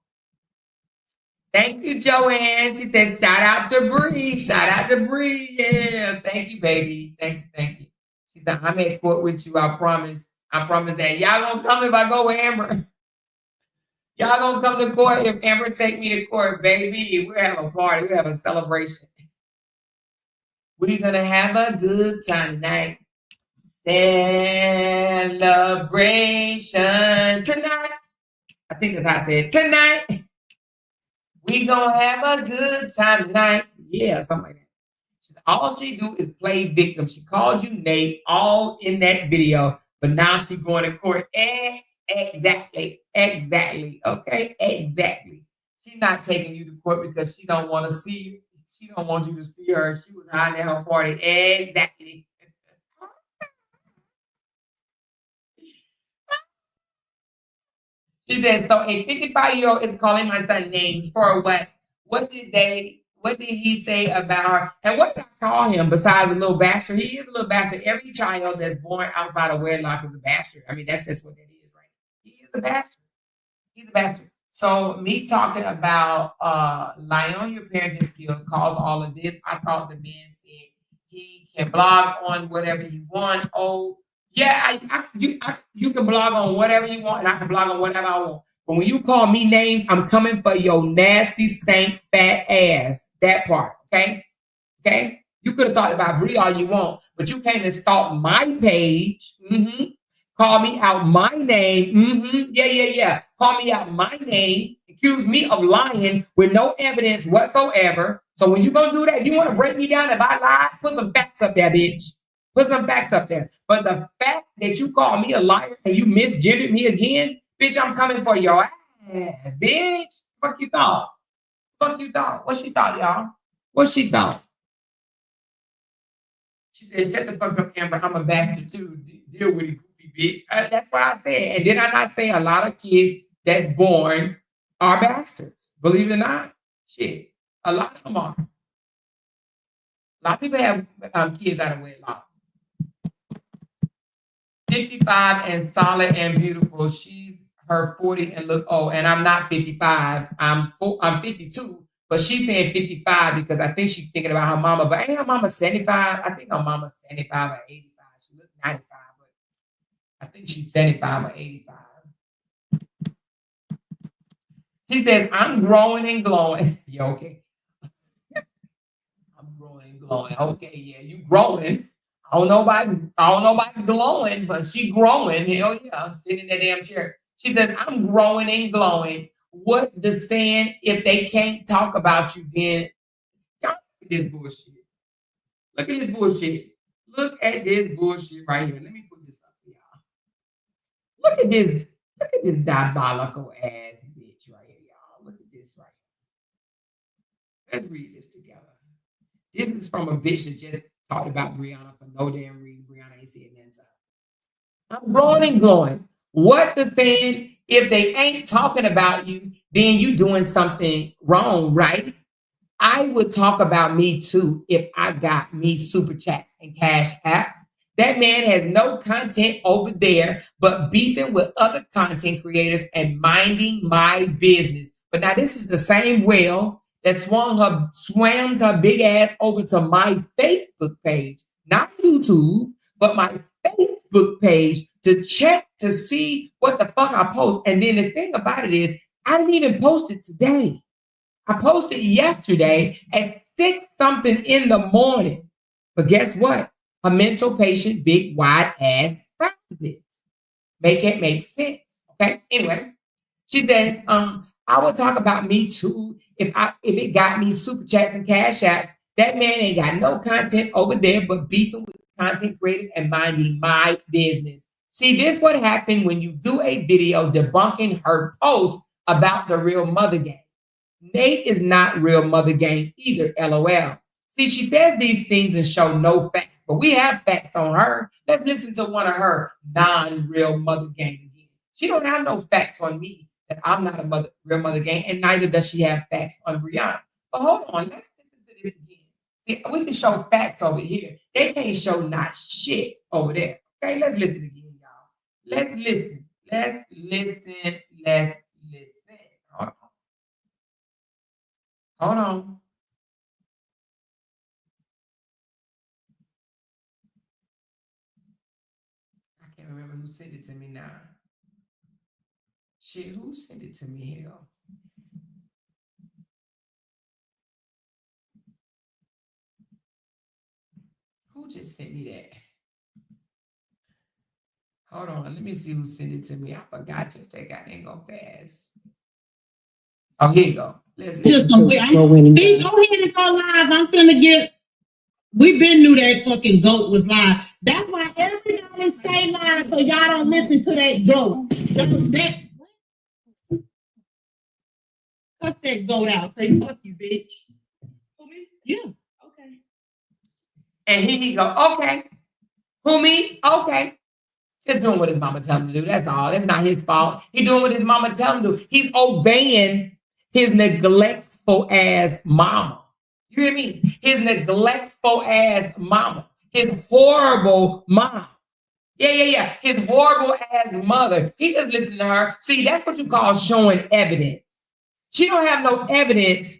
Thank you, Joanne. She says, shout out to Bree. Shout out to Bree. Yeah. Thank you, baby. Thank you. Thank you. She said, I'm at court with you. I promise. I promise that. Y'all gonna come if I go with Amber. Y'all gonna come to court if Amber take me to court, baby. We'll have a party. We'll have a celebration. We're gonna have a good time tonight. Celebration tonight. I think that's how I said tonight. We gonna have a good time tonight. Yeah, something like that. All she do is play victim. She called you Nate all in that video, but now she going to court. Exactly. Okay, exactly. She's not taking you to court because she don't want to see you. She don't want you to see her. She was hiding at her party. Exactly. She said, so a 55-year-old is calling my son names for what? What did he say about her? And what did I call him besides a little bastard? He is a little bastard. Every child that's born outside of wedlock is a bastard. I mean, that's just what that is, right? He is a bastard. He's a bastard. So me talking about lying on your parenting skill caused all of this. I thought the man said he can blog on whatever he want. Oh, yeah, you can blog on whatever you want, and I can blog on whatever I want. But when you call me names, I'm coming for your nasty, stank, fat ass. That part, okay? Okay? You could have talked about Brie all you want, but you came and stalked my page. Mm-hmm. Call me out my name. Mm-hmm. Yeah. Call me out my name. Accuse me of lying with no evidence whatsoever. So when you're going to do that, you want to break me down if I lie? Put some facts up there, bitch. Put some facts up there. But the fact that you call me a liar and you misgendered me again, bitch, I'm coming for your ass, bitch. Fuck you thought. What she thought, y'all? What she thought? She said, shut the fuck up, Amber. I'm a bastard too. Deal with it, goofy bitch. That's what I said. And did I not say a lot of kids that's born are bastards? Believe it or not. Shit. A lot of them are. A lot of people have kids out of wedlock. 55 and solid and beautiful. She's her 40 and look old. And I'm not 55. I'm 52. But she's saying 55 because I think she's thinking about her mama. But ain't her mama 75? I think her mama's 75 or 85. She looks 95, but I think she's 75 or 85. She says, I'm growing and glowing. Yeah, okay. I'm growing and glowing. Okay, yeah, you growing. I don't know about glowing, but she growing. Hell yeah, sitting in that damn chair. She says, I'm growing and glowing. What the saying, if they can't talk about you, then y'all look at this bullshit. Look at this bullshit. Look at this bullshit right here. Let me put this up for y'all. Look at this. Look at this diabolical ass bitch right here, y'all. Look at this right here. Let's read this together. This is from a bitch that just talked about Brianna for no damn reason. Brianna ain't said nothing to her. I'm growing and glowing. What the saying? If they ain't talking about you, then you doing something wrong, right? I would talk about me too if I got me super chats and cash apps. That man has no content over there, but beefing with other content creators and minding my business. But now this is the same whale that swam her big ass over to my Facebook page, not YouTube, but my Facebook page to check to see what the fuck I post. And then the thing about it is, I didn't even post it today. I posted yesterday at 6 something in the morning. But guess what? A mental patient, big, wide ass found it. Make it make sense. Okay. Anyway, she says, I will talk about me too if it got me super chats and cash apps. That man ain't got no content over there, but beefing with content creators and minding my business. See, this what happened when you do a video debunking her post about the real mother game. Nate is not real mother gang either, LOL. See, she says these things and show no facts, but we have facts on her. Let's listen to one of her non-real mother gang again. She don't have no facts on me that I'm not a real mother gang, and neither does she have facts on Brianna. But hold on, let's listen to this again. See, we can show facts over here. They can't show not shit over there. Okay, let's listen again, y'all. Let's listen. Let's listen. Let's listen. Hold on. Hold on. I can't remember who sent it to me now. Shit, who sent it to me here? Who just sent me that? Hold on, let me see who sent it to me. I forgot just that goddamn go fast. Oh, here you go. Let's Just go ahead and go live. I'm finna get. We been knew that fucking goat was live. That's why everybody stay live so y'all don't listen to that goat. Cut that goat out. Say fuck you, bitch. Who me? Yeah. Okay. And here he go. Okay. Who me? Okay. Just doing what his mama tell him to do. That's all. That's not his fault. He doing what his mama tell him to do. He's obeying his neglectful ass mama. You hear me? His neglectful ass mama. His horrible mom. Yeah. His horrible ass mother. He just listened to her. See, that's what you call showing evidence. She don't have no evidence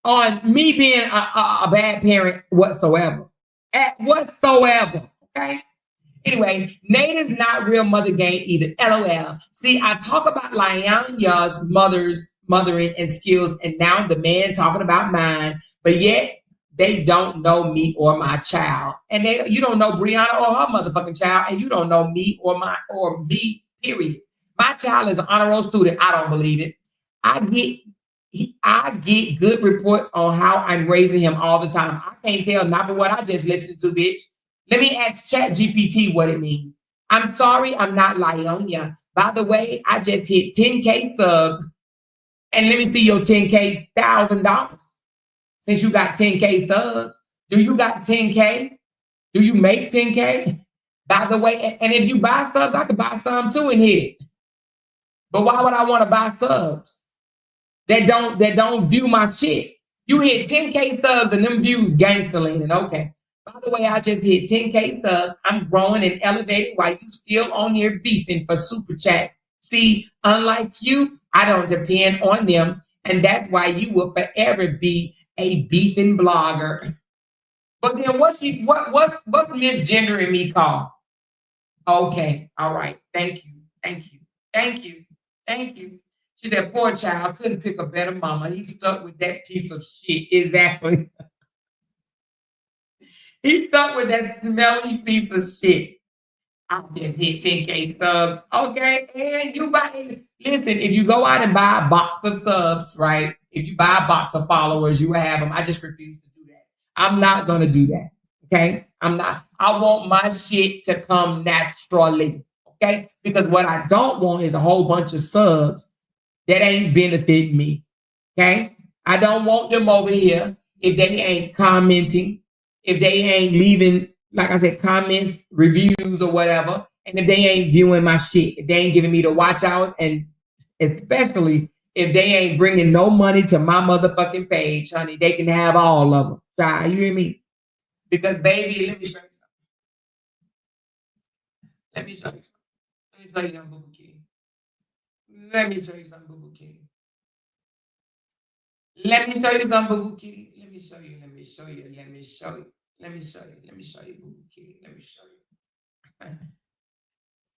on me being a bad parent whatsoever. Whatsoever. Okay? Anyway, Nate is not real mother gang either. LOL. See, I talk about Lyanya's mothering and skills, and now the man talking about mine, but yet they don't know me or my child. And you don't know Brianna or her motherfucking child, and you don't know me or me, period. My child is an honor roll student. I don't believe it. I get good reports on how I'm raising him all the time. I can't tell not for what I just listened to, bitch. Let me ask ChatGPT what it means. I'm sorry, I'm not Lyonya. By the way, I just hit 10K subs. And let me see your 10K $1,000. Since you got 10K subs, do you got 10K? Do you make 10K? By the way, and if you buy subs, I could buy some too and hit it. But why would I want to buy subs that don't view my shit? You hit 10K subs and them views gangster leaning. Okay. By the way, I just hit 10K subs. I'm growing and elevating while you still on here beefing for super chats. See, unlike you, I don't depend on them. And that's why you will forever be a beefing blogger. But then what's misgendering me called? Okay. All right. Thank you. She said, poor child, couldn't pick a better mama. He stuck with that piece of shit. Exactly. He stuck with that smelly piece of shit. I just hit 10K subs. Okay. And you buy, listen, if you go out and buy a box of subs, right? If you buy a box of followers, you will have them. I just refuse to do that. I'm not going to do that. Okay. I'm not. I want my shit to come naturally. Okay. Because what I don't want is a whole bunch of subs that ain't benefit me. Okay. I don't want them over here if they ain't commenting, if they ain't leaving, like I said, comments, reviews, or whatever, and if they ain't viewing my shit, if they ain't giving me the watch hours, and especially if they ain't bringing no money to my motherfucking page, honey, they can have all of them. Child, you hear me? Because, baby, let me show you something. Let me show you something. Let me show you something, Boo Boo Kitty. Let me show you something, Boo Boo Kitty. Let me show you something, Boo Boo Kitty. Let me show you. Let me show you. Let me show you. Let me show you. Let me show you, Boo Boo Kitty. Let me show you.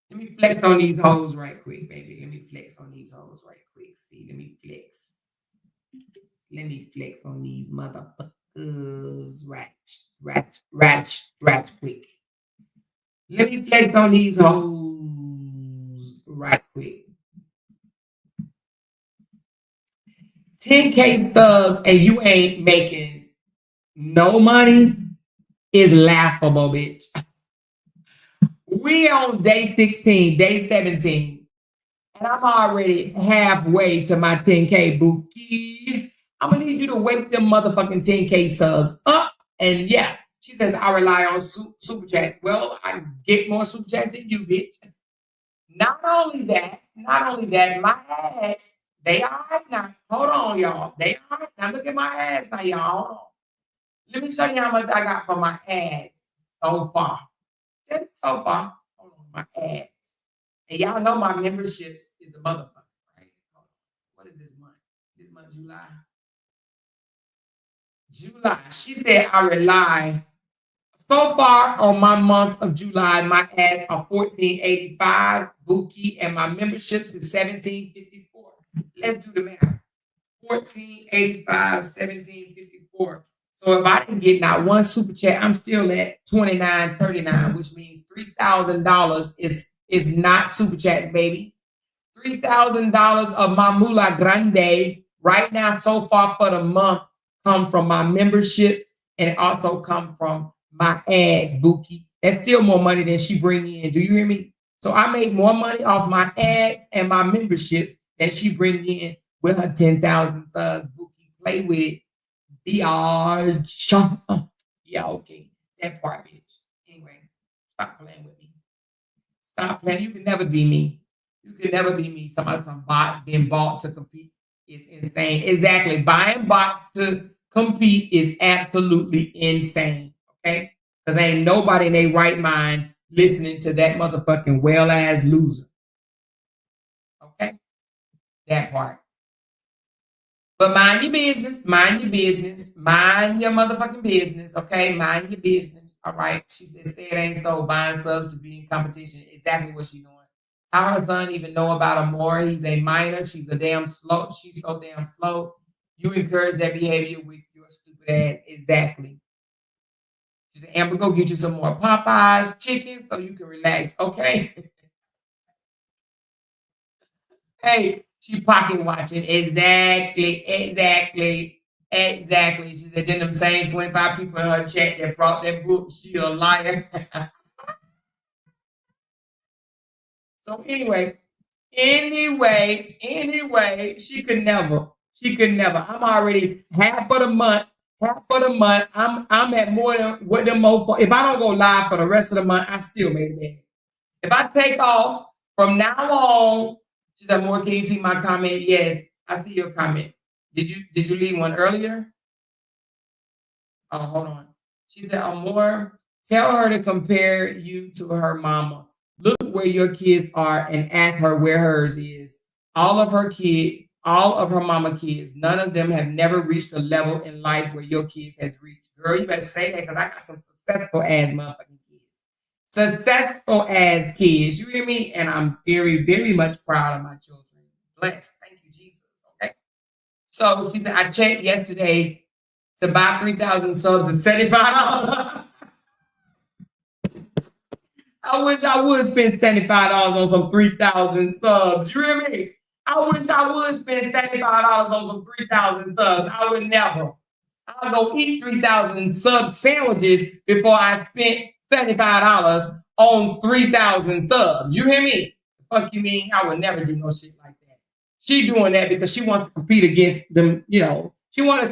Let me flex on these hoes right quick, baby. Let me flex on these hoes right quick. See, let me flex. Let me flex on these motherfuckers right quick. Let me flex on these hoes right quick. 10K subs and you ain't making no money is laughable, bitch. We on day 16, day 17, and I'm already halfway to my 10K, Bookie. I'm gonna need you to wake them motherfucking 10K subs up. And yeah, she says, I rely on super chats. Well, I get more super chats than you, bitch. Not only that, my ads, they are right now. Hold on, y'all. They are right now. Look at my ads now, y'all. Hold on. Let me show you how much I got for my ads so far. Just so far. Hold on, my ads. And y'all know my memberships is a motherfucker, right? Hold on. What is this month? This month, July. She said I rely. So far on my month of July, my ads are $14.85, Bookie, and my memberships is $17.54. Let's do the math. $14.85, $17.54. So if I didn't get not one super chat, I'm still at $29.39, which means $3,000 is not super chats, baby. $3,000 of my Moolah Grande right now so far for the month come from my memberships, and it also come from my ads, Bookie. That's still more money than she bring in. Do you hear me? So I make more money off my ads and my memberships than she bring in with her 10,000 subs, Bookie. Play with it. Biatch. Yeah, okay. That part, bitch. Anyway, stop playing with me. Stop playing. You can never be me. You can never be me. Some bots being bought to compete is insane. Exactly. Buying bots to compete is absolutely insane. Okay? Because ain't nobody in their right mind listening to that motherfucking well-ass loser. Okay? That part. But mind your business. Mind your business. Mind your motherfucking business. Okay? Mind your business. All right? She said, say it ain't so. Buying subs to be in competition. Exactly what she doing. How her son even know about Amore? He's a minor. She's so damn slow. You encourage that behavior with your stupid ass. Exactly. She said, Amber, go get you some more Popeyes chicken so you can relax. Okay. Hey, she pocket watching. Exactly. She said, then them same 25 people in her chat that brought that book, she a liar. So anyway, she could never. I'm already half of the month. I'm at more than what them for. If I don't go live for the rest of the month, I still made it in. If I take off from now on, she said, more, can you see my comment? Yes, I see your comment. Did you leave one earlier? Oh, hold on. She said, Amore, tell her to compare you to her mama. Look where your kids are and ask her where hers is. All of her mama kids, none of them have never reached a level in life where your kids has reached. Girl, you better say that because I got some successful ass motherfucking kids. Successful ass kids. You hear me? And I'm very, very much proud of my children. Blessed. Thank you, Jesus. So she said, I checked yesterday to buy 3,000 subs at $75. I wish I would spend $75 on some 3,000 subs. You hear me? I wish I would spend $75 on some 3,000 subs. I would never. I'll go eat 3,000 sub sandwiches before I spent $75 on 3,000 subs. You hear me? The fuck you mean? I would never do no shit like that. She doing that because she wants to compete against them, you know. I don't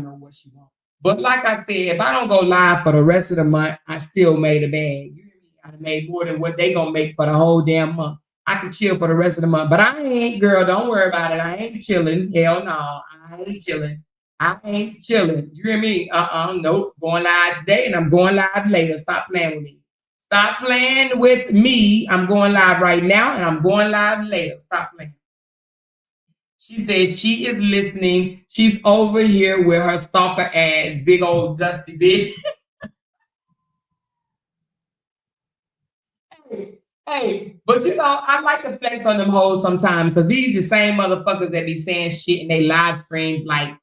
know what she wants. But like I said, if I don't go live for the rest of the month, I still made a bag. You hear me? I made more than what they gonna make for the whole damn month. I can chill for the rest of the month. But I ain't, girl, don't worry about it. I ain't chilling. Hell no, I ain't chilling. I ain't chilling. You hear me? Nope. Going live today and I'm going live later. Stop playing with me. Stop playing with me. I'm going live right now and I'm going live later. Stop playing. She said she is listening. She's over here with her stalker ass, big old dusty bitch. Hey, but you know, I like to flex on them hoes sometimes because these the same motherfuckers that be saying shit in they live streams like,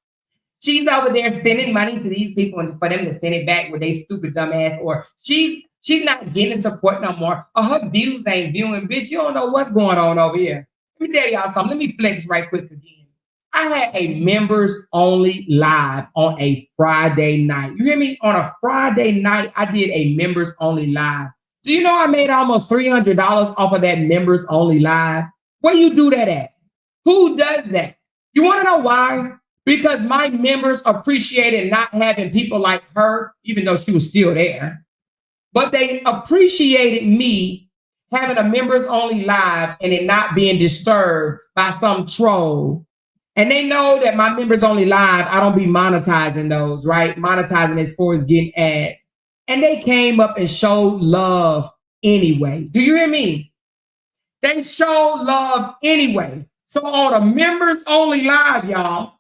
she's over there sending money to these people and for them to send it back with they stupid dumb ass, or she's not getting support no more, or her views ain't viewing. Bitch, you don't know what's going on over here. Let me tell y'all something. Let me flex right quick again. I had a members only live on a Friday night. You hear me? On a Friday night, I did a members only live. Do you know I made almost $300 off of that members only live? Where you do that at? Who does that? You want to know why? Because my members appreciated not having people like her, even though she was still there. But they appreciated me having a members only live and it not being disturbed by some troll. And they know that my members only live, I don't be monetizing those, right? Monetizing as far as getting ads. And they came up and showed love anyway. Do you hear me? They showed love anyway. So on a members only live, y'all,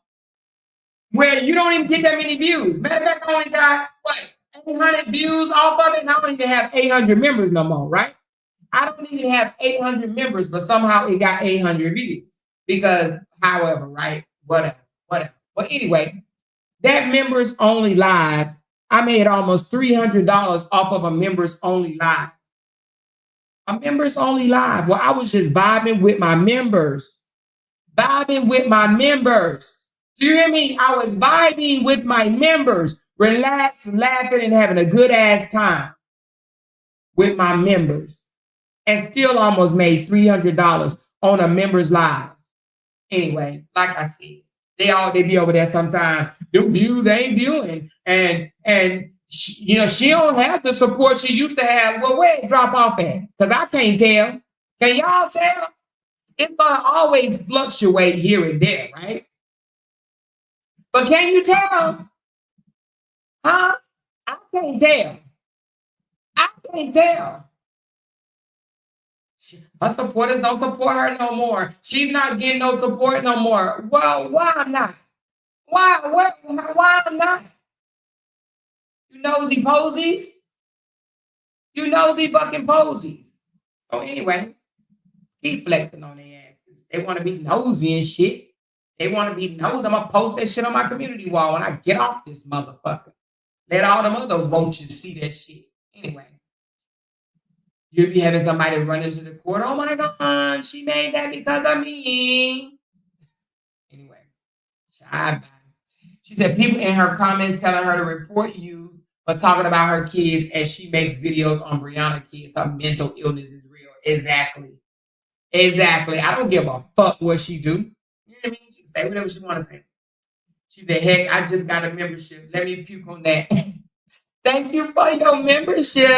where you don't even get that many views. Matter of fact, I only got, 800 views off of it, and I don't even have 800 members no more, right? I don't even have 800 members, but somehow it got 800 views. Because, however, right? Whatever. But anyway, that members only live, I made almost $300 off of a members only live. A members only live. Well, I was just vibing with my members. Vibing with my members. Do you hear me? I was vibing with my members, relaxed, laughing, and having a good ass time with my members, and still almost made $300 on a members live. Anyway, like I said, they be over there sometime. The views ain't viewing, and she don't have the support she used to have. Well, where it drop off at? Because I can't tell. Can y'all tell? It's gonna always fluctuate here and there, right? But can you tell? Huh? I can't tell. I can't tell. Her supporters don't support her no more. She's not getting no support no more. Well, why I'm not? Why I'm not? You nosy posies? You nosy fucking posies. So anyway, keep flexing on their asses. They want to be nosy and shit. They want to be nosy. I'm going to post that shit on my community wall when I get off this motherfucker. Let all them other roaches see that shit. Anyway. You'll be having somebody run into the court. Oh my God, she made that because of me. Anyway, she said people in her comments telling her to report you for talking about her kids as she makes videos on Brianna kids. Her mental illness is real. Exactly. I don't give a fuck what she do. You know what I mean? She can say whatever she want to say. She said, heck, I just got a membership. Let me puke on that. Thank you for your membership.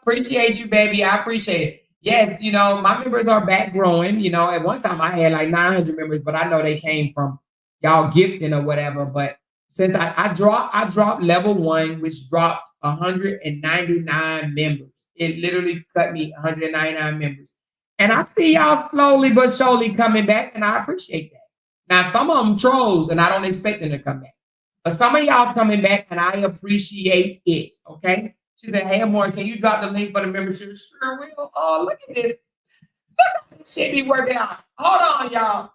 Appreciate you, baby. I appreciate it. Yes, my members are back growing. At one time I had like 900 members, but I know they came from y'all gifting or whatever. But since I dropped level 1, which dropped 199 members. It literally cut me 199 members. And I see y'all slowly but surely coming back, and I appreciate that. Now, some of them trolls, and I don't expect them to come back. But some of y'all coming back, and I appreciate it, okay? She said, hey, Amore, can you drop the link for the membership? Sure will. Oh, look at this. Look at this shit be working out. Hold on, y'all.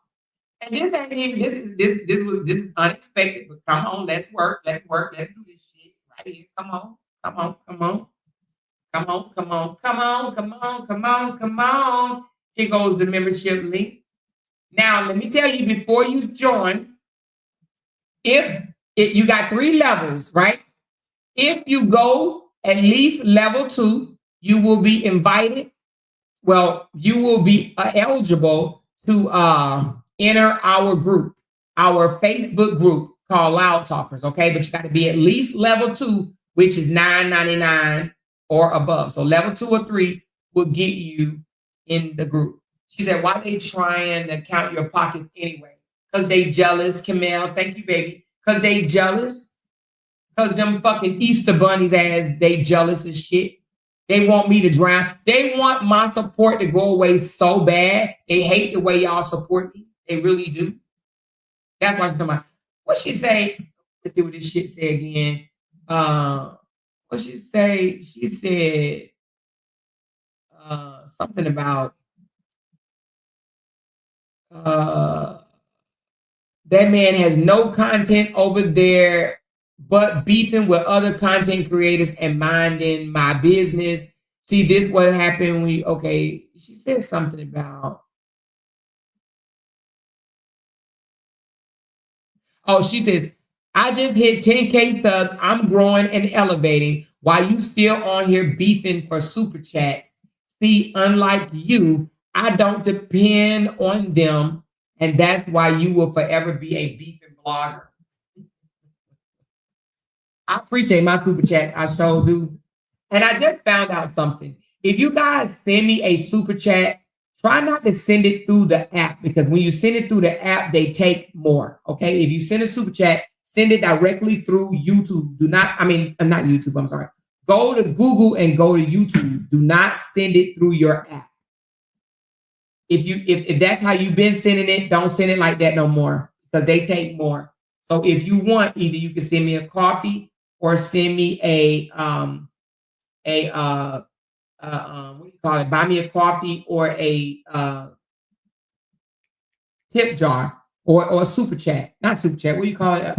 And this ain't even this is unexpected, but come on, let's work, let's do this shit right here. Come on, come on, come on, come on, come on, come on, come on, come on, come on. Here goes the membership link. Now, let me tell you before you join, if you got 3 levels, right? If you go at least level 2, you will be invited. Well, you will be eligible to enter our group, our Facebook group called LOUDTalkerz. Okay, but you got to be at least level 2, which is $9.99 or above. So level 2 or 3 will get you in the group. She said, "Why they trying to count your pockets anyway? Because they jealous, Camille. Thank you, baby. Because they jealous. Because them fucking Easter bunnies ass, they jealous as shit. They want me to drown. They want my support to go away so bad. They hate the way y'all support me. They really do. That's why I'm talking about. What she say? Let's see what this shit say again. What she say? She said something about that man has no content over there but beefing with other content creators and minding my business. See, this what happened when okay, she said something about, oh, she says, I just hit 10K subs. I'm growing and elevating while you still on here beefing for super chats. See, unlike you, I don't depend on them. And that's why you will forever be a beefing blogger. I appreciate my super chat. I sure do. And I just found out something. If you guys send me a super chat, try not to send it through the app, because when you send it through the app, they take more. Okay. If you send a super chat, send it directly through YouTube. Do not, not YouTube, I'm sorry. Go to Google and go to YouTube. Do not send it through your app. If that's how you've been sending it, don't send it like that no more, because they take more. So if you want, either you can send me a coffee or send me a what do you call it? Buy me a coffee or a tip jar or a super chat, not super chat. What do you call it?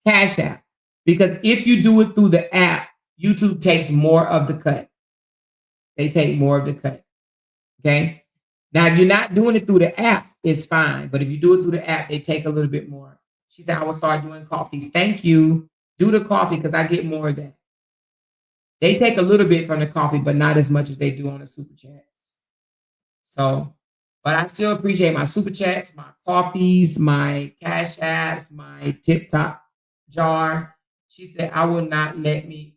Cash app. Because if you do it through the app, YouTube takes more of the cut. They take more of the cut. Okay. Now, if you're not doing it through the app, it's fine. But if you do it through the app, they take a little bit more. She said, I will start doing coffees. Thank you. Do the coffee because I get more of that. They take a little bit from the coffee, but not as much as they do on the super chats. So, but I still appreciate my super chats, my coffees, my cash apps, my tip top jar. She said, it will not let me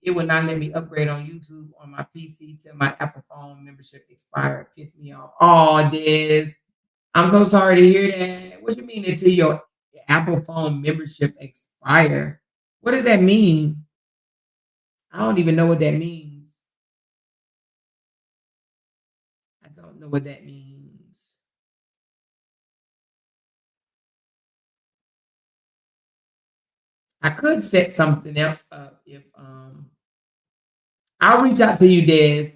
upgrade on YouTube on my PC till my Apple phone membership expired. Pissed me off. Oh, Des. I'm so sorry to hear that. What do you mean until your Apple phone membership expire? What does that mean? I don't even know what that means. I don't know what that means. I could set something else up if I'll reach out to you, Des.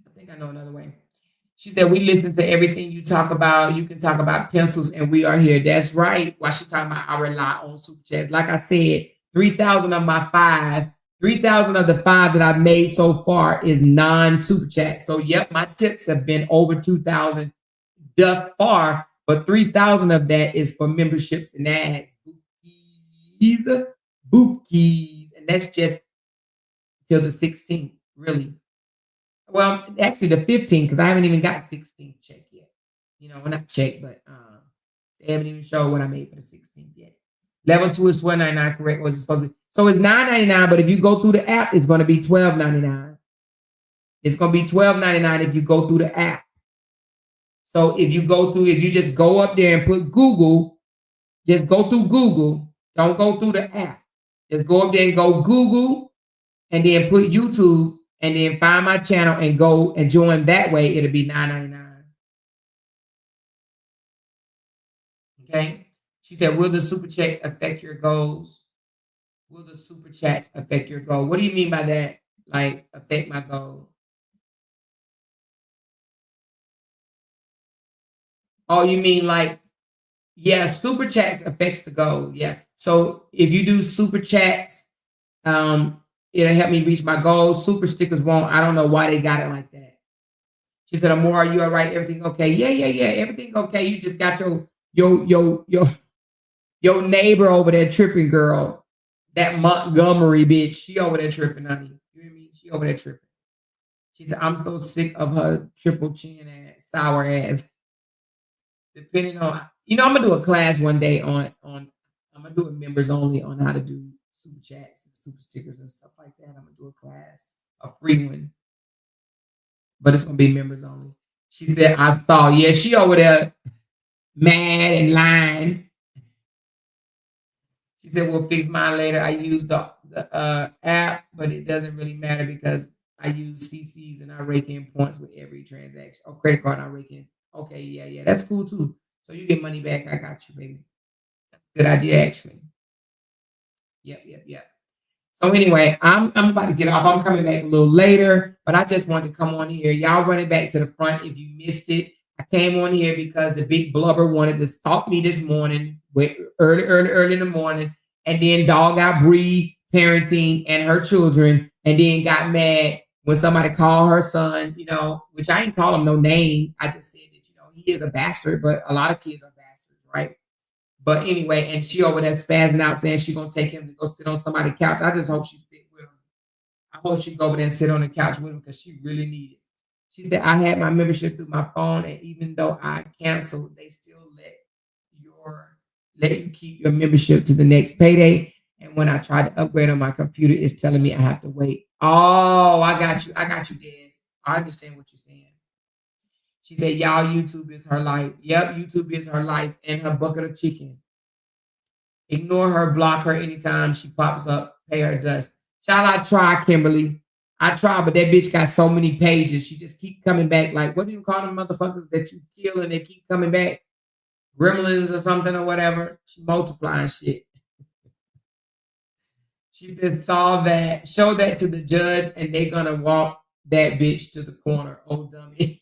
I think I know another way. She said, we listen to everything you talk about. You can talk about pencils and we are here. That's right. While she talking about I rely on super chats. Like I said, 3,000 of my 5, 3,000 of the 5 that I've made so far is non-super chats. So yep, my tips have been over 2,000 thus far, but 3,000 of that is for memberships and ads. Bookies, and that's just till the 16th, really. Well, actually the 15th, because I haven't even got 16th check yet. You know, well, not check, but they haven't even showed what I made for the 16th yet. Level 2 is $12.99, correct? Was it supposed to be? So it's $9.99, but if you go through the app, it's going to be $12.99. It's going to be $12.99 if you go through the app. So if you just go up there and put Google, just go through Google. Don't go through the app. Just go up there and go Google and then put YouTube and then find my channel and go and join that way. It'll be $9.99. Okay. She said, will the super chat affect your goals? Will the super chats affect your goal? What do you mean by that? Like affect my goal? Oh, you mean like Yeah, super chats affects the goal. Yeah. So if you do super chats, it'll help me reach my goals. Super stickers won't. I don't know why they got it like that. She said, Amora, you all right? Everything okay? Yeah. Everything okay. You just got your neighbor over there tripping, girl. That Montgomery bitch. She over there tripping, honey. You know what I mean? She over there tripping. She said, I'm so sick of her triple chin ass, sour ass. Depending on, I'm gonna do a class one day on I'm gonna do it members only on how to do super chats and super stickers and stuff like that. I'm gonna do a class, a free one, but it's gonna be members only. She said, I saw, yeah, she over there mad and lying. She said, we'll fix mine later. I use the app, but it doesn't really matter because I use CCs and I rake in points with every transaction. Or credit card, I rake in. Okay, yeah. That's cool too. So you get money back. I got you, baby. Good idea, actually. Yep. So anyway, I'm about to get off. I'm coming back a little later, but I just wanted to come on here. Y'all running back to the front if you missed it. I came on here because the big blubber wanted to stalk me this morning, early in the morning, and then dog out Bree parenting and her children, and then got mad when somebody called her son, which I ain't call him no name. I just said that, he is a bastard, but a lot of kids are bastards, right? But anyway, and she over there spazzing out saying she's gonna take him to go sit on somebody's couch. I just hope she stick with him. I hope she go over there and sit on the couch with him because she really need it. She said, I had my membership through my phone, and even though I canceled, they still let you keep your membership to the next payday. And when I tried to upgrade on my computer, it's telling me I have to wait. Oh, I got you, Des. I understand what you're saying. She said, y'all, YouTube is her life. Yep, YouTube is her life and her bucket of chicken. Ignore her, block her anytime she pops up, pay her dust. Child, I try, Kimberly. I try, but that bitch got so many pages. She just keep coming back. Like, what do you call them motherfuckers that you kill and they keep coming back? Gremlins or something or whatever. She multiplying shit. She says, solve that, show that to the judge, and they're gonna walk that bitch to the corner. Oh, dummy.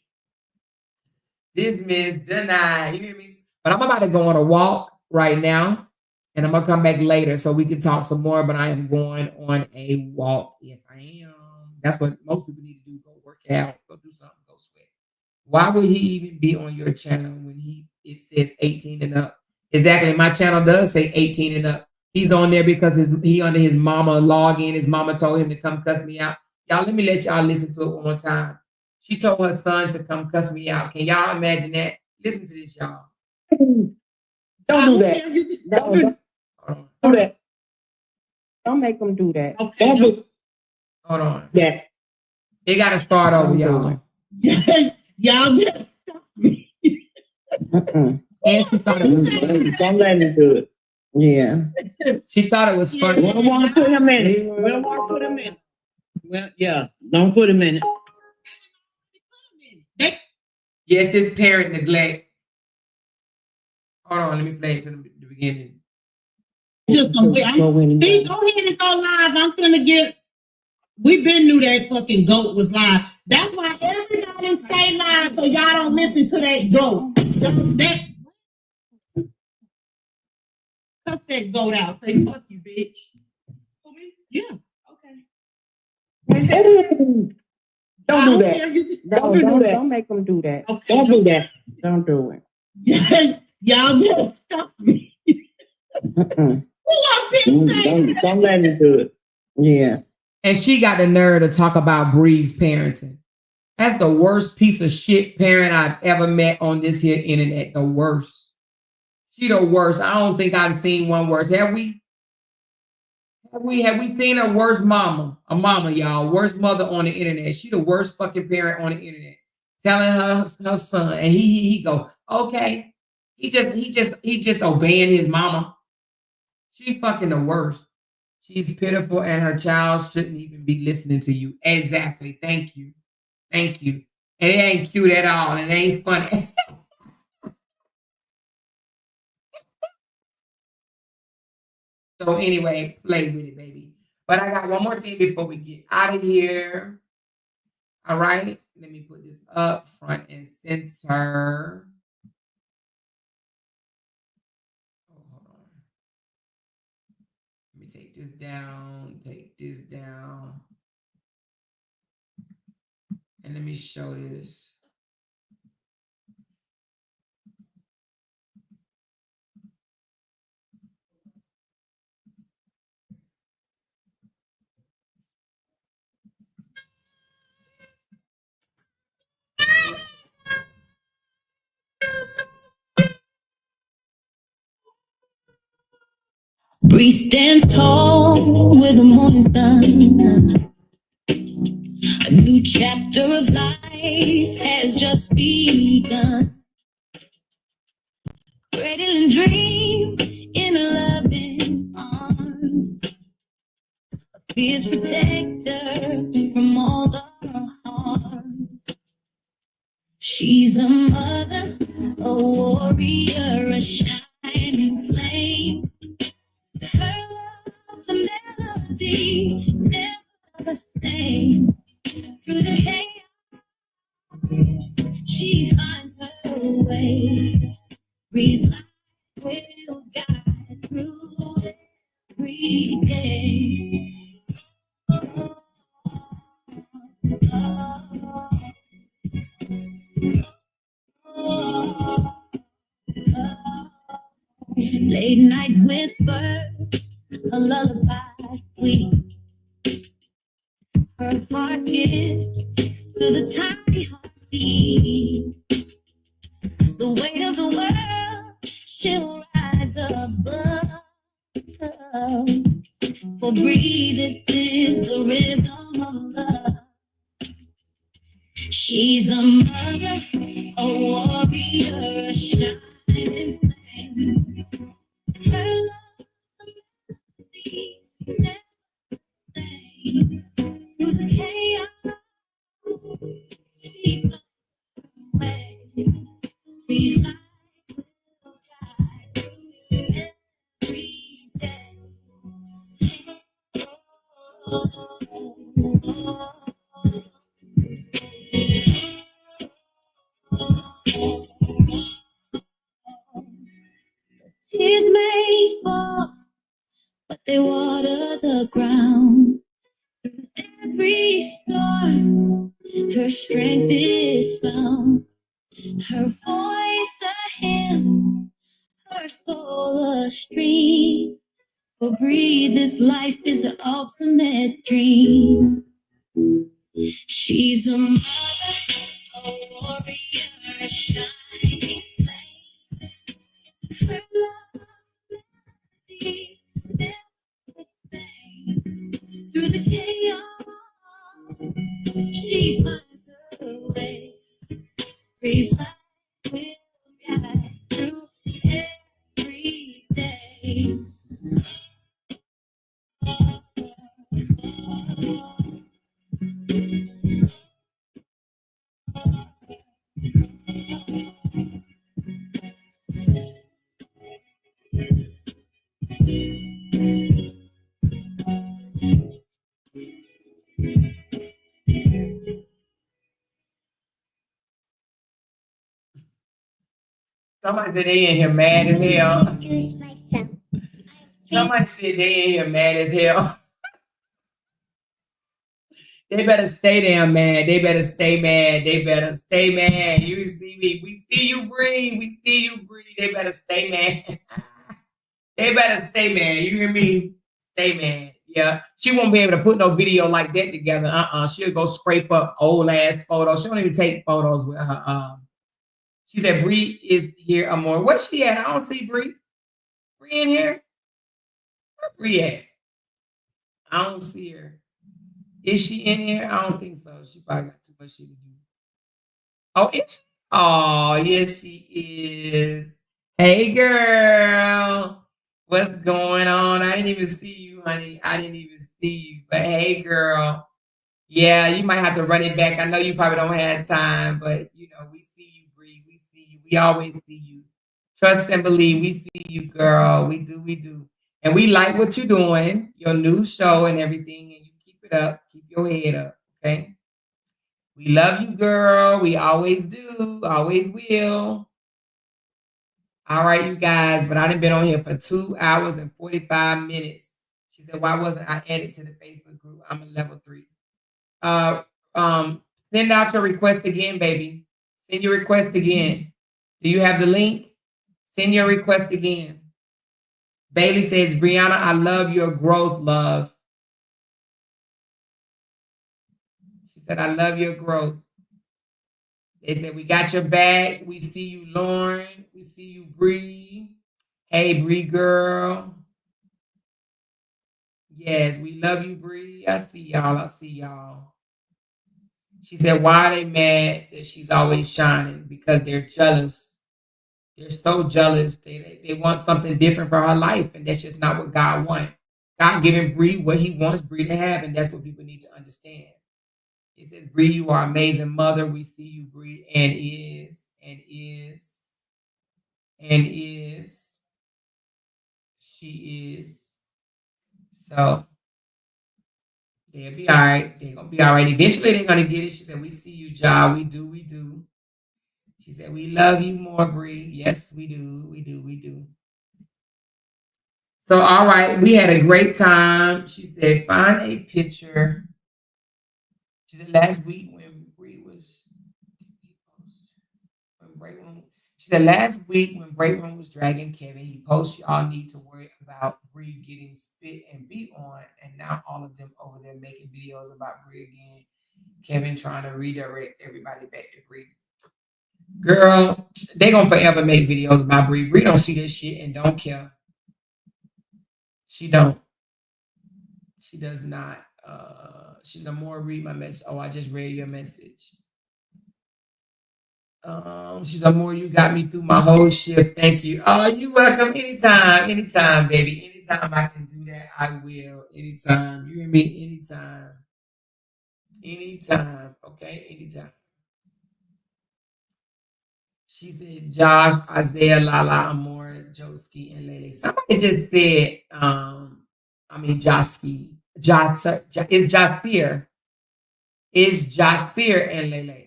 Dismiss, deny. You hear me? But I'm about to go on a walk right now, and I'm gonna come back later so we can talk some more. But I am going on a walk. Yes, I am. That's what most people need to do. Go work out. Go do something. Go sweat. Why would he even be on your channel when it says 18 and up? Exactly. My channel does say 18 and up. He's on there because he under his mama login. His mama told him to come cuss me out. Y'all, let me let y'all listen to it one more time. She told her son to come cuss me out. Can y'all imagine that? Listen to this, y'all. Don't do that. Don't do that. Don't make them do that. Okay, Don't do Hold on. that. They got to start over, y'all. y'all just stop me. And she thought it was funny. Don't let me do it. Yeah. She thought it was funny. We don't want to put him in it. We don't want to put him in it. Well, yeah. Don't put him in it. Yes, this parent neglect. Hold on, let me play it to the beginning. Just gonna wait. Go ahead and go live. I'm gonna get. We been knew that fucking goat was live. That's why everybody stay live so y'all don't listen to that goat. That cut that goat out. Say fuck you, bitch. For me? Yeah. Okay. Don't do that. Don't do that. Don't make them do that. Okay. Don't do that. Don't do it. Y'all better stop me. Don't let me do it. Yeah. And she got the nerve to talk about Bree's parenting. That's the worst piece of shit parent I've ever met on this here internet. The worst. She the worst. I don't think I've seen one worse. Have we? Have we seen a worse mama? A mama, y'all. Worst mother on the internet. She the worst fucking parent on the internet. Telling her son, and he go, okay. He just obeying his mama. She fucking the worst. She's pitiful, and her child shouldn't even be listening to you. Exactly. Thank you. And it ain't cute at all. And it ain't funny. So anyway, play with it, baby. But I got one more thing before we get out of here. All right. Let me put this up front and center. take this down, and let me show this. Bree stands tall with the morning sun. A new chapter of life has just begun. Cradling dreams in a loving arms. Bree's protector from all the harms. She's a mother, a warrior, a shining flame. Her love's a melody, never the same. Through the chaos, she finds her way. Breeze light will guide through every day. Oh, oh, oh, oh. Late night whispers, a lullaby sweet. Her heart gives to the tiny heartbeat. The weight of the world, she'll rise above. For Bree, this is the rhythm of love. She's a mother, a warrior, a shining flame. Her love's a melody, never the same. Through the chaos, she finds her way. Breeze light will guide through every day. Tears may fall, but they water the ground. Through every storm, her strength is found. Her voice a hymn, her soul a stream. For Bree, this life is the ultimate dream. She's a mother, a warrior, a shining flame. Her love's melody, never the same. Through the chaos, she finds her way. Breeze light will guide through every day. Somebody said they in here mad as hell. Somebody said they in here mad as hell. They better stay damn mad. They better stay mad. They better stay mad. You see me. We see you, Bree. We see you, Bree. They better stay mad. They better stay mad. You hear me? Stay mad. Yeah. She won't be able to put no video like that together. She'll go scrape up old ass photos. She don't even take photos with her. She said Bree is here or more. Where's she at? I don't see Bree. Bree in here? Where Bree at? I don't see her. Is she in here? I don't think so. She probably got too much shit to do. Oh, is she? Oh, yes, she is. Hey, girl. What's going on? I didn't even see you, honey. I didn't even see you. But hey, girl. Yeah, you might have to run it back. I know you probably don't have time, but, you know, we see you, Bree. We see you. We always see you. Trust and believe. We see you, girl. We do. We do. And we like what you're doing, your new show and everything. And you keep it up. Keep your head up, okay? We love you, girl. We always do. Always will. All right, you guys. But I done been on here for 2 hours and 45 minutes. She said, why wasn't I added to the Facebook group? I'm a level 3. Send out your request again, baby. Send your request again. Do you have the link? Send your request again. Bailey says, Brianna, I love your growth, love. She said, I love your growth. They said, we got your back. We see you, Lauren. We see you, Bree. Hey, Bree girl. Yes, we love you, Bree. I see y'all. I see y'all. She said, why are they mad that she's always shining? Because they're jealous. They're so jealous. They want something different for her life, and that's just not what God wants. God giving Bree what he wants Bree to have, and that's what people need to understand. It says, Bree, you are amazing mother. We see you, Bree, and is. She is. So they'll be all right. They're going to be all right. Eventually, they're going to get it. She said, we see you, Ja. We do. She said, we love you more, Bree. Yes, we do. So, all right. We had a great time. She said, find a picture. She said, last week when Bree was... She said last week when Break Room was dragging Kevin, he posted y'all need to worry about Bree getting spit and beat on, and now all of them over there making videos about Bree again. Kevin trying to redirect everybody back to Bree. Girl, they gonna forever make videos about Bree. Bree don't see this shit and don't care. She don't. She does not. She's gonna more read my message. Oh, I just read your message. She's a more you got me through my whole shift. Thank you. Oh, you welcome. Anytime, baby. Anytime I can do that, I will. Anytime. You hear me? Anytime. Okay? Anytime. She said, Josh, Isaiah, Lala, Amor, Joski, and Lele. Somebody just said, Joski. It's Jasir. It's Jasir and Lele.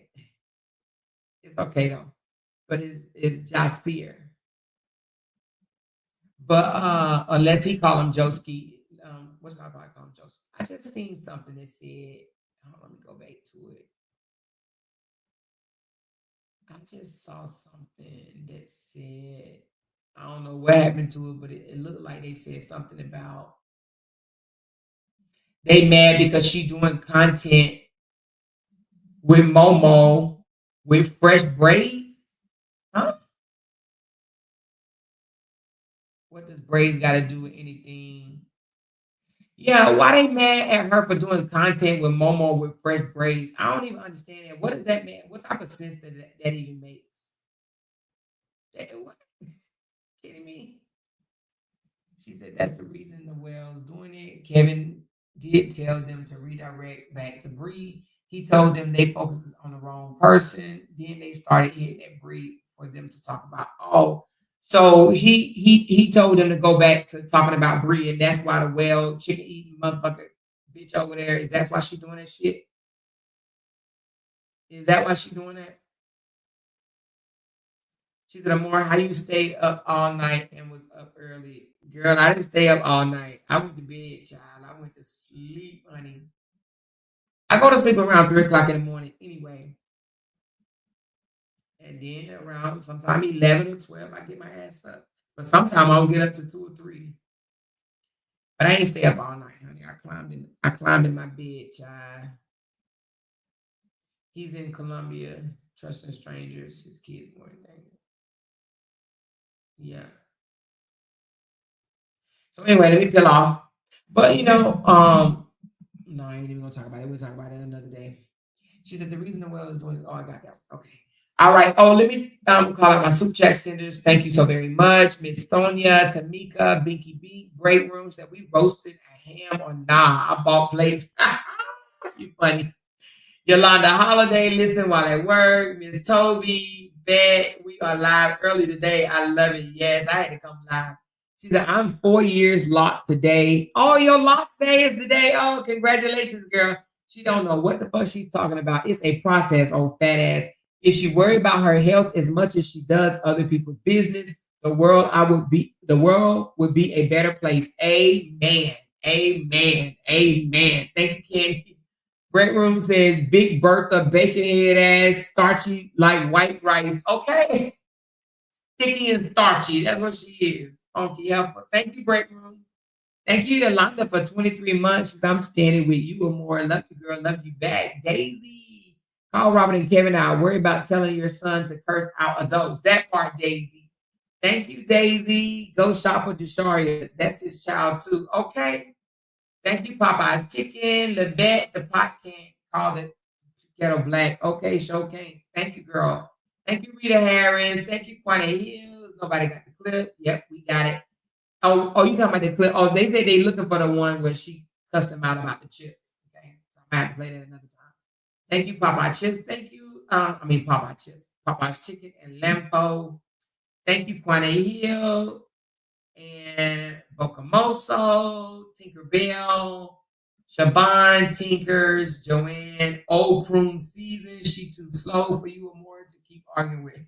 It's okay though. But it's Jasir. But unless he call him Joski, what should I probably call him Joski? I just seen something that said, let me go back to it. I just saw something that said, I don't know what happened to it, but it looked like they said something about they mad because she doing content with Momo with fresh braids. Huh? What does braids got to do with anything? Yeah, why they mad at her for doing content with Momo with fresh braids? I don't even understand that. What does that mean? What type of sense that even makes? What? Kidding me? She said that's the reason the Wells doing it. Kevin did tell them to redirect back to Bree. He told them they focused on the wrong person. Then they started hitting at Bree for them to talk about. Oh, so he told them to go back to talking about Bree, and that's why the well chicken eating motherfucker bitch over there is. That's why she doing that shit. Is that why she doing that? She said, Amor, how you stayed up all night and was up early? Girl, I didn't stay up all night. I went to bed, child. I went to sleep, honey. I go to sleep around 3 o'clock in the morning anyway. And then around sometime 11 or 12, I get my ass up. But sometimes I'll get up to 2 or 3. But I ain't stay up all night, honey. I climbed in my bed, child. He's in Colombia, trusting strangers. His kids more than that. Yeah. So anyway, let me peel off. But no, I ain't even gonna talk about it. We'll talk about it another day. She said the reason the well is doing it. Oh, I got that. Okay. All right. Oh, let me call out my super chat senders. Thank you so very much. Miss Sonia, Tamika, Binky B, Great Rooms that we roasted a ham or nah. I bought plates. You funny. Yolanda Holiday, listening while at work. Miss Toby, Bet, we are live early today. I love it. Yes, I had to come live. She said, I'm 4 years locked today. Oh, your lock day is today. Oh, congratulations, girl. She don't know what the fuck she's talking about. It's a process, old fat ass. If she worry about her health as much as she does other people's business, the world would be a better place. Amen. Amen. Amen. Thank you, Candy. Break Room says Big Bertha, bacon head ass, starchy like white rice. Okay. Sticky and starchy. That's what she is. Funky helper. Thank you, Break Room. Thank you, Yolanda, for 23 months. She's, I'm standing with you or more. Love you, girl. Love you back. Daisy. Call Robert and Kevin out. Worry about telling your son to curse out adults. That part, Daisy. Thank you, Daisy. Go shop with Desharia. That's his child, too. Okay. Thank you, Popeye's Chicken. Levette, the pot can't call it Ghetto Black. Okay, show can't. Thank you, girl. Thank you, Rita Harris. Thank you, Quanta Hills. Nobody got the clip. Yep, we got it. Oh, you talking about the clip? Oh, they say they looking for the one where she cussed them out about the chips. Okay, so I have to play that another time. Thank you, Popeye Chips. Thank you. Popeye Chips, Popeye's Chicken and Lampo. Thank you, Quanta Hill and Bocamoso, Tinkerbell, Shaban, Tinkers, Joanne, Old Prune Season. She too slow for you or more to keep arguing with.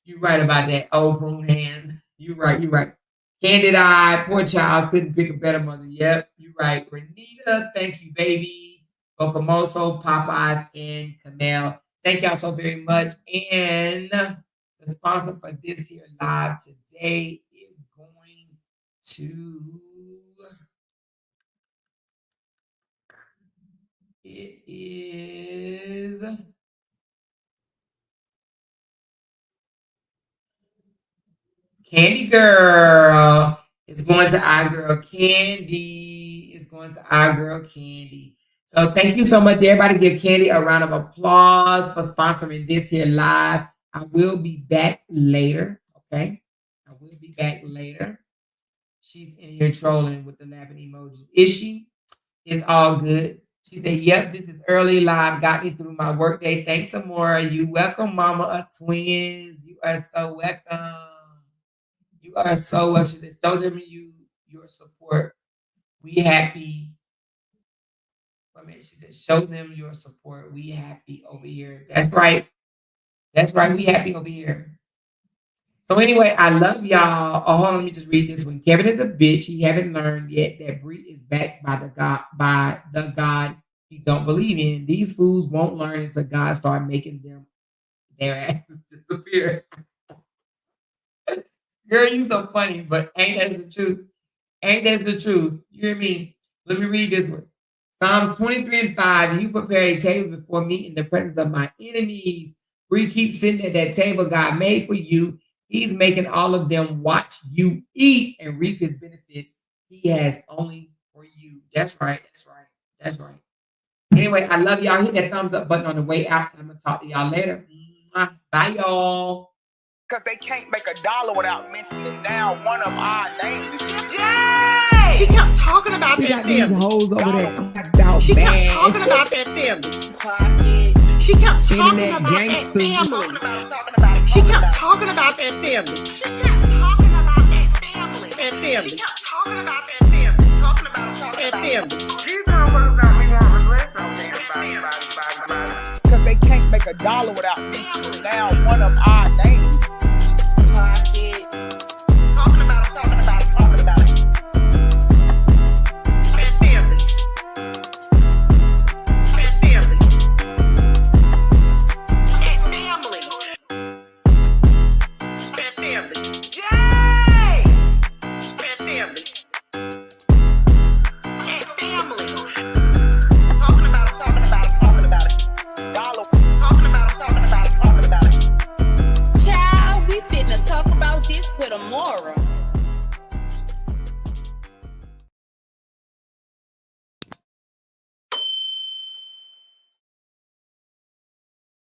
You're right about that. Old Prune Hands. You're right. You're right. Candid Eye, poor child, couldn't pick a better mother. Yep, you're right. Renita, thank you, baby. Bocamoso, Popeyes, and Camille. Thank y'all so very much. And the sponsor for this here live today is going to, it is Candy Girl. It's going to our girl Candy. It's going to our girl Candy. So thank you so much, everybody. Give Candy a round of applause for sponsoring this here live. I will be back later. Okay, I will be back later. She's in here trolling with the laughing emojis. Is she? It's all good. She said, "Yep, this is early live. Got me through my workday. Thanks, Amora. You welcome, Mama of Twins. You are so welcome. You are so welcome." She said, "Show them your support. We happy." She said, "Show them your support. We happy over here." That's right. That's right. We happy over here. So anyway, I love y'all. Oh, hold on, let me just read this one. Kevin is a bitch. He haven't learned yet that Bree is backed by the God he don't believe in. These fools won't learn until God start making them their asses disappear. Girl, you so funny, but ain't that the truth? Ain't that the truth? You hear me? Let me read this one. Psalms 23:5. You prepare a table before me in the presence of my enemies. Bree keeps sitting at that table God made for you. He's making all of them watch you eat and reap his benefits. He has only for you. That's right. That's right. That's right. Anyway, I love y'all. Hit that thumbs up button on the way out. I'm going to talk to y'all later. Bye, y'all. Because they can't make $1 without mentioning down one of our names. She kept talking about that family. Hoes over there. She kept talking about that family. She kept talking about that family. She kept talking about that family. She kept talking about that family. That family. She kept talking about that family. Talking about that family. These motherfuckers got me want to regret something. Because they can't make $1 without mentioning down one of our